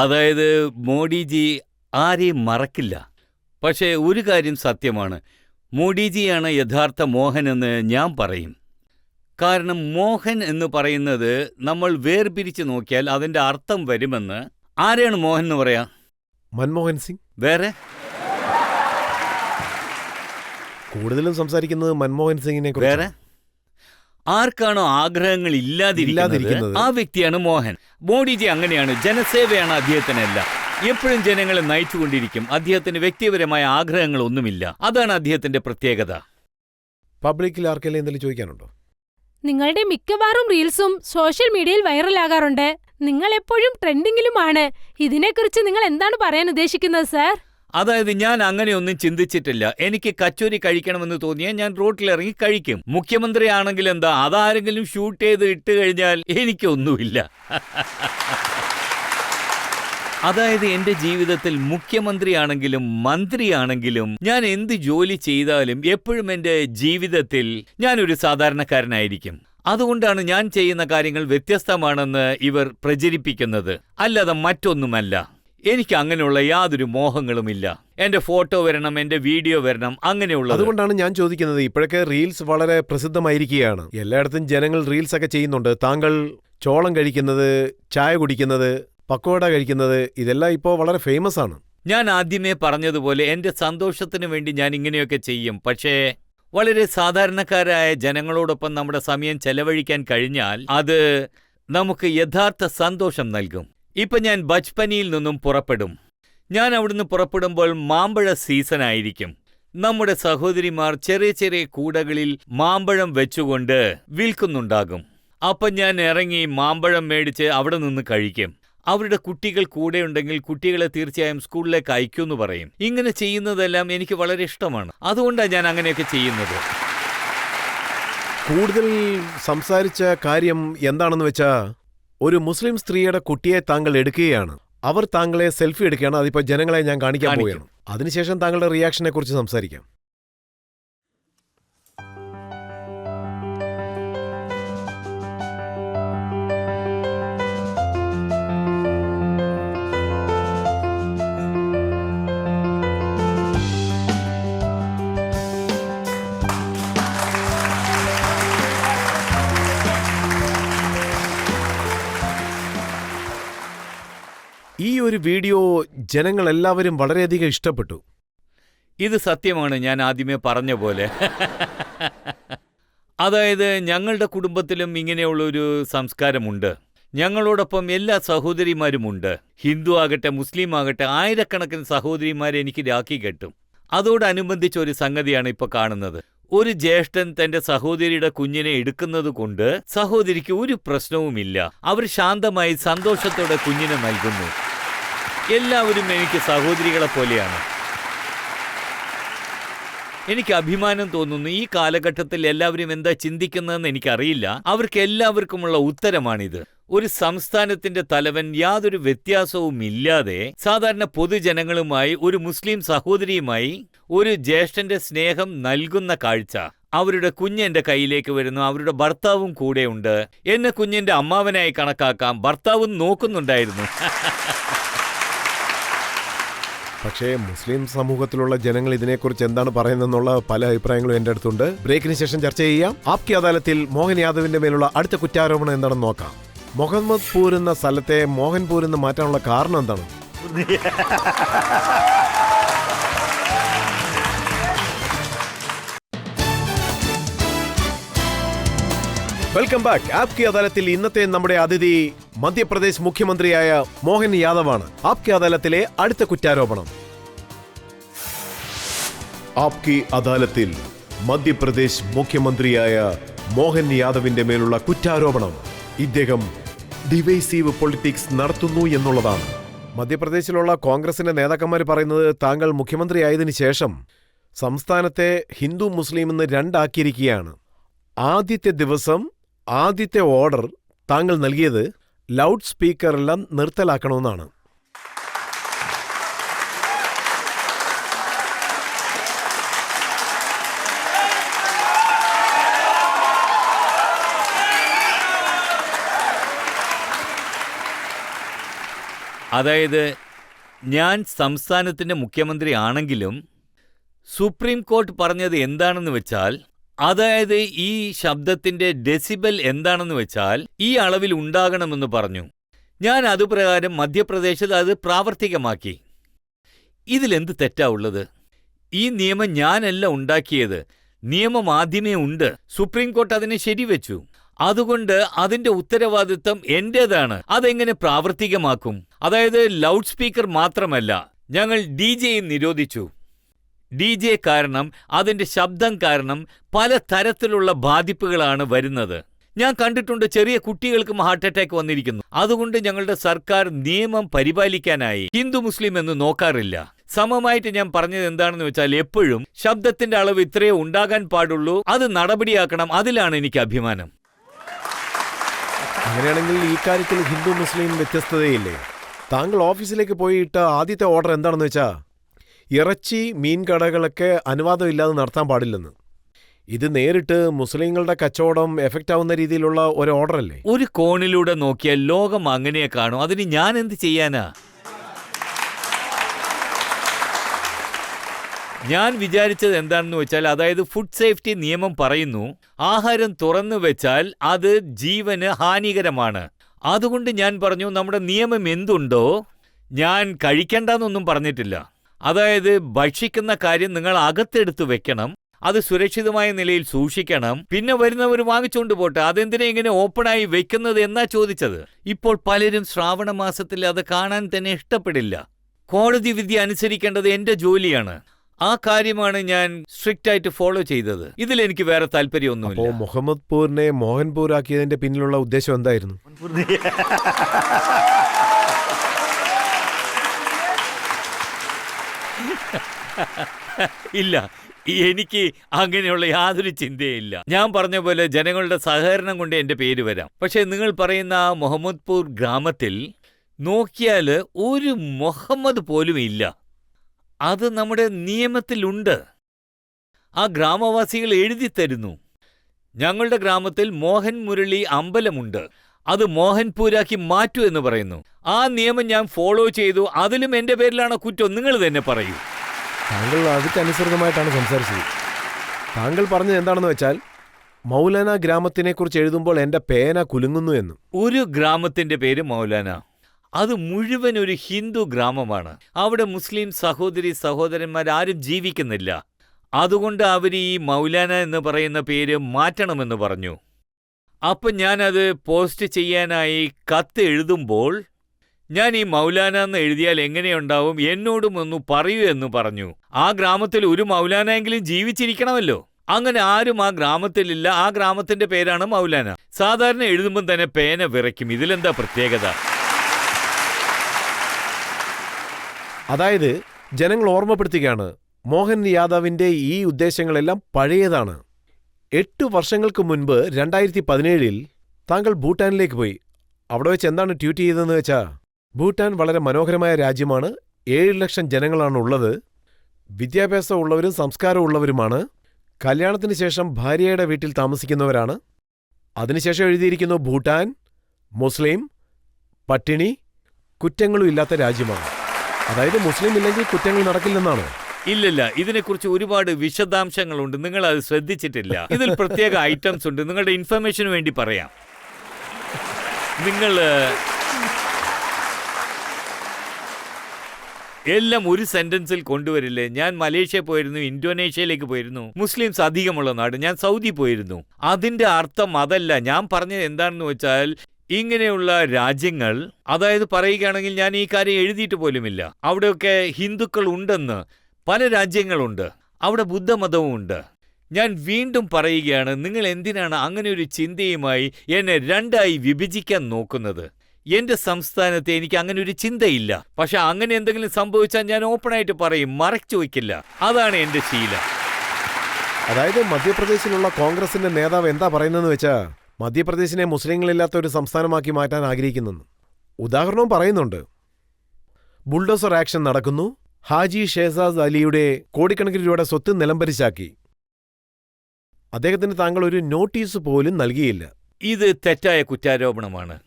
അതായത് മോഡിജി ആരെയും മറക്കില്ല. പക്ഷേ ഒരു കാര്യം സത്യമാണ്, മോഡിജിയാണ് യഥാർത്ഥ മോഹൻ എന്ന് ഞാൻ പറയും. കാരണം മോഹൻ എന്ന് പറയുന്നത് നമ്മൾ വേർപിരിച്ച് നോക്കിയാൽ അതിൻ്റെ അർത്ഥം വരുമെന്ന്. ആരെയാണ് മോഹൻ എന്ന് പറയാ? മൻമോഹൻ സിംഗ്. വേറെ കൂടുതലും സംസാരിക്കുന്നത് മൻമോഹൻ സിംഗിനെ കുറിച്ച്. വേറെ ആർക്കാണോ ആഗ്രഹങ്ങൾ ഇല്ലാതിരിക്കുന്നത് ആ വ്യക്തിയാണ് മോഹൻ. മോഡിജി അങ്ങനെയാണ്. ജനസേവയാണ് അദ്ദേഹത്തിനല്ല. എപ്പോഴും ജനങ്ങളെ നയിച്ചുകൊണ്ടിരിക്കും. അദ്ദേഹത്തിന് വ്യക്തിപരമായ ആഗ്രഹങ്ങളൊന്നുമില്ല. അതാണ് അദ്ദേഹത്തിന്റെ പ്രത്യേകത. പബ്ലിക്കിൽ ആർക്കെല്ലാം എന്തെങ്കിലും ചോദിക്കാനുണ്ടോ? നിങ്ങളുടെ മിക്കവാറും റീൽസും സോഷ്യൽ മീഡിയയിൽ വൈറലാകാറുണ്ട്. നിങ്ങൾ എപ്പോഴും ട്രെൻഡിങ്ങിലുമാണ്. ഇതിനെക്കുറിച്ച് നിങ്ങൾ എന്താണ് പറയാൻ ഉദ്ദേശിക്കുന്നത് സർ? അതായത് ഞാൻ അങ്ങനെയൊന്നും ചിന്തിച്ചിട്ടില്ല. എനിക്ക് കച്ചോരി കഴിക്കണമെന്ന് തോന്നിയാൽ ഞാൻ റോട്ടിലിറങ്ങി കഴിക്കും. മുഖ്യമന്ത്രി ആണെങ്കിൽ എന്താ, അതാരെങ്കിലും ഷൂട്ട് ചെയ്ത് ഇട്ട് കഴിഞ്ഞാൽ എനിക്കൊന്നുമില്ല. അതായത് എന്റെ ജീവിതത്തിൽ മുഖ്യമന്ത്രിയാണെങ്കിലും മന്ത്രിയാണെങ്കിലും ഞാൻ എന്ത് ജോലി ചെയ്താലും എപ്പോഴും എന്റെ ജീവിതത്തിൽ ഞാനൊരു സാധാരണക്കാരനായിരിക്കും. അതുകൊണ്ടാണ് ഞാൻ ചെയ്യുന്ന കാര്യങ്ങൾ വ്യത്യസ്തമാണെന്ന് ഇവർ പ്രചരിപ്പിക്കുന്നത്, അല്ലാതെ മറ്റൊന്നുമല്ല. എനിക്ക് അങ്ങനെയുള്ള യാതൊരു മോഹങ്ങളുമില്ല. എന്റെ ഫോട്ടോ വരണം, എന്റെ വീഡിയോ വരണം, അങ്ങനെയുള്ളത്. അതുകൊണ്ടാണ് ഞാൻ ചോദിക്കുന്നത്. ഇപ്പോഴൊക്കെ റീൽസ് വളരെ പ്രസിദ്ധമായിരിക്കുകയാണ്. എല്ലായിടത്തും ജനങ്ങൾ റീൽസ് ഒക്കെ ചെയ്യുന്നുണ്ട്. താങ്കൾ ചോളം കഴിക്കുന്നത്, ചായ കുടിക്കുന്നത്, പക്കോട കഴിക്കുന്നത്, ഇതെല്ലാം ഇപ്പോൾ വളരെ ഫേമസ് ആണ്. ഞാൻ ആദ്യമേ പറഞ്ഞതുപോലെ എന്റെ സന്തോഷത്തിന് വേണ്ടി ഞാൻ ഇങ്ങനെയൊക്കെ ചെയ്യും. പക്ഷേ വളരെ സാധാരണക്കാരായ ജനങ്ങളോടൊപ്പം നമ്മുടെ സമയം ചെലവഴിക്കാൻ കഴിഞ്ഞാൽ അത് നമുക്ക് യഥാർത്ഥ സന്തോഷം നൽകും. ഇപ്പം ഞാൻ ബച്പനിയിൽ നിന്നും പുറപ്പെടും. ഞാൻ അവിടുന്ന് പുറപ്പെടുമ്പോൾ മാമ്പഴ സീസൺ ആയിരിക്കും. നമ്മുടെ സഹോദരിമാർ ചെറിയ ചെറിയ കൂടകളിൽ മാമ്പഴം വെച്ചുകൊണ്ട് വിൽക്കുന്നുണ്ടാകും. അപ്പം ഞാൻ ഇറങ്ങി മാമ്പഴം മേടിച്ച് അവിടെ നിന്ന് കഴിക്കും. അവരുടെ കുട്ടികൾ കൂടെയുണ്ടെങ്കിൽ കുട്ടികളെ തീർച്ചയായും സ്കൂളിലേക്ക് അയക്കുമെന്ന് പറയും. ഇങ്ങനെ ചെയ്യുന്നതെല്ലാം എനിക്ക് വളരെ ഇഷ്ടമാണ്. അതുകൊണ്ടാണ് ഞാൻ അങ്ങനെയൊക്കെ ചെയ്യുന്നത്. കൂടുതൽ സംസാരിച്ച കാര്യം എന്താണെന്ന് വെച്ചാൽ, ഒരു മുസ്ലിം സ്ത്രീയുടെ കുട്ടിയെ താങ്കൾ എടുക്കുകയാണ്. അവർ താങ്കളെ സെൽഫി എടുക്കുകയാണ്. അതിപ്പോൾ ജനങ്ങളെ ഞാൻ കാണിക്കാൻ പോവുകയാണ്. അതിനുശേഷം താങ്കളുടെ റിയാക്ഷനെ കുറിച്ച് സംസാരിക്കാം. ഈ ഒരു വീഡിയോ ജനങ്ങളെല്ലാവരും വളരെയധികം ഇഷ്ടപ്പെട്ടു. ഇത് സത്യമാണ്, ഞാൻ ആദ്യമേ പറഞ്ഞ പോലെ. അതായത് ഞങ്ങളുടെ കുടുംബത്തിലും ഇങ്ങനെയുള്ളൊരു സംസ്കാരമുണ്ട്. ഞങ്ങളോടൊപ്പം എല്ലാ സഹോദരിമാരുമുണ്ട്. ഹിന്ദു ആകട്ടെ മുസ്ലിം ആകട്ടെ ആയിരക്കണക്കിന് സഹോദരിമാരെ എനിക്ക് രാഖി കെട്ടും. അതോടനുബന്ധിച്ച ഒരു സംഗതിയാണ് ഇപ്പോൾ കാണുന്നത്. ഒരു ജ്യേഷ്ഠൻ തന്റെ സഹോദരിയുടെ കുഞ്ഞിനെ എടുക്കുന്നത് കൊണ്ട് സഹോദരിക്ക് ഒരു പ്രശ്നവുമില്ല. അവർ ശാന്തമായി സന്തോഷത്തോടെ കുഞ്ഞിനെ നൽകുന്നു. എല്ലാവരും എനിക്ക് സഹോദരികളെ പോലെയാണ്. എനിക്ക് അഭിമാനം തോന്നുന്നു. ഈ കാലഘട്ടത്തിൽ എല്ലാവരും എന്താ ചിന്തിക്കുന്നതെന്ന് എനിക്കറിയില്ല. അവർക്ക് എല്ലാവർക്കുമുള്ള ഉത്തരമാണിത്. ഒരു സംസ്ഥാനത്തിന്റെ തലവൻ യാതൊരു വ്യത്യാസവും ഇല്ലാതെ സാധാരണ പൊതുജനങ്ങളുമായി, ഒരു മുസ്ലിം സഹോദരിയുമായി ഒരു ജ്യേഷ്ഠന്റെ സ്നേഹം നൽകുന്ന കാഴ്ച. അവരുടെ കുഞ്ഞെന്റെ കയ്യിലേക്ക് വരുന്നു. അവരുടെ ഭർത്താവും കൂടെയുണ്ട്. എന്നെ കുഞ്ഞിന്റെ അമ്മാവനായി കണക്കാക്കാം. ഭർത്താവും നോക്കുന്നുണ്ടായിരുന്നു. പക്ഷേ മുസ്ലിം സമൂഹത്തിലുള്ള ജനങ്ങൾ ഇതിനെക്കുറിച്ച് എന്താണ് പറയുന്നതെന്നുള്ള പല അഭിപ്രായങ്ങളും എൻ്റെ അടുത്തുണ്ട്. ബ്രേക്കിന് ശേഷം ചർച്ച ചെയ്യാം. ആപ്കി അദാലത്തിൽ മോഹൻ യാദവിന്റെ മേലുള്ള അടുത്ത കുറ്റാരോപണം എന്താണെന്ന് നോക്കാം. മുഹമ്മദ്പൂർ എന്ന സ്ഥലത്തെ മോഹൻപൂർ എന്ന് മാറ്റാനുള്ള കാരണം എന്താണ്? Welcome back. ആപ്കി അദാലത്തിൽ ഇന്നത്തെ നമ്മുടെ അതിഥി മധ്യപ്രദേശ് മുഖ്യമന്ത്രിയായ മോഹൻ യാദവാണ്. ആപ്കി അദാലത്തിലെ അടുത്ത കുറ്റാരോപണം. ആപ്കി അദാലത്തിൽ മധ്യപ്രദേശ് മുഖ്യമന്ത്രിയായ മോഹൻ യാദവിന്റെ മേലുള്ള കുറ്റാരോപണം. ഇദ്ദേഹം ഡിവൈസീവ് പൊളിറ്റിക്സ് നടത്തുന്നു എന്നുള്ളതാണ്. മധ്യപ്രദേശിലുള്ള കോൺഗ്രസിന്റെ നേതാക്കന്മാർ പറയുന്നത് താങ്കൾ മുഖ്യമന്ത്രിയായതിനു ശേഷം സംസ്ഥാനത്തെ ഹിന്ദു മുസ്ലിം എന്ന് രണ്ടാക്കിയിരിക്കുകയാണ്. ആദ്യത്തെ ദിവസം ആദ്യത്തെ ഓർഡർ താങ്കൾ നൽകിയത് ലൗഡ് സ്പീക്കറെല്ലാം നിർത്തലാക്കണമെന്നാണ്. അതായത് ഞാൻ സംസ്ഥാനത്തിന്റെ മുഖ്യമന്ത്രി ആണെങ്കിലും സുപ്രീം കോർട്ട് പറഞ്ഞത് എന്താണെന്ന് വെച്ചാൽ, അതായത് ഈ ശബ്ദത്തിന്റെ ഡെസിബൽ എന്താണെന്ന് വെച്ചാൽ ഈ അളവിൽ ഉണ്ടാകണമെന്ന് പറഞ്ഞു. ഞാൻ അതുപ്രകാരം മധ്യപ്രദേശിൽ അത് പ്രാവർത്തികമാക്കി. ഇതിലെന്ത് തെറ്റാ ഉള്ളത്? ഈ നിയമം ഞാനല്ല ഉണ്ടാക്കിയത്. നിയമം ആദ്യമേ ഉണ്ട്. സുപ്രീം കോർട്ട് അതിനെ ശരിവെച്ചു. അതുകൊണ്ട് അതിന്റെ ഉത്തരവാദിത്തം എന്റേതാണ്. അതെങ്ങനെ പ്രാവർത്തികമാക്കും? അതായത് ലൗഡ് സ്പീക്കർ മാത്രമല്ല, ഞങ്ങൾ DJയും നിരോധിച്ചു. DJ കാരണം, അതിന്റെ ശബ്ദം കാരണം പല തരത്തിലുള്ള ബാധിപ്പുകളാണ് വരുന്നത്. ഞാൻ കണ്ടിട്ടുണ്ട്, ചെറിയ കുട്ടികൾക്കും ഹാർട്ട് അറ്റാക്ക് വന്നിരിക്കുന്നു. അതുകൊണ്ട് ഞങ്ങളുടെ സർക്കാർ നിയമം പരിപാലിക്കാനായി ഹിന്ദു മുസ്ലിം എന്ന് നോക്കാറില്ല. സമമായിട്ട് ഞാൻ പറഞ്ഞത് എന്താണെന്ന് വെച്ചാൽ, എപ്പോഴും ശബ്ദത്തിന്റെ അളവ് ഇത്രയേ ഉണ്ടാകാൻ പാടുള്ളൂ. അത് നടപടിയാക്കണം. അതിലാണ് എനിക്ക് അഭിമാനം. അങ്ങനെയാണെങ്കിൽ ഈ കാര്യത്തിൽ ഹിന്ദു മുസ്ലിം വ്യത്യസ്തതയില്ലേ? താങ്കൾ ഓഫീസിലേക്ക് പോയിട്ട് ആദ്യത്തെ ഓർഡർ എന്താണെന്ന് വെച്ചാൽ, ഇറച്ചി മീൻ കടകളൊക്കെ അനുവാദമില്ലാതെ നടത്താൻ പാടില്ലെന്ന്. ഇത് നേരിട്ട് മുസ്ലിങ്ങളുടെ കച്ചവടം എഫക്റ്റ് ആവുന്ന രീതിയിലുള്ള ഒരു ഓർഡർ അല്ലേ? ഒരു കോണിലൂടെ നോക്കിയാൽ ലോകം അങ്ങനെ കാണും. അതിന് ഞാൻ എന്ത് ചെയ്യാനാ? ഞാൻ വിചാരിച്ചത് എന്താണെന്ന് വെച്ചാൽ, അതായത് ഫുഡ് സേഫ്റ്റി നിയമം പറയുന്നു ആഹാരം തുറന്നു വെച്ചാൽ അത് ജീവന് ഹാനികരമാണ്. അതുകൊണ്ട് ഞാൻ പറഞ്ഞു നമ്മുടെ നിയമം എന്തുണ്ടോ, ഞാൻ കഴിക്കണ്ടെന്നൊന്നും പറഞ്ഞിട്ടില്ല. അതായത് ഭക്ഷിക്കുന്ന കാര്യം നിങ്ങൾ അകത്തെടുത്ത് വെക്കണം, അത് സുരക്ഷിതമായ നിലയിൽ സൂക്ഷിക്കണം, പിന്നെ വരുന്നവർ വാങ്ങിച്ചുകൊണ്ട് പോട്ടെ. അതെന്തിനാ ഇങ്ങനെ ഓപ്പണായി വെക്കുന്നത് എന്നാ ചോദിച്ചത്. ഇപ്പോൾ പലരും ശ്രാവണ മാസത്തിൽ അത് കാണാൻ തന്നെ ഇഷ്ടപ്പെടില്ല. കോടതി വിധി അനുസരിക്കേണ്ടത് എന്റെ ജോലിയാണ്. ആ കാര്യമാണ് ഞാൻ സ്ട്രിക്റ്റ് ആയിട്ട് ഫോളോ ചെയ്തത്. ഇതിൽ എനിക്ക് വേറെ താല്പര്യമൊന്നുമില്ല. അപ്പോൾ മുഹമ്മദ്പൂരിനെ മോഹൻപൂർ ആക്കിയതിന്റെ പിന്നിലുള്ള ഉദ്ദേശം എന്തായിരുന്നു? ഇല്ല, എനിക്ക് അങ്ങനെയുള്ള യാതൊരു ചിന്തയില്ല. ഞാൻ പറഞ്ഞ പോലെ ജനങ്ങളുടെ സഹകരണം കൊണ്ട് എന്റെ പേര് വരാം. പക്ഷെ നിങ്ങൾ പറയുന്ന ആ മുഹമ്മദ്പൂർ ഗ്രാമത്തിൽ നോക്കിയാൽ ഒരു മുഹമ്മദ് പോലും ഇല്ല. അത് നമ്മുടെ നിയമത്തിലുണ്ട്. ആ ഗ്രാമവാസികൾ എഴുതി തരുന്നു. ഞങ്ങളുടെ ഗ്രാമത്തിൽ മോഹൻ മുരളി അമ്പലമുണ്ട്, അത് മോഹൻപൂരാക്കി മാറ്റൂ എന്ന് പറയുന്നു. ആ നിയമം ഞാൻ ഫോളോ ചെയ്തു. അതിലും എന്റെ പേരിലാണ് കുറ്റം. നിങ്ങൾ തന്നെ പറയൂ. താങ്കൾ അതിനനുസൃതമായിട്ടാണ് സംസാരിച്ചത്. താങ്കൾ പറഞ്ഞത് എന്താണെന്ന് വെച്ചാൽ, മൗലാന ഗ്രാമത്തിനെക്കുറിച്ച് എഴുതുമ്പോൾ എന്റെ പേന കുലുങ്ങുന്നു എന്ന്. ഒരു ഗ്രാമത്തിന്റെ പേര് മൗലാന. അത് മുഴുവൻ ഒരു ഹിന്ദു ഗ്രാമമാണ്. അവിടെ മുസ്ലിം സഹോദരി സഹോദരന്മാരാരും ജീവിക്കുന്നില്ല. അതുകൊണ്ട് അവർ ഈ മൗലാന എന്ന് പറയുന്ന പേര് മാറ്റണമെന്ന് പറഞ്ഞു. അപ്പം ഞാനത് പോസ്റ്റ് ചെയ്യാനായി കത്ത് എഴുതുമ്പോൾ ഞാൻ ഈ മൗലാന എന്ന് എഴുതിയാൽ എങ്ങനെയുണ്ടാവും, എന്നോടും ഒന്ന് പറയൂ എന്ന് പറഞ്ഞു. ആ ഗ്രാമത്തിൽ ഒരു മൗലാന എങ്കിലും ജീവിച്ചിരിക്കണമല്ലോ. അങ്ങനെ ആരും ആ ഗ്രാമത്തിലില്ല. ആ ഗ്രാമത്തിന്റെ പേരാണ് മൗലാന. സാധാരണ എഴുതുമ്പം തന്നെ പേന വിറയ്ക്കും. ഇതിലെന്താ പ്രത്യേകത? അതായത് ജനങ്ങൾ ഓർമ്മപ്പെടുത്തുകയാണ്, മോഹൻ യാദവിന്റെ ഈ ഉദ്ദേശങ്ങളെല്ലാം പഴയതാണ്. 8 വർഷങ്ങൾക്ക് മുൻപ് 2017 താങ്കൾ ഭൂട്ടാനിലേക്ക് പോയി. അവിടെ വെച്ച് എന്താണ് ട്വീറ്റ് ചെയ്തതെന്ന് വെച്ചാൽ, ഭൂട്ടാൻ വളരെ മനോഹരമായ രാജ്യമാണ്, 7 ലക്ഷം ജനങ്ങളാണ് ഉള്ളത്, വിദ്യാഭ്യാസം ഉള്ളവരും സംസ്കാരമുള്ളവരുമാണ്, കല്യാണത്തിന് ശേഷം ഭാര്യയുടെ വീട്ടിൽ താമസിക്കുന്നവരാണ്. അതിനുശേഷം എഴുതിയിരിക്കുന്നു, ഭൂട്ടാൻ മുസ്ലിം, പട്ടിണി, കുറ്റങ്ങളും ഇല്ലാത്ത രാജ്യമാണ്. അതായത് മുസ്ലിം ഇല്ലെങ്കിൽ കുറ്റങ്ങൾ നടക്കില്ലെന്നാണ്. ഇല്ലില്ല, ഇതിനെക്കുറിച്ച് ഒരുപാട് വിശദാംശങ്ങളുണ്ട്. നിങ്ങൾ അത് ശ്രദ്ധിച്ചിട്ടില്ല. ഇതിൽ പ്രത്യേക ഐറ്റംസ് ഉണ്ട്. നിങ്ങളുടെ ഇൻഫർമേഷന് വേണ്ടി പറയാം. നിങ്ങൾ എല്ലാം ഒരു സെന്റൻസിൽ കൊണ്ടുവരില്ലേ? ഞാൻ മലേഷ്യ പോയിരുന്നു, ഇന്തോനേഷ്യയിലേക്ക് പോയിരുന്നു, മുസ്ലിംസ് അധികമുള്ള നാട്, ഞാൻ സൗദി പോയിരുന്നു. അതിന്റെ അർത്ഥം അതല്ല. ഞാൻ പറഞ്ഞത് എന്താണെന്ന് വെച്ചാൽ, ഇങ്ങനെയുള്ള രാജ്യങ്ങൾ, അതായത് പറയുകയാണെങ്കിൽ ഞാൻ ഈ കാര്യം എഴുതിയിട്ട് പോലുമില്ല, അവിടെയൊക്കെ ഹിന്ദുക്കൾ ഉണ്ടെന്ന് പല രാജ്യങ്ങളുണ്ട്, അവിടെ ബുദ്ധമതവും ഉണ്ട്. ഞാൻ വീണ്ടും പറയുകയാണ്, നിങ്ങൾ എന്തിനാണ് അങ്ങനെ ഒരു ചിന്തയുമായി എന്നെ രണ്ടായി വിഭജിക്കാൻ നോക്കുന്നത്? എന്റെ സംസ്ഥാനത്തെ എനിക്ക് അങ്ങനെ ഒരു ചിന്തയില്ല. പക്ഷെ അങ്ങനെ എന്തെങ്കിലും സംഭവിച്ചാൽ ഞാൻ ഓപ്പണായിട്ട് പറയും, മറച്ചു വയ്ക്കില്ല. അതാണ് എന്റെ ശീലം. അതായത് മധ്യപ്രദേശിലുള്ള കോൺഗ്രസിന്റെ നേതാവ് എന്താ പറയുന്നതെന്ന് വെച്ചാൽ, മധ്യപ്രദേശിനെ മുസ്ലിങ്ങളില്ലാത്ത ഒരു സംസ്ഥാനമാക്കി മാറ്റാൻ ആഗ്രഹിക്കുന്നെന്ന്. ഉദാഹരണവും പറയുന്നുണ്ട്. ബുൾഡോസർ ആക്ഷൻ നടക്കുന്നു. ഹാജി ഷെഹസാദ് അലിയുടെ കോടിക്കണക്കിന് രൂപയുടെ സ്വത്ത് നിലംപരിശാക്കി. അദ്ദേഹത്തിന് താങ്കൾ ഒരു നോട്ടീസ് പോലും നൽകിയില്ല. ഇത് തെറ്റായ കുറ്റാരോപണമാണ്.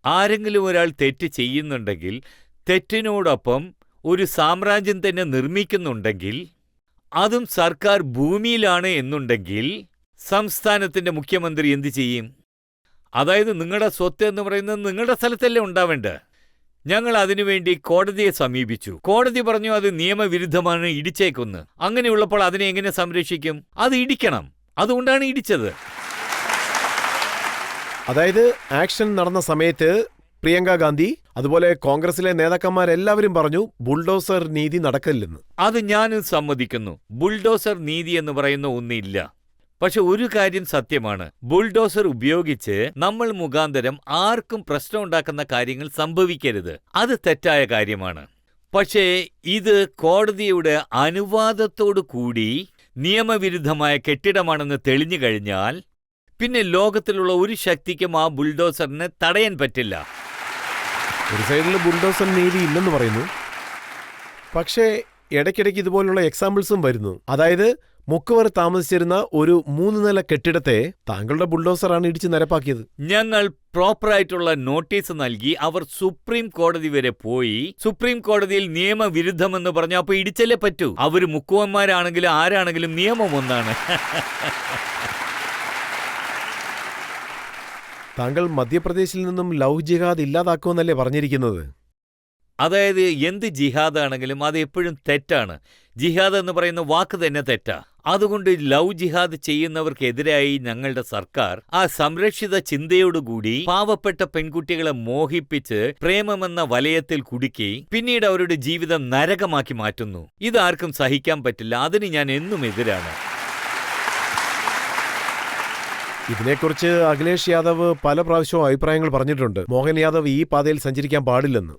ആരെങ്കിലും ഒരാൾ തെറ്റ് ചെയ്യുന്നുണ്ടെങ്കിൽ, തെറ്റിനോടൊപ്പം ഒരു സാമ്രാജ്യം തന്നെ നിർമ്മിക്കുന്നുണ്ടെങ്കിൽ, അതും സർക്കാർ ഭൂമിയിലാണ് എന്നുണ്ടെങ്കിൽ, സംസ്ഥാനത്തിന്റെ മുഖ്യമന്ത്രി എന്ത് ചെയ്യും? അതായത് നിങ്ങളുടെ സ്വത്ത് എന്ന് പറയുന്നത് നിങ്ങളുടെ സ്ഥലത്തല്ലേ ഉണ്ടാവേണ്ടത്. ഞങ്ങൾ അതിനുവേണ്ടി കോടതിയെ സമീപിച്ചു. കോടതി പറഞ്ഞു അത് നിയമവിരുദ്ധമാണ്, ഇടിച്ചേക്കുന്ന്. അങ്ങനെയുള്ളപ്പോൾ അതിനെ എങ്ങനെ സംരക്ഷിക്കും? അത് ഇടിക്കണം. അതുകൊണ്ടാണ് ഇടിച്ചത്. അതായത് ആക്ഷൻ നടന്ന സമയത്ത് പ്രിയങ്ക ഗാന്ധി അതുപോലെ കോൺഗ്രസിലെ നേതാക്കന്മാരെല്ലാവരും പറഞ്ഞു ബുൾഡോസർ നീതി നടക്കില്ലെന്ന്. അത് ഞാനും സമ്മതിക്കുന്നു. ബുൾഡോസർ നീതി എന്ന് പറയുന്ന ഒന്നില്ല. പക്ഷെ ഒരു കാര്യം സത്യമാണ്, ബുൾഡോസർ ഉപയോഗിച്ച് നമ്മൾ മുഖാന്തരം ആർക്കും പ്രശ്നം ഉണ്ടാക്കുന്ന കാര്യങ്ങൾ സംഭവിക്കരുത്. അത് തെറ്റായ കാര്യമാണ്. പക്ഷേ ഇത് കോടതിയുടെ അനുവാദത്തോടു കൂടി നിയമവിരുദ്ധമായ കെട്ടിടമാണെന്ന് തെളിഞ്ഞു കഴിഞ്ഞാൽ പിന്നെ ലോകത്തിലുള്ള ഒരു ശക്തിക്കും ആ ബുൾഡോസറിനെ തടയാൻ പറ്റില്ല. ഒരു സൈഡിൽ ബുൾഡോസർ നീതി ഇല്ലെന്ന് പറയുന്നു, പക്ഷേ ഇടയ്ക്കിടയ്ക്ക് ഇതുപോലുള്ള എക്സാമ്പിൾസും വരുന്നു. അതായത് മുക്കുവർ താമസിച്ചിരുന്ന ഒരു 3 നില കെട്ടിടത്തെ താങ്കളുടെ ബുൾഡോസറാണ് ഇടിച്ച് നിരപ്പാക്കിയത്. ഞങ്ങൾ പ്രോപ്പറായിട്ടുള്ള നോട്ടീസ് നൽകി. അവർ സുപ്രീം കോടതി വരെ പോയി. സുപ്രീം കോടതിയിൽ നിയമവിരുദ്ധമെന്ന് പറഞ്ഞു. അപ്പൊ ഇടിച്ചല്ലേ പറ്റൂ. അവർ മുക്കുവന്മാരാണെങ്കിലും ആരാണെങ്കിലും നിയമം ഒന്നാണ്. താങ്കൾ മധ്യപ്രദേശിൽ നിന്നും ലവ് ജിഹാദ് ഇല്ലാതാക്കുമെന്നല്ലേ പറഞ്ഞിരിക്കുന്നത്? അതായത് എന്ത് ജിഹാദാണെങ്കിലും അത് എപ്പോഴും തെറ്റാണ്. ജിഹാദ് എന്ന് പറയുന്ന വാക്ക് തന്നെ തെറ്റാ. അതുകൊണ്ട് ലവ് ജിഹാദ് ചെയ്യുന്നവർക്കെതിരായി ഞങ്ങളുടെ സർക്കാർ ആ സംരക്ഷിത ചിന്തയോടുകൂടി പാവപ്പെട്ട പെൺകുട്ടികളെ മോഹിപ്പിച്ച് പ്രേമമെന്ന വലയത്തിൽ കുടുക്കി പിന്നീട് അവരുടെ ജീവിതം നരകമാക്കി മാറ്റുന്നു. ഇതാർക്കും സഹിക്കാൻ പറ്റില്ല. അതിന് ഞാൻ എന്നും എതിരാണ്. ഇതിനെക്കുറിച്ച് അഖിലേഷ് യാദവ് പല പ്രാവശ്യവും അഭിപ്രായങ്ങൾ പറഞ്ഞിട്ടുണ്ട്. മോഹൻ യാദവ് ഈ പാതയിൽ സഞ്ചരിക്കാൻ പാടില്ലെന്ന്.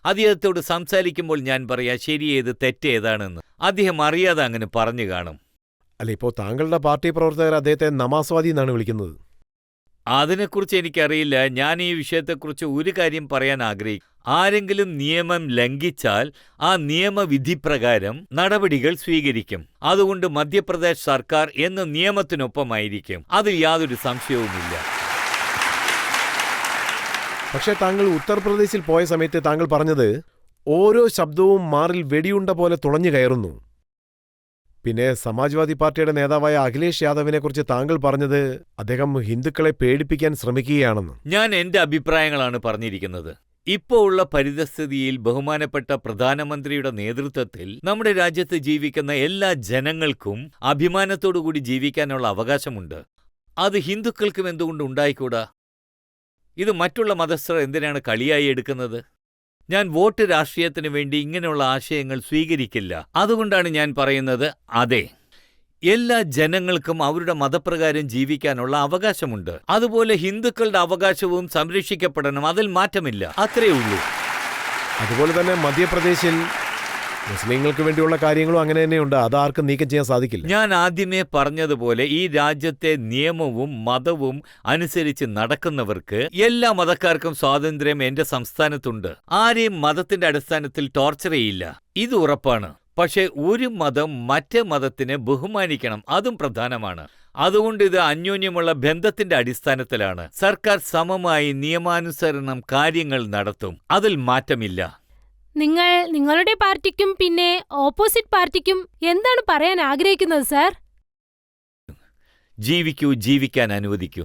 അദ്ദേഹത്തോട് സംസാരിക്കുമ്പോൾ ഞാൻ പറയാ ശരിയേത് തെറ്റേതാണെന്ന്. അദ്ദേഹം അറിയാതെ അങ്ങനെ പറഞ്ഞു കാണും. അല്ല, ഇപ്പോൾ താങ്കളുടെ പാർട്ടി പ്രവർത്തകർ അദ്ദേഹത്തെ നമാസ്വാദി എന്നാണ് വിളിക്കുന്നത്. അതിനെക്കുറിച്ച് എനിക്കറിയില്ല. ഞാൻ ഈ വിഷയത്തെക്കുറിച്ച് ഒരു കാര്യം പറയാൻ ആഗ്രഹിക്കും. ആരെങ്കിലും നിയമം ലംഘിച്ചാൽ ആ നിയമവിധി പ്രകാരം നടപടികൾ സ്വീകരിക്കും. അതുകൊണ്ട് മധ്യപ്രദേശ് സർക്കാർ എന്ന നിയമത്തിനൊപ്പമായിരിക്കും. അതിൽ യാതൊരു സംശയവുമില്ല. പക്ഷേ താങ്കൾ ഉത്തർപ്രദേശിൽ പോയ സമയത്ത് താങ്കൾ പറഞ്ഞത് ഓരോ ശബ്ദവും മാറിൽ വെടിയുണ്ട പോലെ തുളഞ്ഞു കയറുന്നു. പിന്നെ സമാജ്വാദി പാർട്ടിയുടെ നേതാവായ അഖിലേഷ് യാദവിനെക്കുറിച്ച് താങ്കൾ പറഞ്ഞത് അദ്ദേഹം ഹിന്ദുക്കളെ പേടിപ്പിക്കാൻ ശ്രമിക്കുകയാണെന്ന്. ഞാൻ എന്റെ അഭിപ്രായങ്ങളാണ് പറഞ്ഞിരിക്കുന്നത്. ഇപ്പോൾ ഉള്ള പരിതസ്ഥിതിയിൽ ബഹുമാനപ്പെട്ട പ്രധാനമന്ത്രിയുടെ നേതൃത്വത്തിൽ നമ്മുടെ രാജ്യത്ത് ജീവിക്കുന്ന എല്ലാ ജനങ്ങൾക്കും അഭിമാനത്തോടുകൂടി ജീവിക്കാനുള്ള അവകാശമുണ്ട്. അത് ഹിന്ദുക്കൾക്കും എന്തുകൊണ്ട് ഉണ്ടായിക്കൂടാ? ഇത് മറ്റുള്ള മതസ്ഥർ എന്തിനാണ് കളിയായി എടുക്കുന്നത്? ഞാൻ വോട്ട് രാഷ്ട്രീയത്തിന് വേണ്ടി ഇങ്ങനെയുള്ള ആശയങ്ങൾ സ്വീകരിക്കില്ല. അതുകൊണ്ടാണ് ഞാൻ പറയുന്നത്, അതെ, എല്ലാ ജനങ്ങൾക്കും അവരുടെ മതപ്രകാരം ജീവിക്കാനുള്ള അവകാശമുണ്ട്. അതുപോലെ ഹിന്ദുക്കളുടെ അവകാശവും സംരക്ഷിക്കപ്പെടണം. അതിൽ മാറ്റമില്ല. അത്രയേ ഉള്ളൂ. അതുപോലെ തന്നെ മധ്യപ്രദേശിൽ മുസ്ലിങ്ങൾക്ക് വേണ്ടിയുള്ള കാര്യങ്ങളും അങ്ങനെ തന്നെയുണ്ട്. അതാർക്കും നീക്കം ചെയ്യാൻ സാധിക്കില്ല. ഞാൻ ആദ്യമേ പറഞ്ഞതുപോലെ ഈ രാജ്യത്തെ നിയമവും മതവും അനുസരിച്ച് നടക്കുന്നവർക്ക് എല്ലാ മതക്കാർക്കും സ്വാതന്ത്ര്യം എന്റെ സംസ്ഥാനത്തുണ്ട്. ആരെയും മതത്തിന്റെ അടിസ്ഥാനത്തിൽ ടോർച്ചർ ചെയ്യില്ല. ഇത് ഉറപ്പാണ്. പക്ഷേ ഒരു മതം മറ്റേ മതത്തിനെ ബഹുമാനിക്കണം. അതും പ്രധാനമാണ്. അതുകൊണ്ട് ഇത് അന്യോന്യമുള്ള ബന്ധത്തിന്റെ അടിസ്ഥാനത്തിലാണ്. സർക്കാർ സമമായി നിയമാനുസരണം കാര്യങ്ങൾ നടത്തും. അതിൽ മാറ്റമില്ല. നിങ്ങൾ നിങ്ങളുടെ പാർട്ടിക്കും പിന്നെ ഓപ്പോസിറ്റ് പാർട്ടിക്കും എന്താണ് പറയാൻ ആഗ്രഹിക്കുന്നത് സർ? ജീവിക്കൂ, ജീവിക്കാൻ അനുവദിക്കൂ.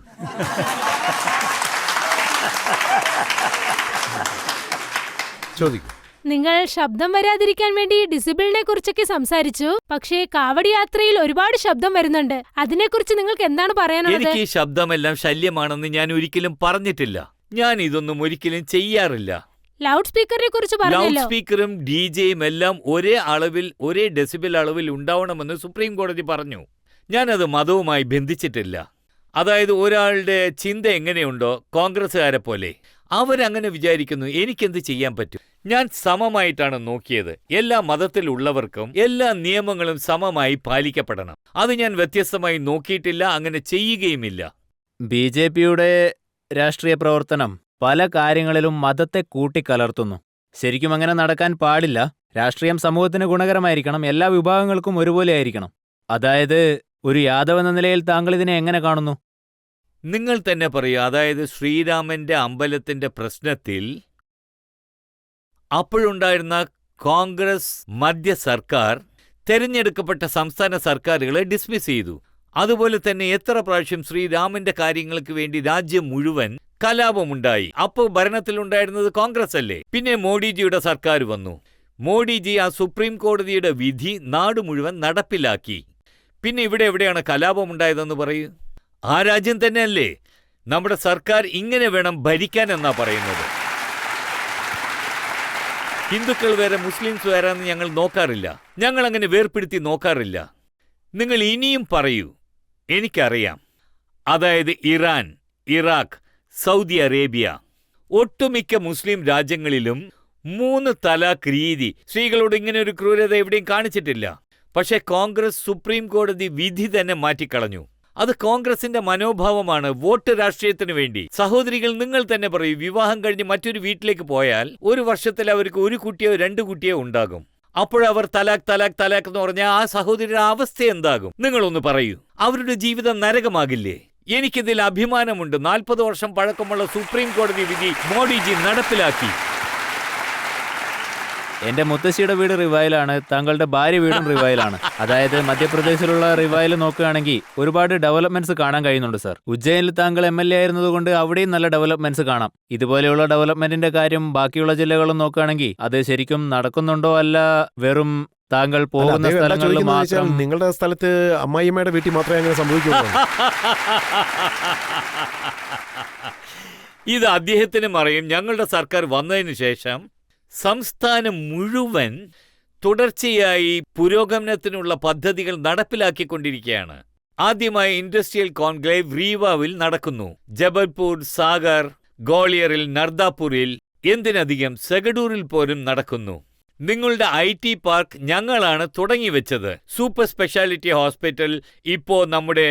ചോദിക്കൂ. നിങ്ങൾ ശബ്ദം വരാതിരിക്കാൻ വേണ്ടി ഡിസിബിളിനെ കുറിച്ചൊക്കെ സംസാരിച്ചു. പക്ഷേ കാവടി യാത്രയിൽ ഒരുപാട് ശബ്ദം വരുന്നുണ്ട്. അതിനെക്കുറിച്ച് നിങ്ങൾക്ക് എന്താണ് പറയാനുള്ളത്? എനിക്ക് ഈ ശബ്ദമെല്ലാം ശല്യമാണെന്ന് ഞാൻ ഒരിക്കലും പറഞ്ഞിട്ടില്ല. ഞാൻ ഇതൊന്നും ഒരിക്കലും ചെയ്യാറില്ല. ലൗഡ് സ്പീക്കറിനെ കുറിച്ച് ലൗഡ് പറഞ്ഞല്ലോ. സ്പീക്കറും ഡിജെയും എല്ലാം ഒരേ അളവിൽ, ഒരേ ഡെസിബിൾ അളവിൽ ഉണ്ടാവണമെന്ന് സുപ്രീം കോടതി പറഞ്ഞു. ഞാനത് മതവുമായി ബന്ധിച്ചിട്ടില്ല. അതായത് ഒരാളുടെ ചിന്ത എങ്ങനെയുണ്ടോ, കോൺഗ്രസ്സുകാരെ പോലെ അവരങ്ങനെ വിചാരിക്കുന്നു. എനിക്കെന്ത് ചെയ്യാൻ പറ്റും? ഞാൻ സമമായിട്ടാണ് നോക്കിയത്. എല്ലാ മതത്തിലുള്ളവർക്കും എല്ലാ നിയമങ്ങളും സമമായി പാലിക്കപ്പെടണം. അത് ഞാൻ വ്യത്യസ്തമായി നോക്കിയിട്ടില്ല, അങ്ങനെ ചെയ്യുകയുമില്ല. BJPയുടെ രാഷ്ട്രീയ പ്രവർത്തനം പല കാര്യങ്ങളിലും മതത്തെ കൂട്ടിക്കലർത്തുന്നു. ശരിക്കും അങ്ങനെ നടക്കാൻ പാടില്ല. രാഷ്ട്രീയം സമൂഹത്തിന് ഗുണകരമായിരിക്കണം. എല്ലാ വിഭാഗങ്ങൾക്കും ഒരുപോലെ ആയിരിക്കണം. അതായത് ഒരു യാദവ് എന്ന നിലയിൽ താങ്കൾ ഇതിനെ എങ്ങനെ കാണുന്നു? നിങ്ങൾ തന്നെ പറയൂ. അതായത് ശ്രീരാമന്റെ അമ്പലത്തിന്റെ പ്രശ്നത്തിൽ അപ്പോഴുണ്ടായിരുന്ന കോൺഗ്രസ് മധ്യ സർക്കാർ തെരഞ്ഞെടുക്കപ്പെട്ട സംസ്ഥാന സർക്കാരുകളെ ഡിസ്മിസ് ചെയ്തു. അതുപോലെ തന്നെ എത്ര പ്രാവശ്യം ശ്രീരാമന്റെ കാര്യങ്ങൾക്ക് വേണ്ടി രാജ്യം മുഴുവൻ കലാപമുണ്ടായി. അപ്പോൾ ഭരണത്തിലുണ്ടായിരുന്നത് കോൺഗ്രസ് അല്ലേ? പിന്നെ മോഡിജിയുടെ സർക്കാർ വന്നു. മോഡിജി ആ സുപ്രീം കോടതിയുടെ വിധി നാട് മുഴുവൻ നടപ്പിലാക്കി. പിന്നെ ഇവിടെ എവിടെയാണ് കലാപമുണ്ടായതെന്ന് പറയൂ? ആ രാജ്യം തന്നെയല്ലേ? നമ്മുടെ സർക്കാർ ഇങ്ങനെ വേണം ഭരിക്കാൻ എന്നാ പറയുന്നത്. ഹിന്ദുക്കൾ വേറെ മുസ്ലിംസ് വേറെ എന്ന് ഞങ്ങൾ നോക്കാറില്ല. ഞങ്ങൾ അങ്ങനെ വേർപ്പെടുത്തി നോക്കാറില്ല. നിങ്ങൾ ഇനിയും പറയൂ, എനിക്കറിയാം. അതായത് ഇറാൻ, ഇറാഖ്, സൗദി അറേബ്യ, ഒട്ടുമിക്ക മുസ്ലിം രാജ്യങ്ങളിലും 3 തലാഖ് രീതി, സ്ത്രീകളോട് ഇങ്ങനെ ഒരു ക്രൂരത എവിടെയും കാണിച്ചിട്ടില്ല. പക്ഷേ കോൺഗ്രസ് സുപ്രീം കോടതി വിധി തന്നെ മാറ്റിക്കളഞ്ഞു. അത് കോൺഗ്രസിന്റെ മനോഭാവമാണ്, വോട്ട് രാഷ്ട്രീയത്തിന് വേണ്ടി. സഹോദരികൾ, നിങ്ങൾ തന്നെ പറയൂ, വിവാഹം കഴിഞ്ഞ് മറ്റൊരു വീട്ടിലേക്ക് പോയാൽ 1 വർഷത്തിൽ അവർക്ക് 1 കുട്ടിയോ 2 കുട്ടിയോ ഉണ്ടാകും. അപ്പോഴവർ തലാഖ് തലാഖ് തലാഖ് എന്ന് പറഞ്ഞാൽ ആ സഹോദരിയുടെ അവസ്ഥ എന്താകും? നിങ്ങളൊന്ന് പറയൂ. അവരുടെ ജീവിതം നരകമാകില്ലേ? എനിക്കിതിൽ അഭിമാനമുണ്ട്. 40 വർഷം പഴക്കമുള്ള സുപ്രീം കോടതി വിധി മോഡിജി നടപ്പിലാക്കി. എന്റെ മുത്തശ്ശിയുടെ വീട് റിവായിലാണ്, താങ്കളുടെ ഭാര്യ വീടും റിവായിലാണ്. അതായത് മധ്യപ്രദേശിലുള്ള റിവായിൽ നോക്കുകയാണെങ്കിൽ ഒരുപാട് ഡെവലപ്മെന്റ്സ് കാണാൻ കഴിയുന്നുണ്ട് സർ. ഉജ്ജയിനിൽ താങ്കൾ MLA ആയിരുന്നതുകൊണ്ട് അവിടെയും നല്ല ഡെവലപ്മെന്റ്സ് കാണാം. ഇതുപോലെയുള്ള ഡെവലപ്മെന്റിന്റെ കാര്യം ബാക്കിയുള്ള ജില്ലകളും നോക്കുകയാണെങ്കിൽ അത് ശരിക്കും നടക്കുന്നുണ്ടോ അല്ല വെറും താങ്കൾ പോകുന്ന സ്ഥലങ്ങളിൽ മാത്രം. നിങ്ങളുടെ സ്ഥലത്ത് അമ്മായിയമ്മയുടെ വീട്ടിൽ മാത്രമേ അങ്ങനെ സംഭവിക്കുള്ളൂ. ഇത് അദ്ദേഹത്തിനും അറിയും. ഞങ്ങളുടെ സർക്കാർ വന്നതിന് ശേഷം സംസ്ഥാനം മുഴുവൻ തുടർച്ചയായി പുരോഗമനത്തിനുള്ള പദ്ധതികൾ നടപ്പിലാക്കിക്കൊണ്ടിരിക്കുകയാണ്. ആദ്യമായി ഇൻഡസ്ട്രിയൽ കോൺക്ലേവ് റീവാവിൽ നടക്കുന്നു. ജബൽപൂർ, സാഗർ, ഗ്വാളിയറിൽ, നർദാപൂരിൽ, എന്തിനധികം സെഗഡൂരിൽ പോലും നടക്കുന്നു. നിങ്ങളുടെ IT പാർക്ക് ഞങ്ങളാണ് തുടങ്ങിവെച്ചത്. സൂപ്പർ സ്പെഷ്യാലിറ്റി ഹോസ്പിറ്റൽ ഇപ്പോൾ നമ്മുടെ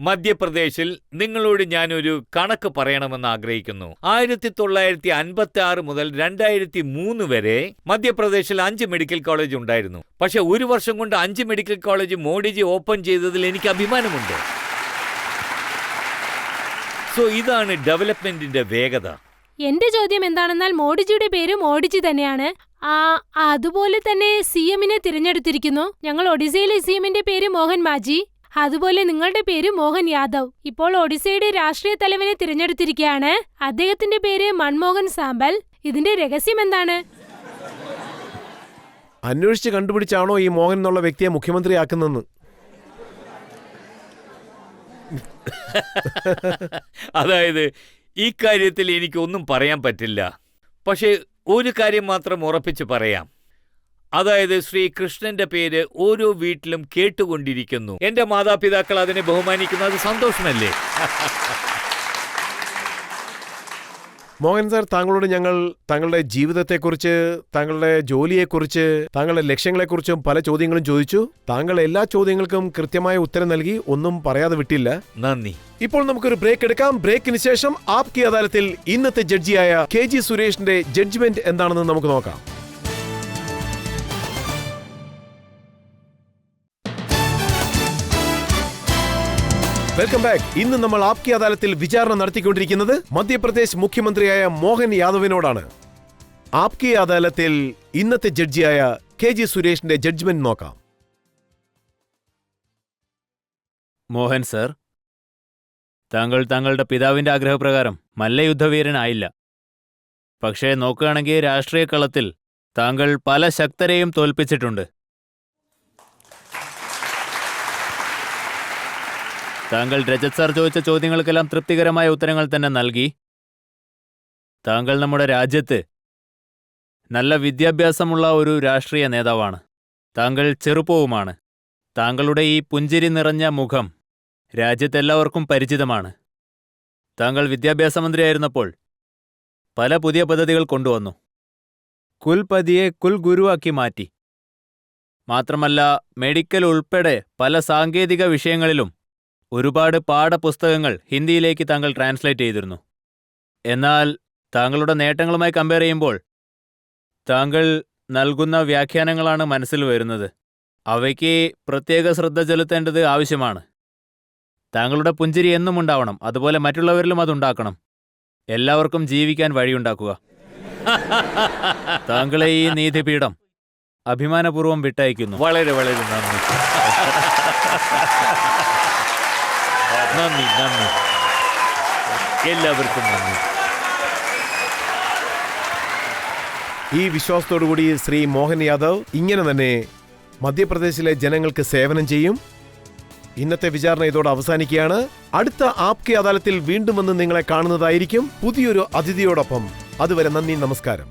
മധ്യപ്രദേശിൽ. നിങ്ങളോട് ഞാനൊരു കണക്ക് പറയണമെന്ന് ആഗ്രഹിക്കുന്നു. 1956 മുതൽ 2003 വരെ മധ്യപ്രദേശിൽ 5 മെഡിക്കൽ കോളേജ് ഉണ്ടായിരുന്നു. പക്ഷെ 1 വർഷം കൊണ്ട് 5 മെഡിക്കൽ കോളേജ് മോഡിജി ഓപ്പൺ ചെയ്തതിൽ എനിക്ക് അഭിമാനമുണ്ട്. സോ ഇതാണ് ഡെവലപ്മെന്റിന്റെ വേഗത. എന്റെ ചോദ്യം എന്താണെന്നാൽ മോഡിജിയുടെ പേര് മോഡിജി തന്നെയാണ്. അതുപോലെ തന്നെ CMനെ തിരഞ്ഞെടുത്തിരിക്കുന്നു. ഞങ്ങൾ ഒഡീസയിലെ CMന്റെ പേര് മോഹൻ മാജി. അതുപോലെ നിങ്ങളുടെ പേര് മോഹൻ യാദവ്. ഇപ്പോൾ ഒഡീസയുടെ രാഷ്ട്രീയ തലവനെ തിരഞ്ഞെടുത്തിരിക്കുകയാണ്. അദ്ദേഹത്തിന്റെ പേര് മൻമോഹൻ സാമ്പൽ. ഇതിന്റെ രഹസ്യം എന്താണ്? അന്വേഷിച്ച് കണ്ടുപിടിച്ചാണോ ഈ മോഹൻ എന്നുള്ള വ്യക്തിയെ മുഖ്യമന്ത്രിയാക്കുന്നതെന്ന്? അതായത് ഈ കാര്യത്തിൽ എനിക്കൊന്നും പറയാൻ പറ്റില്ല. പക്ഷേ ഒരു കാര്യം മാത്രം ഉറപ്പിച്ച് പറയാം. അതായത് ശ്രീകൃഷ്ണന്റെ പേര് ഓരോ വീട്ടിലും കേട്ടുകൊണ്ടിരിക്കുന്നു. എന്റെ മാതാപിതാക്കൾ അതിനെ ബഹുമാനിക്കുന്നത് സന്തോഷമല്ലേ? മോഹൻ സാർ, താങ്കളോട് ഞങ്ങൾ താങ്കളുടെ ജീവിതത്തെക്കുറിച്ച്, താങ്കളുടെ ജോലിയെക്കുറിച്ച്, താങ്കളുടെ ലക്ഷ്യങ്ങളെക്കുറിച്ചും പല ചോദ്യങ്ങളും ചോദിച്ചു. താങ്കൾ എല്ലാ ചോദ്യങ്ങൾക്കും കൃത്യമായ ഉത്തരം നൽകി, ഒന്നും പറയാതെ വിട്ടില്ല. നന്ദി. ഇപ്പോൾ നമുക്കൊരു ബ്രേക്ക് എടുക്കാം. ബ്രേക്കിന് ശേഷം ആപ്കി അദാലത്തിൽ ഇന്നത്തെ ജഡ്ജിയായ KG സുരേഷിന്റെ ജഡ്ജ്മെന്റ് എന്താണെന്ന് നമുക്ക് നോക്കാം. Welcome back. ഇന്ന് നമ്മൾ ആപ്കി അദാലത്തിൽ വിചാരണ നടത്തിക്കൊണ്ടിരിക്കുന്നത് മധ്യപ്രദേശ് മുഖ്യമന്ത്രിയായ മോഹൻ യാദവിനോടാണ്. ആപ്കി അദാലത്തിൽ ഇന്നത്തെ ജഡ്ജിയായ KG സുരേഷിന്റെ ജഡ്ജ്മെന്റ് നോക്കാം. മോഹൻ സർ, താങ്കൾ താങ്കളുടെ പിതാവിന്റെ ആഗ്രഹപ്രകാരം മല്ലയുദ്ധവീരനായില്ല. പക്ഷേ നോക്കുകയാണെങ്കിൽ രാഷ്ട്രീയ കളത്തിൽ താങ്കൾ പല ശക്തരെയും തോൽപ്പിച്ചിട്ടുണ്ട്. താങ്കൾ രജത് സാർ ചോദിച്ച ചോദ്യങ്ങൾക്കെല്ലാം തൃപ്തികരമായ ഉത്തരങ്ങൾ തന്നെ നൽകി. താങ്കൾ നമ്മുടെ രാജ്യത്ത് നല്ല വിദ്യാഭ്യാസമുള്ള ഒരു രാഷ്ട്രീയ നേതാവാണ്. താങ്കൾ ചെറുപ്പവുമാണ്. താങ്കളുടെ ഈ പുഞ്ചിരി നിറഞ്ഞ മുഖം രാജ്യത്തെല്ലാവർക്കും പരിചിതമാണ്. താങ്കൾ വിദ്യാഭ്യാസ മന്ത്രിയായിരുന്നപ്പോൾ പല പുതിയ പദ്ധതികൾ കൊണ്ടുവന്നു. കുൽപതിയെ കുൽഗുരുവാക്കി മാറ്റി. മാത്രമല്ല, മെഡിക്കൽ ഉൾപ്പെടെ പല സാങ്കേതിക വിഷയങ്ങളിലും ഒരുപാട് പാഠപുസ്തകങ്ങൾ ഹിന്ദിയിലേക്ക് താങ്കൾ ട്രാൻസ്ലേറ്റ് ചെയ്തിരുന്നു. എന്നാൽ താങ്കളുടെ നേട്ടങ്ങളുമായി കമ്പയർ ചെയ്യുമ്പോൾ താങ്കൾ നൽകുന്ന വ്യാഖ്യാനങ്ങളാണ് മനസ്സിൽ വരുന്നത്. അവയ്ക്ക് പ്രത്യേക ശ്രദ്ധ ചെലുത്തേണ്ടത് ആവശ്യമാണ്. താങ്കളുടെ പുഞ്ചിരി എന്നും ഉണ്ടാവണം. അതുപോലെ മറ്റുള്ളവരിലും അതുണ്ടാക്കണം. എല്ലാവർക്കും ജീവിക്കാൻ വഴിയുണ്ടാക്കുക. താങ്കളെ ഈ നീതിപീഠം അഭിമാനപൂർവ്വം വിട്ടയക്കുന്നു. വളരെ വളരെ നന്ദി. നന്ദി നന്ദി. എല്ലാവർക്കും നന്ദി. ഈ വിശ്വാസത്തോടുകൂടി ശ്രീ മോഹൻ യാദവ് ഇങ്ങനെ തന്നെ മധ്യപ്രദേശിലെ ജനങ്ങൾക്ക് സേവനം ചെയ്യും. ഇന്നത്തെ വിചാരണ ഇതോടെ അവസാനിക്കുകയാണ്. അടുത്ത ആപ്കി അദാലത്തിൽ വീണ്ടും വന്ന് നിങ്ങളെ കാണുന്നതായിരിക്കും പുതിയൊരു അതിഥിയോടൊപ്പം. അതുവരെ നന്ദി, നമസ്കാരം.